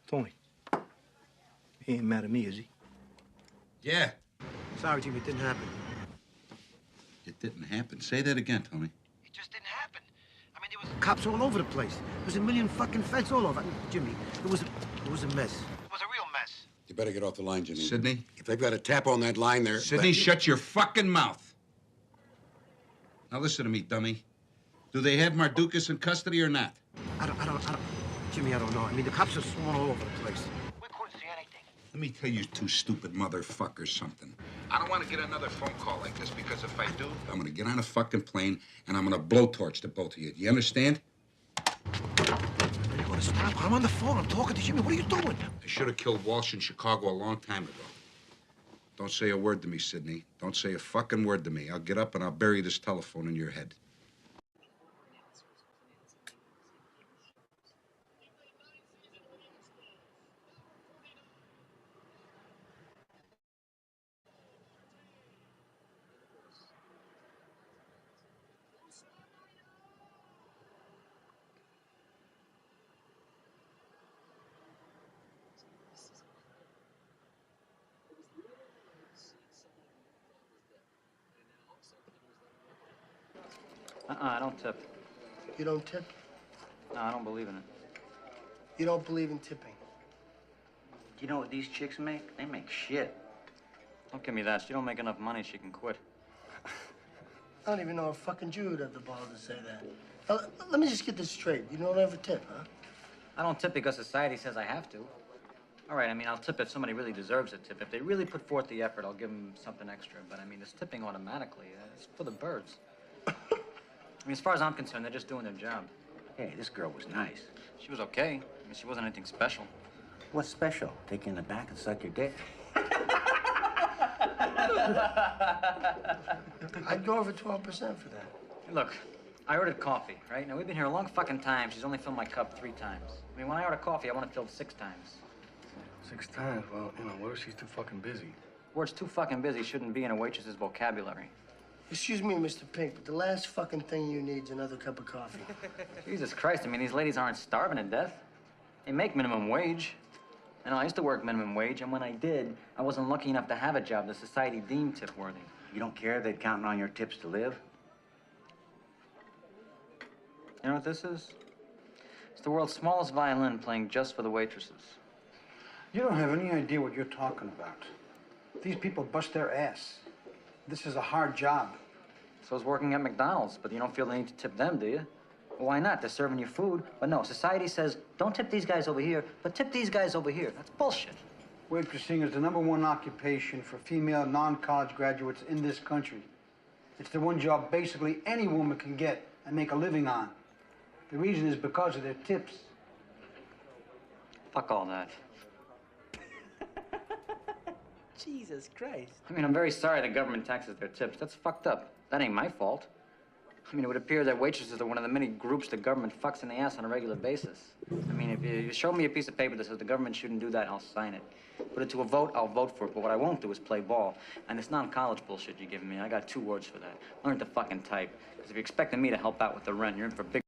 Tony. He ain't mad at me, is he? Yeah. Sorry, Jimmy, it didn't happen. It didn't happen. Say that again, Tony. It just didn't happen. I mean, there was cops all over the place. There was a million fucking feds all over. I mean, Jimmy, it was a mess. It was a real mess. You better get off the line, Jimmy. Sidney? If they've got a tap on that line there... Sidney, shut your fucking mouth. Now listen to me, dummy. Do they have Mardukas in custody or not? I don't... Jimmy, I don't know. I mean, the cops are swarming all over the place. We couldn't see anything. Let me tell you two stupid motherfuckers something. I don't want to get another phone call like this, because if I do, I'm going to get on a fucking plane and I'm going to blowtorch the both of you. Do you understand? You want to stop? I'm on the phone. I'm talking to Jimmy. What are you doing? I should have killed Walsh in Chicago a long time ago. Don't say a word to me, Sidney. Don't say a fucking word to me. I'll get up and I'll bury this telephone in your head. I don't tip. You don't tip? No, I don't believe in it. You don't believe in tipping? You know what these chicks make? They make shit. Don't give me that. She don't make enough money, she can quit. I don't even know a fucking Jew would have the balls to say that. Now, let me just get this straight. You don't ever tip, huh? I don't tip because society says I have to. All right, I mean, I'll tip if somebody really deserves a tip. If they really put forth the effort, I'll give them something extra. But, I mean, this tipping automatically, it's for the birds. I mean, as far as I'm concerned, they're just doing their job. Hey, this girl was nice. She was okay. I mean, she wasn't anything special. What's special? Take you in the back and suck your dick? I'd go over 12% for that. Hey, look, I ordered coffee, right? Now, we've been here a long fucking time. She's only filled my cup 3 times. I mean, when I order coffee, I want it filled 6 times. 6 times? Well, you know, what if she's too fucking busy? Words too fucking busy shouldn't be in a waitress's vocabulary. Excuse me, Mr. Pink, but the last fucking thing you need is another cup of coffee. Jesus Christ, I mean, these ladies aren't starving to death. They make minimum wage. I know, I used to work minimum wage, and when I did, I wasn't lucky enough to have a job the society deemed tip-worthy. You don't care they're counting on your tips to live? You know what this is? It's the world's smallest violin playing just for the waitresses. You don't have any idea what you're talking about. These people bust their ass. This is a hard job. So is working at McDonald's, but you don't feel the need to tip them, do you? Well, why not? They're serving you food. But no, society says, don't tip these guys over here, but tip these guys over here. That's bullshit. Waitressing is the #1 occupation for female non-college graduates in this country. It's the one job basically any woman can get and make a living on. The reason is because of their tips. Fuck all that. Jesus Christ. I mean, I'm very sorry the government taxes their tips. That's fucked up. That ain't my fault. I mean, it would appear that waitresses are one of the many groups the government fucks in the ass on a regular basis. I mean, if you show me a piece of paper that says the government shouldn't do that, I'll sign it. Put it to a vote, I'll vote for it. But what I won't do is play ball. And this non-college bullshit you're giving me, I got 2 words for that. Learn to fucking type. Because if you're expecting me to help out with the rent, you're in for big...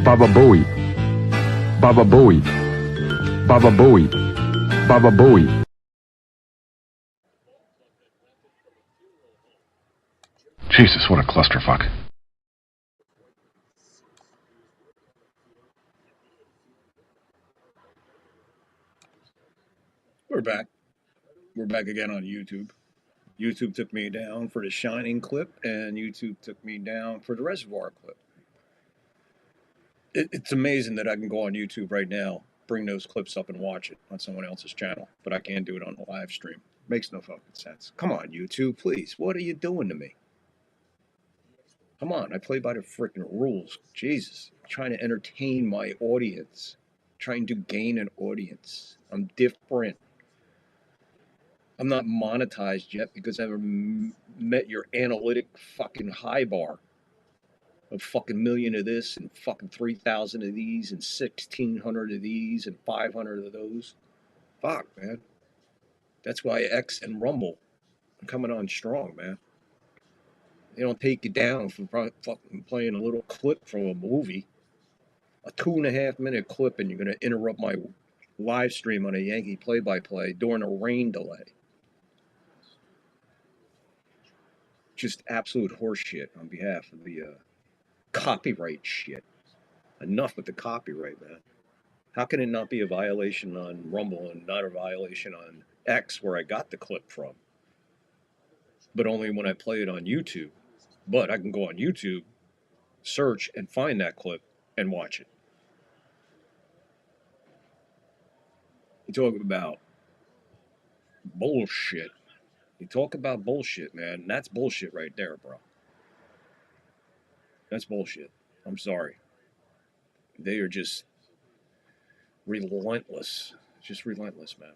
Baba Booey. Baba Booey. Baba Booey. Baba Booey. Jesus, what a clusterfuck. We're back. We're back again on YouTube. YouTube took me down for the Shining clip, and YouTube took me down for the Reservoir clip. It's amazing that I can go on YouTube right now, bring those clips up and watch it on someone else's channel, but I can't do it on the live stream. Makes no fucking sense. Come on, YouTube, please. What are you doing to me? Come on, I play by the freaking rules. Jesus. I'm trying to entertain my audience. Trying to gain an audience. I'm different. I'm not monetized yet because I haven't met your analytic fucking high bar of fucking million of this and fucking 3,000 of these and 1,600 of these and 500 of those. Fuck, man. That's why X and Rumble are coming on strong, man. They don't take you down for fucking playing a little clip from a movie. A 2.5 minute clip, and you're going to interrupt my live stream on a Yankee play-by-play during a rain delay. Just absolute horseshit on behalf of the copyright shit. Enough with the copyright, man. How can it not be a violation on Rumble and not a violation on X, where I got the clip from? But only when I play it on YouTube. But I can go on YouTube, search, and find that clip and watch it. You talk about bullshit. You talk about bullshit, man. That's bullshit right there, bro. That's bullshit. I'm sorry. They are just relentless. Just relentless, man.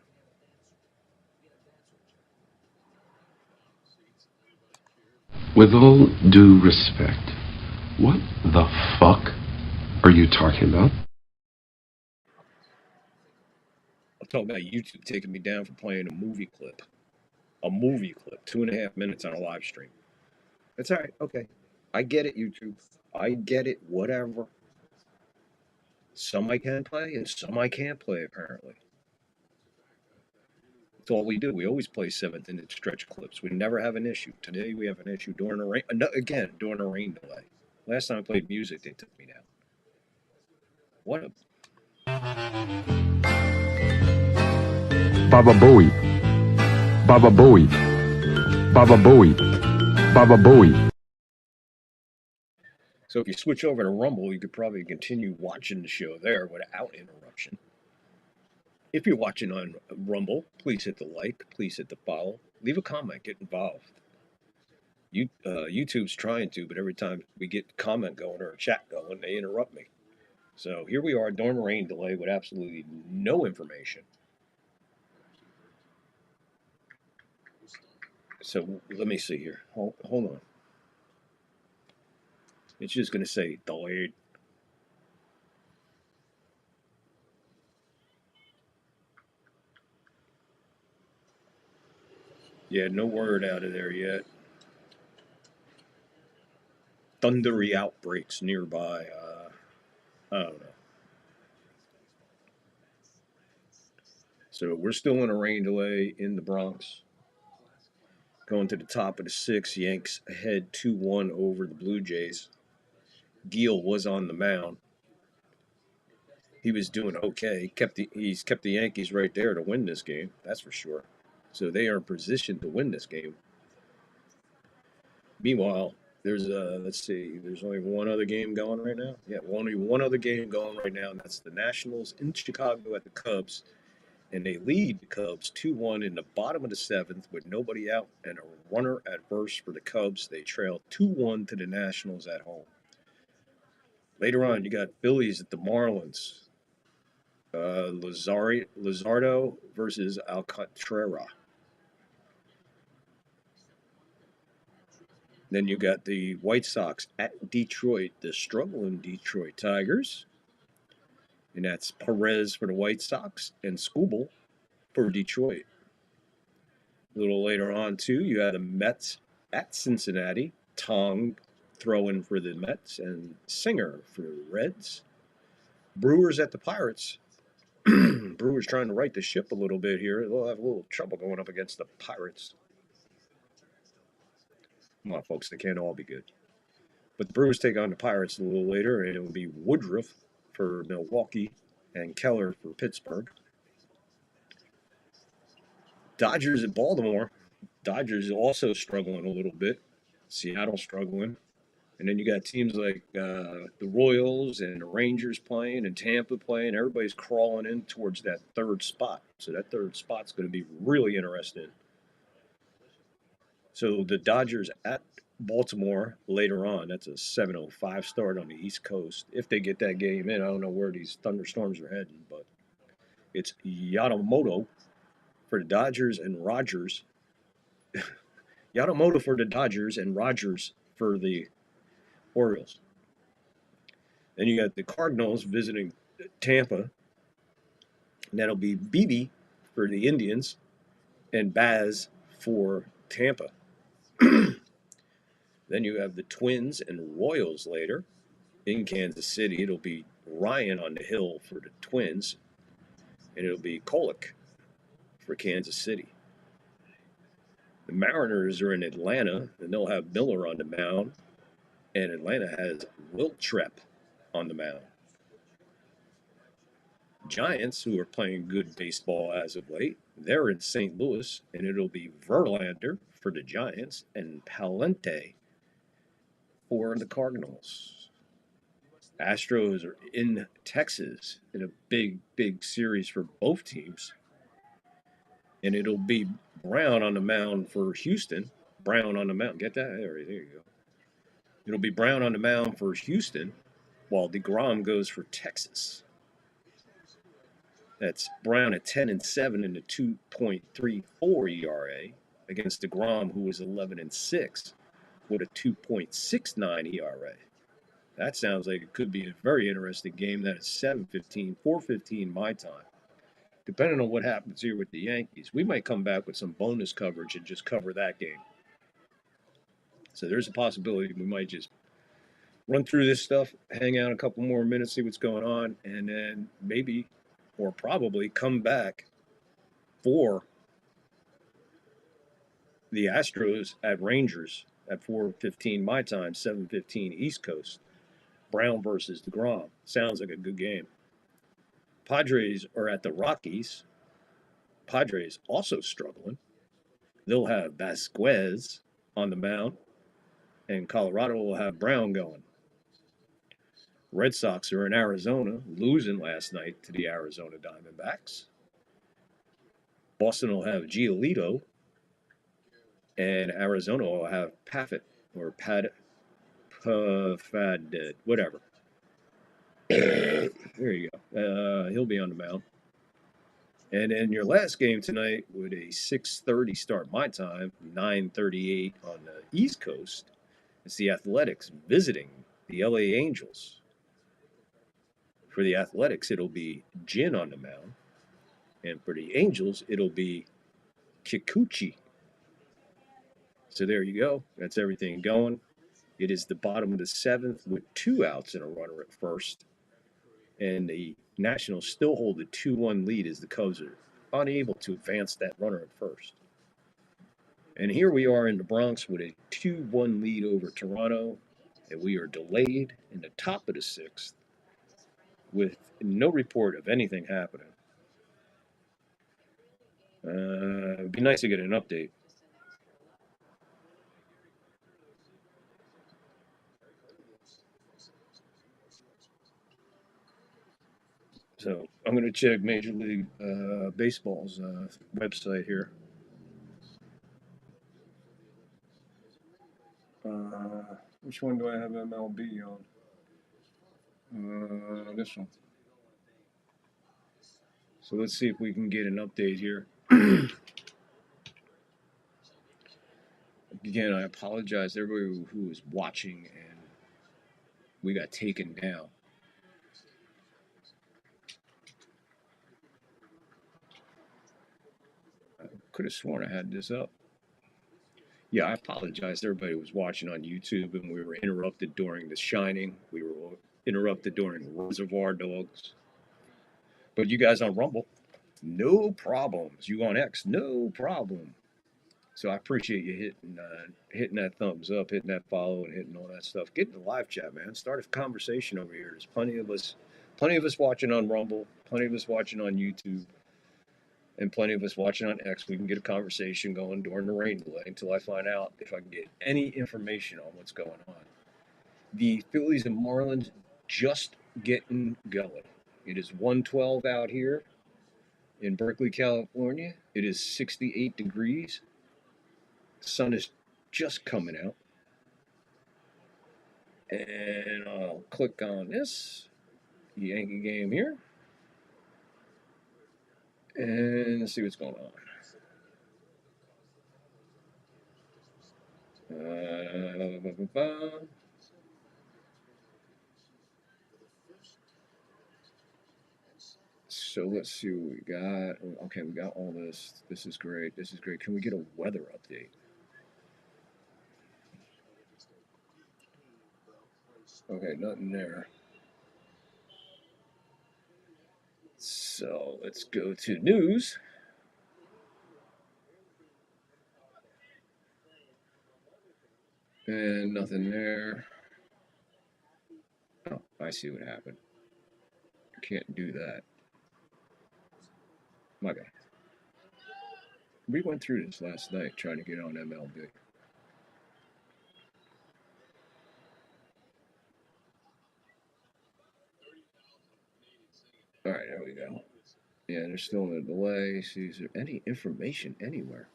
With all due respect, what the fuck are you talking about? I'm talking about YouTube taking me down for playing a movie clip. A movie clip. 2.5 minutes on a live stream. That's all right. Okay. I get it, YouTube. I get it. Whatever. Some I can play and some I can't play, apparently. That's all we do. We always play 7th-inch stretch clips. We never have an issue. Today we have an issue during a rain. Again, during a rain delay. Last time I played music, they took me down. What a... Baba Booey. Baba Booey. Baba Booey. Baba Booey. So if you switch over to Rumble, you could probably continue watching the show there without interruption. If you're watching on Rumble, please hit the like, please hit the follow, leave a comment, get involved. YouTube's trying to, but every time we get comment going or a chat going, they interrupt me. So here we are during a rain delay with absolutely no information. So let me see here. Hold on. It's just going to say delayed. Yeah, no word out of there yet. Thundery outbreaks nearby. I don't know. So we're still in a rain delay in the Bronx. Going to the top of the 6th, Yanks ahead 2-1 over the Bluejays. Giel was on the mound. He was doing okay. He's kept the Yankees right there to win this game. That's for sure. So they are in position to win this game. Meanwhile, there's there's only one other game going right now. Yeah, only one other game going right now, and that's the Nationals in Chicago at the Cubs. And they lead the Cubs 2-1 in the bottom of the 7th with nobody out and a runner at first for the Cubs. They trail 2-1 to the Nationals at home. Later on, you got Phillies at the Marlins. Luzardo versus Alcantara. Then you got the White Sox at Detroit, the struggling Detroit Tigers. And that's Perez for the White Sox and Skubal for Detroit. A little later on, too, you had the Mets at Cincinnati. Tong throwing for the Mets and Singer for the Reds. Brewers at the Pirates. Brewers trying to right the ship a little bit here. They'll have a little trouble going up against the Pirates. Come on, folks, they can't all be good. But the Brewers take on the Pirates a little later, and it will be Woodruff for Milwaukee and Keller for Pittsburgh. Dodgers at Baltimore. Dodgers also struggling a little bit. Seattle struggling. And then you got teams like the Royals and the Rangers playing and Tampa playing. Everybody's crawling in towards that third spot. So that third spot's going to be really interesting. So the Dodgers at Baltimore later on. That's a 7:05 start on the East Coast. If they get that game in, I don't know where these thunderstorms are heading, but it's Yamamoto for the Dodgers and Rogers. Yamamoto for the Dodgers and Rogers for the Orioles. Then you got the Cardinals visiting Tampa. And that'll be Beebe for the Indians and Baz for Tampa. Then you have the Twins and Royals later in Kansas City. It'll be Ryan on the hill for the Twins. And it'll be Kolek for Kansas City. The Mariners are in Atlanta, and they'll have Miller on the mound. And Atlanta has Wiltrep on the mound. Giants, who are playing good baseball as of late, they're in St. Louis, and it'll be Verlander for the Giants and Palente for the Cardinals. Astros are in Texas in a big, big series for both teams. And it'll be Brown on the mound for Houston. Brown on the mound. Get that? There you go. It'll be Brown on the mound for Houston, while DeGrom goes for Texas. That's Brown at 10-7 in the 2.34 ERA against DeGrom, who was 11-6 with a 2.69 ERA. That sounds like it could be a very interesting game. That is 7:15, 4:15 my time. Depending on what happens here with the Yankees, we might come back with some bonus coverage and just cover that game. So there's a possibility we might just run through this stuff, hang out a couple more minutes, see what's going on, and then maybe or probably come back for the Astros at Rangers at 4:15 my time, 7:15 East Coast. Brown versus DeGrom. Sounds like a good game. Padres are at the Rockies. Padres also struggling. They'll have Vasquez on the mound, and Colorado will have Brown going. Red Sox are in Arizona, losing last night to the Arizona Diamondbacks. Boston will have Giolito, and Arizona will have Paffett, or Pafad, whatever. There you go. He'll be on the mound. And in your last game tonight, with a 6:30 start my time, 9:38 on the East Coast, it's the Athletics visiting the LA Angels. For the Athletics, it'll be Jin on the mound. And for the Angels, it'll be Kikuchi. So there you go. That's everything going. It is the bottom of the seventh with 2 outs and a runner at first. And the Nationals still hold a 2-1 lead as the Cubs are unable to advance that runner at first. And here we are in the Bronx with a 2-1 lead over Toronto. And we are delayed in the top of the 6th with no report of anything happening. It'd be nice to get an update. So I'm going to check Major League Baseball's website here. Which one do I have MLB on? This one. So let's see if we can get an update here. Again, I apologize to everybody who was watching and we got taken down. I could have sworn I had this up. Yeah, I apologize. Everybody was watching on YouTube, and we were interrupted during The Shining. We were interrupted during Reservoir Dogs. But you guys on Rumble, no problems. You on X, no problem. So I appreciate you hitting that thumbs up, hitting that follow, and hitting all that stuff. Get in the live chat, man. Start a conversation over here. There's plenty of us watching on Rumble, plenty of us watching on YouTube, and plenty of us watching on X. We can get a conversation going during the rain delay until I find out if I can get any information on what's going on. The Phillies and Marlins just getting going. It is 1:12 out here in Berkeley, California. It is 68 degrees. The sun is just coming out. And I'll click on this Yankee game here. And see what's going on. So let's see what we got. Okay, we got all this. This is great. This is great. Can we get a weather update? Okay, nothing there. So let's go to news. And nothing there. Oh, I see what happened. Can't do that. My bad. We went through this last night trying to get on MLB. All right, there we go. Yeah, there's still a delay. See, is there any information anywhere?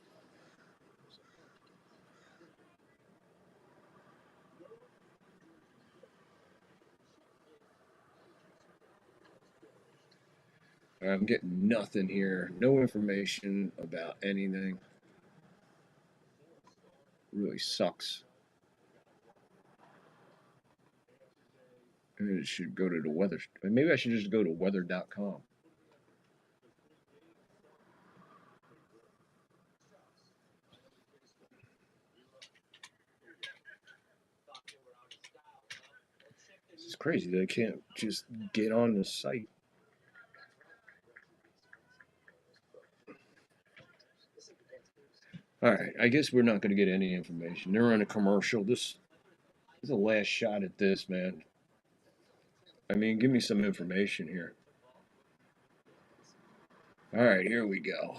I'm getting nothing here. No information about anything. Really sucks. Maybe I should go to the weather. Maybe I should just go to weather.com. It's crazy that I can't just get on the site. All right, I guess we're not going to get any information. They're on a commercial. This is the last shot at this, man. I mean, give me some information here. All right, here we go.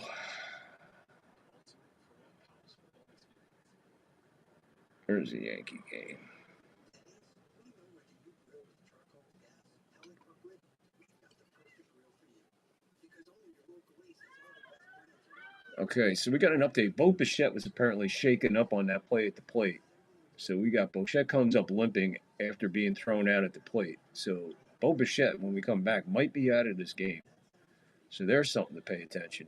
There's the Yankee game. Okay, so we got an update. Bo Bichette was apparently shaken up on that play at the plate. So we got Bichette comes up limping after being thrown out at the plate. So Bo Bichette, when we come back, might be out of this game. So there's something to pay attention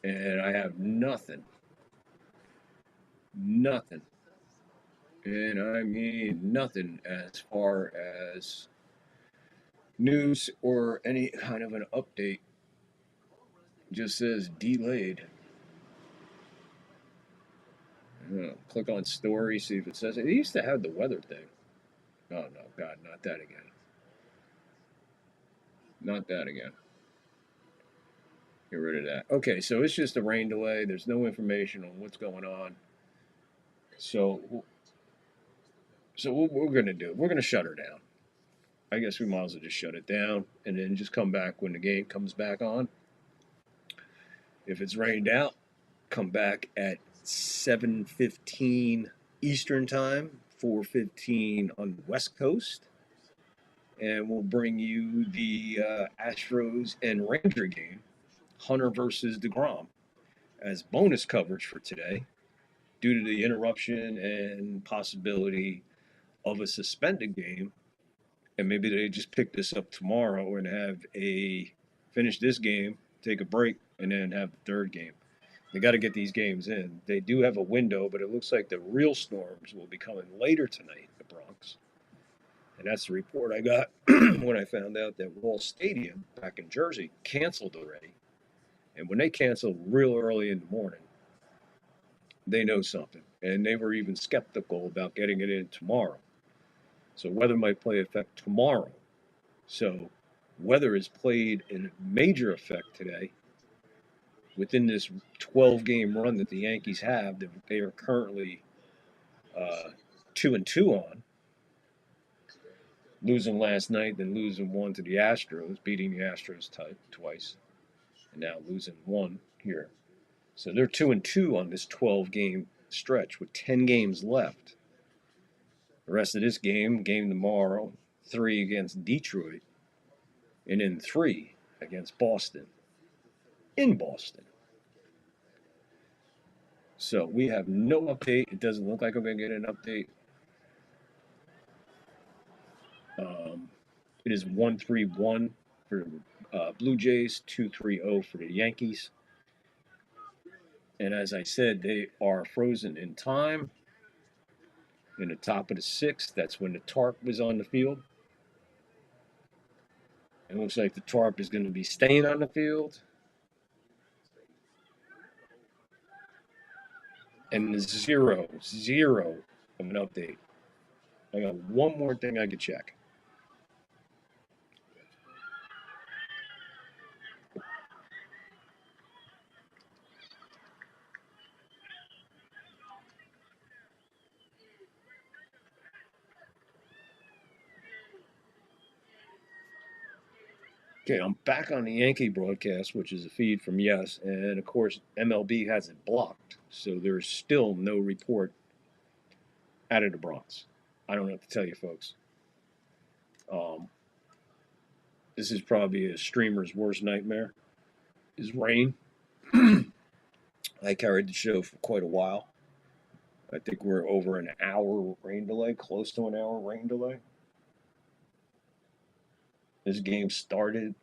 to. And I have nothing. Nothing. And I mean nothing as far as news or any kind of an update. Just says delayed. Click on story, see if it says it. It used to have the weather thing. Oh no, God, not that again. Not that again. Get rid of that. Okay, so it's just a rain delay. There's no information on what's going on. So what we're going to do, we're going to shut her down. I guess we might as well just shut it down and then just come back when the game comes back on. If it's rained out, come back at 7:15 Eastern Time, 4:15 on the West Coast. And we'll bring you the Astros and Ranger game, Hunter versus DeGrom, as bonus coverage for today due to the interruption and possibility of a suspended game. And maybe they just pick this up tomorrow and finish this game, take a break, and then have the third game. They got to get these games in. They do have a window, but it looks like the real storms will be coming later tonight in the Bronx. And that's the report I got when I found out that Wall Stadium back in Jersey canceled already. And when they cancel real early in the morning, they know something. And they were even skeptical about getting it in tomorrow. So weather might play effect tomorrow. So weather has played a major effect today within this 12-game run that the Yankees have that they are currently 2-2 on. Losing last night, then losing one to the Astros, beating the Astros twice, and now losing one here. So they're 2-2 on this 12-game stretch with 10 games left. The rest of this game tomorrow, 3 against Detroit, and then 3 against Boston. In Boston. So we have no update. It doesn't look like we're going to get an update. It is 1-3-1 for Blue Jays, 2-3-0 for the Yankees. And as I said, they are frozen in time. In the top of the 6th, that's when the tarp was on the field. It looks like the tarp is going to be staying on the field. And zero of an update. I got one more thing I could check. Okay, I'm back on the Yankee broadcast, which is a feed from Yes, and of course MLB has it blocked, so there's still no report out of the Bronx. I don't know what to tell you, folks. This is probably a streamer's worst nightmare, is rain. I carried the show for quite a while. I think we're over an hour rain delay, close to an hour rain delay. This game started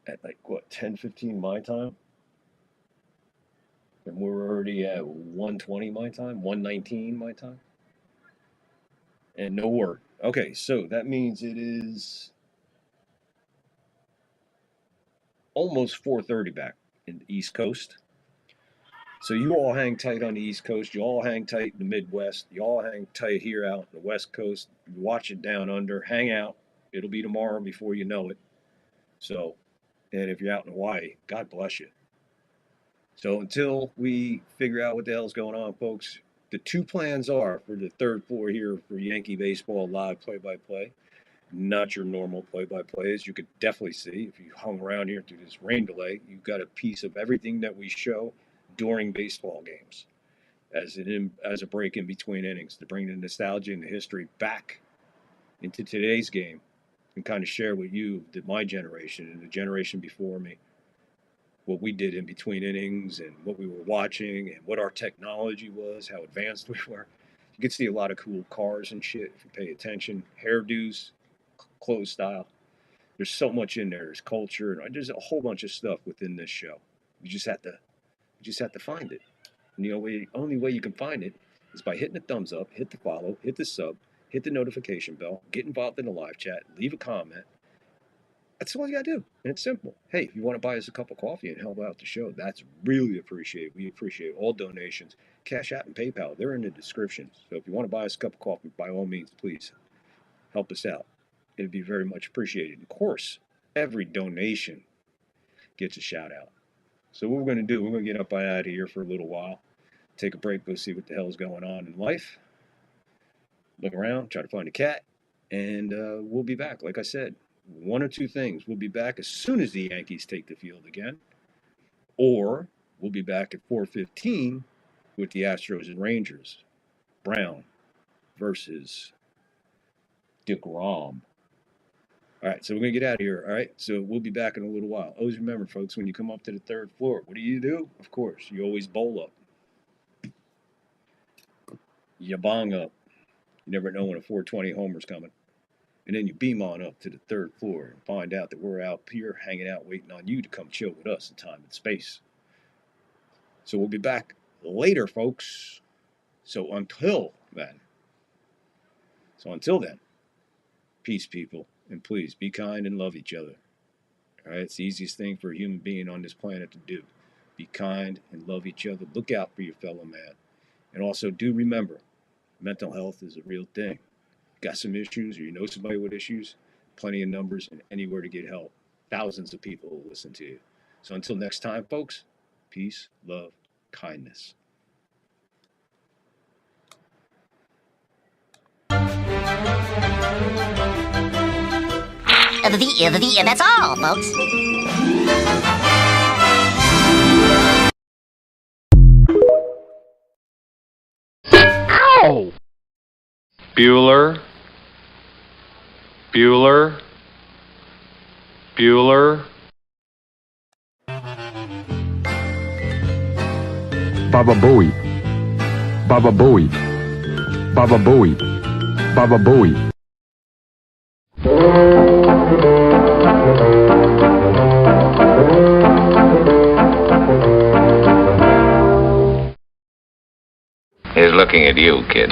at 10:15 my time. And we're already at 1:20 my time, 1:19 my time. And no word. Okay, so that means it is almost 4:30 back in the East Coast. So you all hang tight on the East Coast. You all hang tight in the Midwest. You all hang tight here out in the West Coast. You watch it down under. Hang out. It'll be tomorrow before you know it. So, and if you're out in Hawaii, God bless you. So until we figure out what the hell's going on, folks, the 2 plans are for the 3rd floor here for Yankee Baseball live play-by-play. Not your normal play-by-play, as you could definitely see if you hung around here through this rain delay. You've got a piece of everything that we show during baseball games as a break in between innings to bring the nostalgia and the history back into today's game and kind of share with you that my generation and the generation before me what we did in between innings and what we were watching and what our technology was, how advanced we were. You can see a lot of cool cars and shit if you pay attention. Hairdos, clothes style. There's so much in there. There's culture, and there's a whole bunch of stuff within this show. You just have to find it. And the only way you can find it is by hitting the thumbs up, hit the follow, hit the sub, hit the notification bell, get involved in the live chat, leave a comment. That's all you gotta do, and it's simple. Hey, if you want to buy us a cup of coffee and help out the show, that's really appreciated. We appreciate all donations. Cash App and PayPal, they're in the description. So if you want to buy us a cup of coffee, by all means, please help us out. It'd be very much appreciated. Of course, every donation gets a shout out. So what we're going to do, we're going to get up out of here for a little while, take a break, go see what the hell's going on in life, look around, try to find a cat, and we'll be back. Like I said, 1 or 2 things. We'll be back as soon as the Yankees take the field again, or we'll be back at 4:15 with the Astros and Rangers. Brown versus DeGrom. All right, so we're going to get out of here, all right? So we'll be back in a little while. Always remember, folks, when you come up to the 3rd floor, what do? Of course, you always bowl up. You bong up. You never know when a 420 homer's coming. And then you beam on up to the 3rd floor and find out that we're out here hanging out waiting on you to come chill with us in time and space. So we'll be back later, folks. So until then, peace, people. And please be kind and love each other. All right, it's the easiest thing for a human being on this planet to do. Be kind and love each other. Look out for your fellow man. And also do remember, mental health is a real thing. Got some issues or you know somebody with issues, plenty of numbers and anywhere to get help. Thousands of people will listen to you. So until next time, folks, peace, love, kindness. That's all, folks. Ow! Bueller. Bueller. Bueller. Baba Booey. Baba Booey. Baba Booey. Baba Booey. He's looking at you, kid.